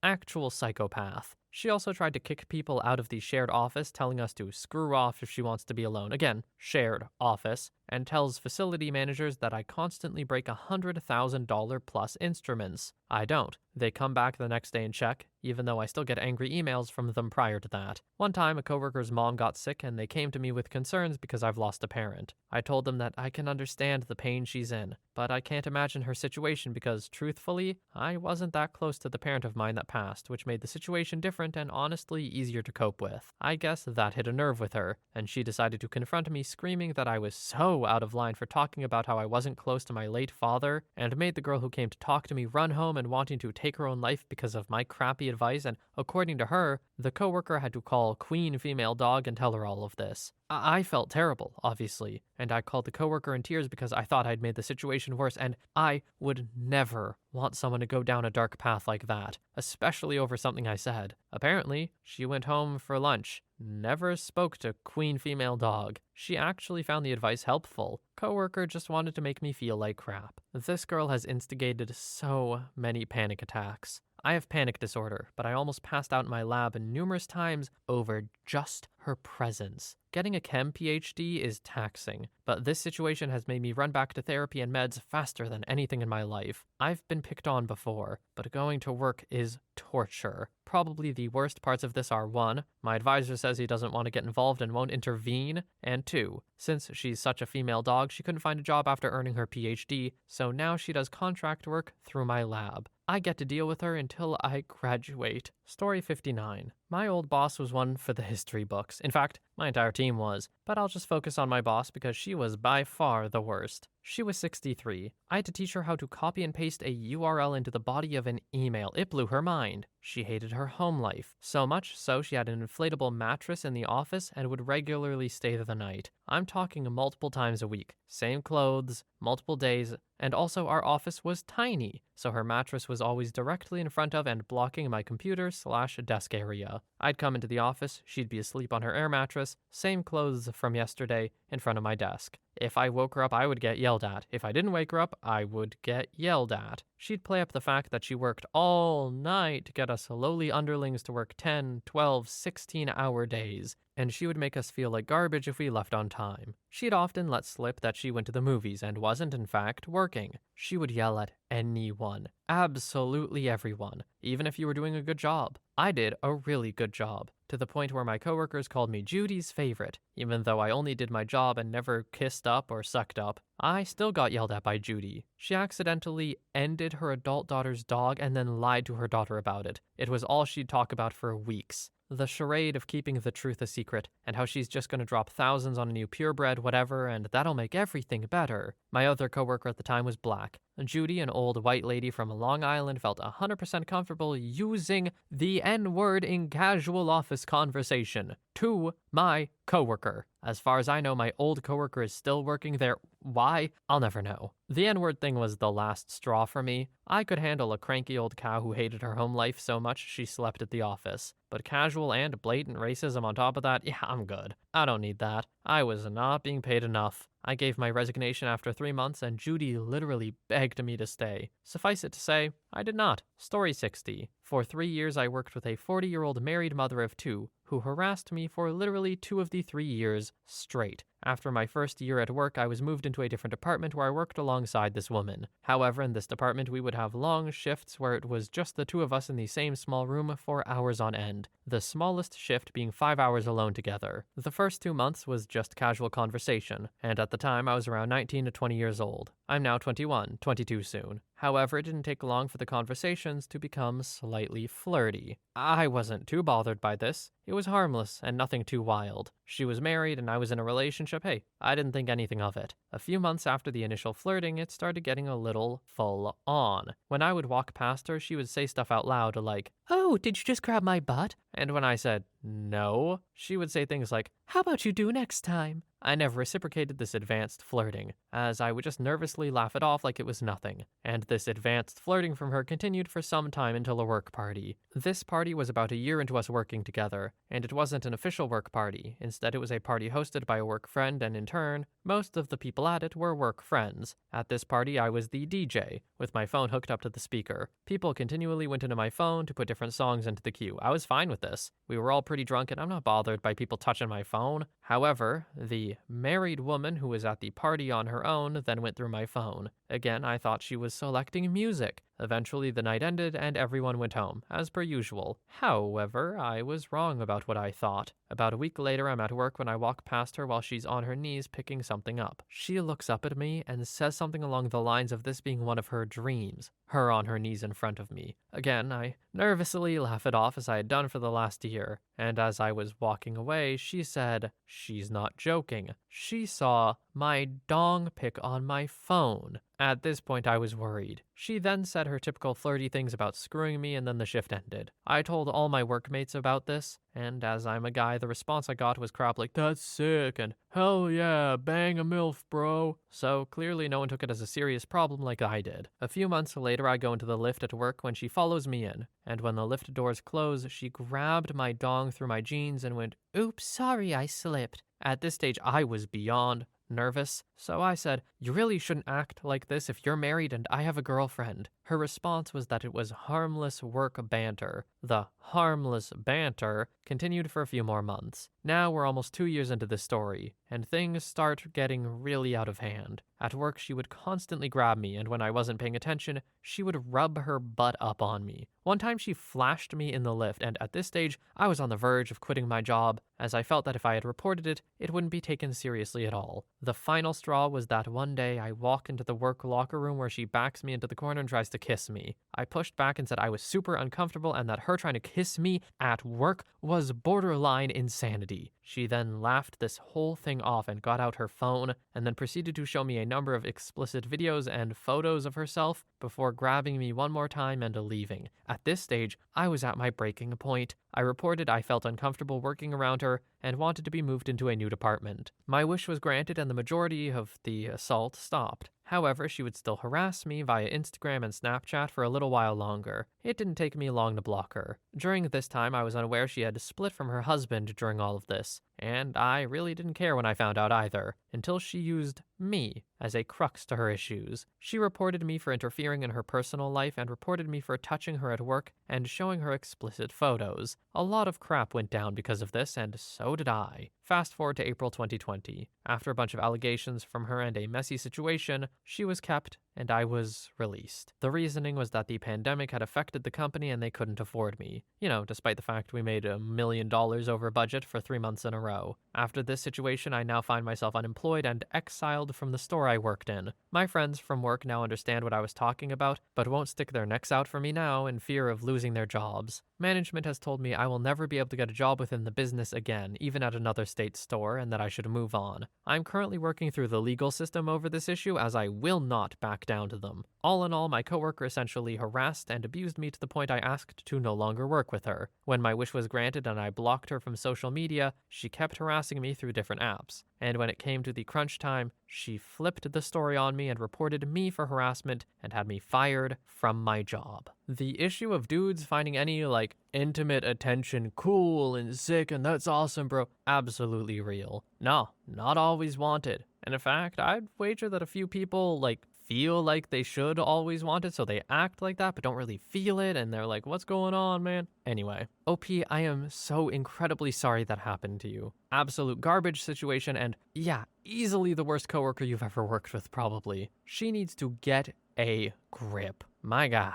actual psychopath. She also tried to kick people out of the shared office, telling us to screw off if she wants to be alone. Again, shared office. And tells facility managers that I constantly break $100,000 plus instruments. I don't. They come back the next day and check, even though I still get angry emails from them prior to that. One time, a coworker's mom got sick and they came to me with concerns because I've lost a parent. I told them that I can understand the pain she's in, but I can't imagine her situation because, truthfully, I wasn't that close to the parent of mine that passed, which made the situation different and honestly easier to cope with. I guess that hit a nerve with her, and she decided to confront me, screaming that I was so out of line for talking about how I wasn't close to my late father, and made the girl who came to talk to me run home and wanting to take her own life because of my crappy advice. And according to her, the coworker had to call Queen Female Dog and tell her all of this. I felt terrible, obviously, and I called the coworker in tears because I thought I'd made the situation worse, and I would never want someone to go down a dark path like that, especially over something I said. Apparently, she went home for lunch, never spoke to Queen Female Dog. She actually found the advice helpful. Coworker just wanted to make me feel like crap. This girl has instigated so many panic attacks. I have panic disorder, but I almost passed out in my lab numerous times over just her presence. Getting a chem PhD is taxing, but this situation has made me run back to therapy and meds faster than anything in my life. I've been picked on before, but going to work is torture. Probably the worst parts of this are 1. My advisor says he doesn't want to get involved and won't intervene, and 2. Since she's such a female dog, she couldn't find a job after earning her PhD, so now she does contract work through my lab. I get to deal with her until I graduate. Story 59. My old boss was one for the history books. In fact, my entire team was, but I'll just focus on my boss because she was by far the worst. She was 63. I had to teach her how to copy and paste a URL into the body of an email. It blew her mind. She hated her home life. So much so she had an inflatable mattress in the office and would regularly stay the night. I'm talking multiple times a week. Same clothes, multiple days, and also our office was tiny, so her mattress was always directly in front of and blocking my computer/desk area. I'd come into the office, she'd be asleep on her air mattress, same clothes from yesterday, in front of my desk. If I woke her up, I would get yelled at. If I didn't wake her up, I would get yelled at. She'd play up the fact that she worked all night to get us lowly underlings to work 10, 12, 16-hour days, and she would make us feel like garbage if we left on time. She'd often let slip that she went to the movies and wasn't, in fact, working. She would yell at anyone, absolutely everyone, even if you were doing a good job. I did a really good job, to the point where my coworkers called me Judy's favorite. Even though I only did my job and never kissed up or sucked up, I still got yelled at by Judy. She accidentally ended her adult daughter's dog and then lied to her daughter about it. It was all she'd talk about for weeks. The charade of keeping the truth a secret, and how she's just gonna drop thousands on a new purebred whatever, and that'll make everything better. My other coworker at the time was black. Judy, an old white lady from Long Island, felt 100% comfortable using the N-word in casual office conversation to my coworker. As far as I know, my old coworker is still working there. Why? I'll never know. The N-word thing was the last straw for me. I could handle a cranky old cow who hated her home life so much she slept at the office. But casual and blatant racism on top of that, yeah, I'm good. I don't need that. I was not being paid enough. I gave my resignation after 3 months, and Judy literally begged me to stay. Suffice it to say, I did not. Story 60. For 3 years, I worked with a 40-year-old married mother of 2 who harassed me for literally 2 of the 3 years straight. After my first year at work, I was moved into a different department where I worked alongside this woman. However, in this department, we would have long shifts where it was just the 2 of us in the same small room for hours on end, the smallest shift being 5 hours alone together. The first 2 months was just casual conversation, and at the time I was around 19 to 20 years old. I'm now 21, 22 soon. However, it didn't take long for the conversations to become slightly flirty. I wasn't too bothered by this. It was harmless and nothing too wild. She was married and I was in a relationship. Hey, I didn't think anything of it. A few months after the initial flirting, it started getting a little full on. When I would walk past her, she would say stuff out loud like, "Oh, did you just grab my butt?" And when I said no, she would say things like, "How about you do next time?" I never reciprocated this advanced flirting, as I would just nervously laugh it off like it was nothing. And this advanced flirting from her continued for some time until a work party. This party was about a year into us working together, and it wasn't an official work party. Instead, it was a party hosted by a work friend, and in turn, most of the people at it were work friends. At this party, I was the DJ, with my phone hooked up to the speaker. People continually went into my phone to put different songs into the queue. I was fine with this. We were all pretty drunk, and I'm not bothered by people touching my phone. However, the married woman who was at the party on her own then went through my phone. Again, I thought she was selecting music. Eventually, the night ended and everyone went home, as per usual. However, I was wrong about what I thought. About a week later, I'm at work when I walk past her while she's on her knees picking something up. She looks up at me and says something along the lines of this being one of her dreams, her on her knees in front of me. Again, I nervously laugh it off as I had done for the last year. And as I was walking away, she said, she's not joking. She saw my dong pic on my phone. At this point, I was worried. She then said her typical flirty things about screwing me, and then the shift ended. I told all my workmates about this, and as I'm a guy, the response I got was crap like, "That's sick," and "Hell yeah, bang a MILF, bro." So clearly no one took it as a serious problem like I did. A few months later, I go into the lift at work when she follows me in, and when the lift doors close, she grabbed my dong through my jeans and went, "Oops, sorry, I slipped." At this stage, I was beyond nervous, so I said, "You really shouldn't act like this if you're married and I have a girlfriend." Her response was that it was harmless work banter. The harmless banter continued for a few more months. Now we're almost 2 years into this story, and things start getting really out of hand. At work, she would constantly grab me, and when I wasn't paying attention, she would rub her butt up on me. One time she flashed me in the lift, and at this stage, I was on the verge of quitting my job, as I felt that if I had reported it, it wouldn't be taken seriously at all. The final straw was that one day I walk into the work locker room where she backs me into the corner and tries to kiss me. I pushed back and said I was super uncomfortable and that her trying to kiss me at work was borderline insanity. She then laughed this whole thing off and got out her phone and then proceeded to show me a number of explicit videos and photos of herself before grabbing me one more time and leaving. At this stage, I was at my breaking point. I reported I felt uncomfortable working around her and wanted to be moved into a new department. My wish was granted and the majority of the assault stopped. However, she would still harass me via Instagram and Snapchat for a little while longer. It didn't take me long to block her. During this time, I was unaware she had split from her husband during all of this, and I really didn't care when I found out either, until she used me as a crux to her issues. She reported me for interfering in her personal life and reported me for touching her at work and showing her explicit photos. A lot of crap went down because of this, and so did I. Fast forward to April 2020. After a bunch of allegations from her and a messy situation, she was kept and I was released. The reasoning was that the pandemic had affected the company and they couldn't afford me. Despite the fact we made $1 million over budget for 3 months in a row. After this situation, I now find myself unemployed and exiled from the store I worked in. My friends from work now understand what I was talking about, but won't stick their necks out for me now in fear of losing their jobs. Management has told me I will never be able to get a job within the business again, even at another state store, and that I should move on. I'm currently working through the legal system over this issue as I will not back down to them. All in all, my coworker essentially harassed and abused me to the point I asked to no longer work with her. When my wish was granted and I blocked her from social media, she kept harassing me through different apps. And when it came to the crunch time, she flipped the story on me and reported me for harassment and had me fired from my job. The issue of dudes finding any, intimate attention cool and sick and that's awesome, bro, absolutely real. No, not always wanted. And in fact, I'd wager that a few people, feel like they should always want it, so they act like that, but don't really feel it, and they're like, what's going on, man? Anyway, OP, I am so incredibly sorry that happened to you. Absolute garbage situation, and yeah, easily the worst coworker you've ever worked with, probably. She needs to get a grip. My God.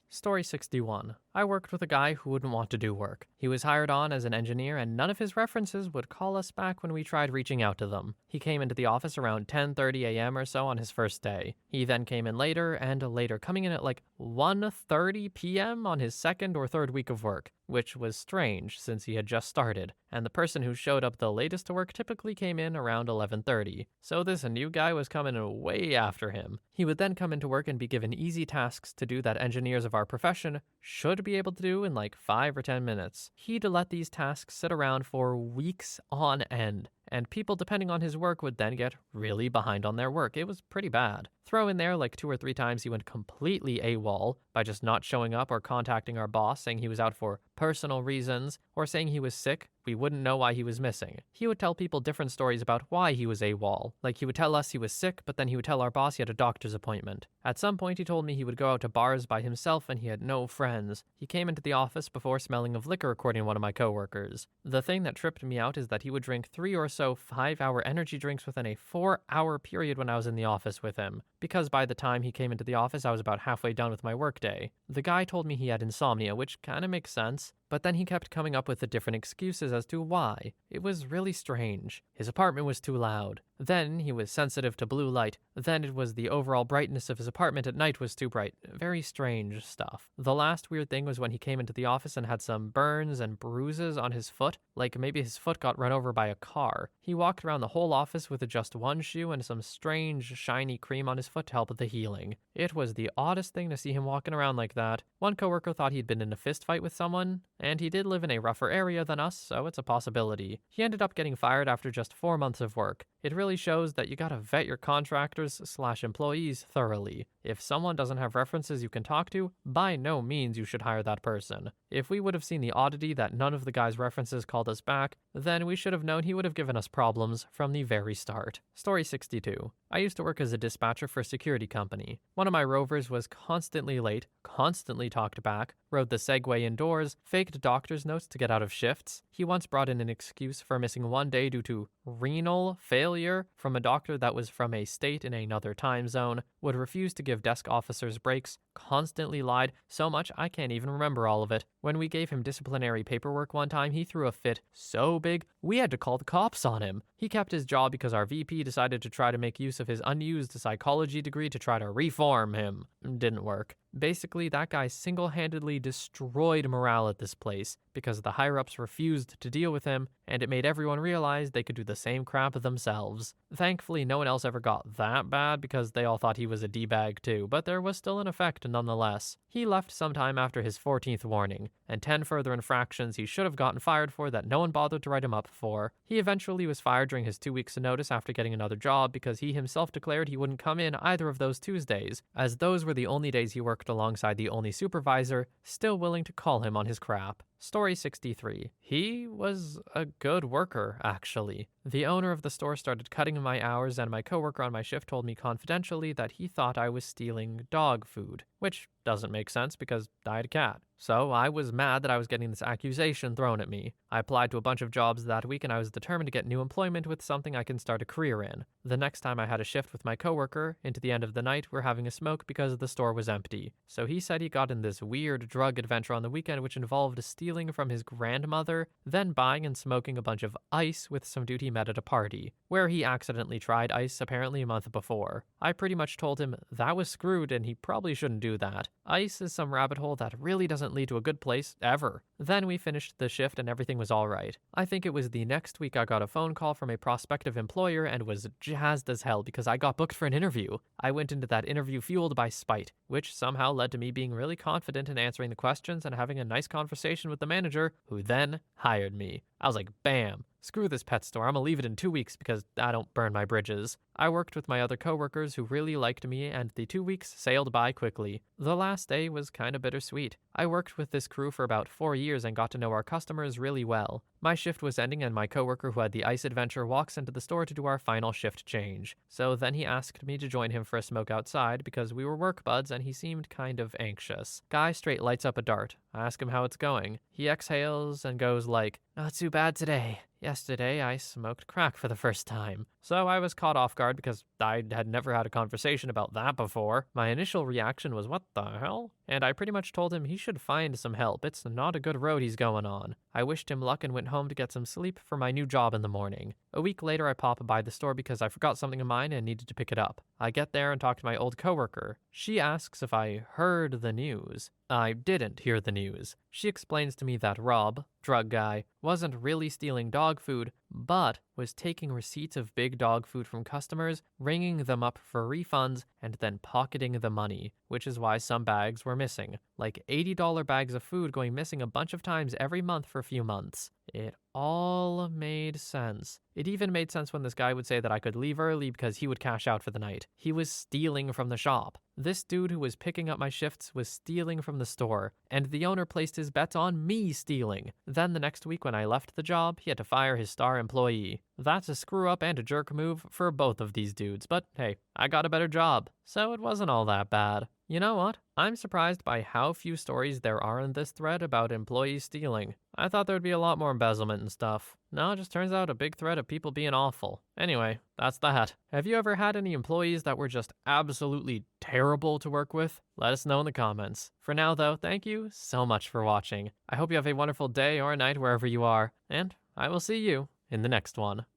Story 61. I worked with a guy who wouldn't want to do work. He was hired on as an engineer and none of his references would call us back when we tried reaching out to them. He came into the office around 10:30 a.m. or so on his first day. He then came in later and later, coming in at 1:30 p.m. on his second or third week of work, which was strange since he had just started. And the person who showed up the latest to work typically came in around 11:30. So this new guy was coming in way after him. He would then come into work and be given easy tasks to do that engineers of our profession should be able to do in 5 or 10 minutes. He'd let these tasks sit around for weeks on end, and people depending on his work would then get really behind on their work. It was pretty bad. Throw in there 2 or 3 times he went completely AWOL by just not showing up or contacting our boss saying he was out for personal reasons or saying he was sick. We wouldn't know why he was missing. He would tell people different stories about why he was AWOL. He would tell us he was sick, but then he would tell our boss he had a doctor's appointment. At some point, he told me he would go out to bars by himself and he had no friends. He came into the office before smelling of liquor, according to one of my coworkers. The thing that tripped me out is that he would drink 3 or so 5-hour energy drinks within a 4-hour period when I was in the office with him. Because by the time he came into the office, I was about halfway done with my workday. The guy told me he had insomnia, which kind of makes sense. But then he kept coming up with the different excuses as to why. It was really strange. His apartment was too loud. Then he was sensitive to blue light. Then it was the overall brightness of his apartment at night was too bright. Very strange stuff. The last weird thing was when he came into the office and had some burns and bruises on his foot, maybe his foot got run over by a car. He walked around the whole office with just one shoe and some strange shiny cream on his foot to help with the healing. It was the oddest thing to see him walking around like that. One coworker thought he'd been in a fist fight with someone, and he did live in a rougher area than us, so it's a possibility. He ended up getting fired after just 4 months of work. It really shows that you gotta vet your contractors/employees thoroughly. If someone doesn't have references you can talk to, by no means you should hire that person. If we would have seen the oddity that none of the guy's references called us back, then we should have known he would have given us problems from the very start. Story 62. I used to work as a dispatcher for a security company. One of my rovers was constantly late, constantly talked back, rode the Segway indoors, faked doctor's notes to get out of shifts. He once brought in an excuse for missing one day due to renal failure from a doctor that was from a state in another time zone, would refuse to give desk officers breaks, constantly lied so much I can't even remember all of it. When we gave him disciplinary paperwork one time, he threw a fit so big we had to call the cops on him. He kept his job because our VP decided to try to make use of his unused psychology degree to try to reform him. Didn't work. Basically, that guy single-handedly destroyed morale at this place because the higher-ups refused to deal with him, and it made everyone realize they could do the same crap themselves. Thankfully, no one else ever got that bad because they all thought he was a D-bag too, but there was still an effect nonetheless. He left sometime after his 14th warning, and 10 further infractions he should have gotten fired for that no one bothered to write him up for. He eventually was fired during his 2 weeks of notice after getting another job because he himself declared he wouldn't come in either of those Tuesdays, as those were the only days he worked alongside the only supervisor still willing to call him on his crap. Story 63. He was a good worker, actually. The owner of the store started cutting my hours, and my coworker on my shift told me confidentially that he thought I was stealing dog food, which doesn't make sense because I had a cat. So I was mad that I was getting this accusation thrown at me. I applied to a bunch of jobs that week, and I was determined to get new employment with something I can start a career in. The next time I had a shift with my coworker, into the end of the night, we're having a smoke because the store was empty. So he said he got in this weird drug adventure on the weekend which involved stealing from his grandmother, then buying and smoking a bunch of ice with some dude he met at a party, where he accidentally tried ice apparently a month before. I pretty much told him that was screwed and he probably shouldn't do that. Ice is some rabbit hole that really doesn't lead to a good place, ever. Then we finished the shift and everything was alright. I think it was the next week I got a phone call from a prospective employer and was jazzed as hell because I got booked for an interview. I went into that interview fueled by spite, which somehow led to me being really confident in answering the questions and having a nice conversation with the manager, who then hired me. I was like, bam. Screw this pet store, I'm gonna leave it in 2 weeks because I don't burn my bridges. I worked with my other coworkers who really liked me, and the 2 weeks sailed by quickly. The last day was kinda bittersweet. I worked with this crew for about 4 years and got to know our customers really well. My shift was ending and my coworker who had the ice adventure walks into the store to do our final shift change. So then he asked me to join him for a smoke outside because we were work buds and he seemed kind of anxious. Guy straight lights up a dart. I ask him how it's going. He exhales and goes like, "Not too bad today. Yesterday, I smoked crack for the first time." So I was caught off guard because I had never had a conversation about that before. My initial reaction was, what the hell? And I pretty much told him he should find some help. It's not a good road he's going on. I wished him luck and went home to get some sleep for my new job in the morning. A week later, I pop by the store because I forgot something of mine and needed to pick it up. I get there and talk to my old coworker. She asks if I heard the news. I didn't hear the news. She explains to me that Rob, drug guy, wasn't really stealing dog food, but was taking receipts of big dog food from customers, ringing them up for refunds, and then pocketing the money, which is why some bags were missing. Like $80 bags of food going missing a bunch of times every month for a few months. It all made sense. It even made sense when this guy would say that I could leave early because he would cash out for the night. He was stealing from the shop. This dude who was picking up my shifts was stealing from the store, and the owner placed his bets on me stealing. Then the next week when I left the job, he had to fire his star employee. That's a screw up and a jerk move for both of these dudes, but hey, I got a better job, so it wasn't all that bad. You know what? I'm surprised by how few stories there are in this thread about employees stealing. I thought there'd be a lot more embezzlement and stuff. No, it just turns out a big thread of people being awful. Anyway, that's that. Have you ever had any employees that were just absolutely terrible to work with? Let us know in the comments. For now though, thank you so much for watching. I hope you have a wonderful day or night wherever you are, and I will see you in the next one.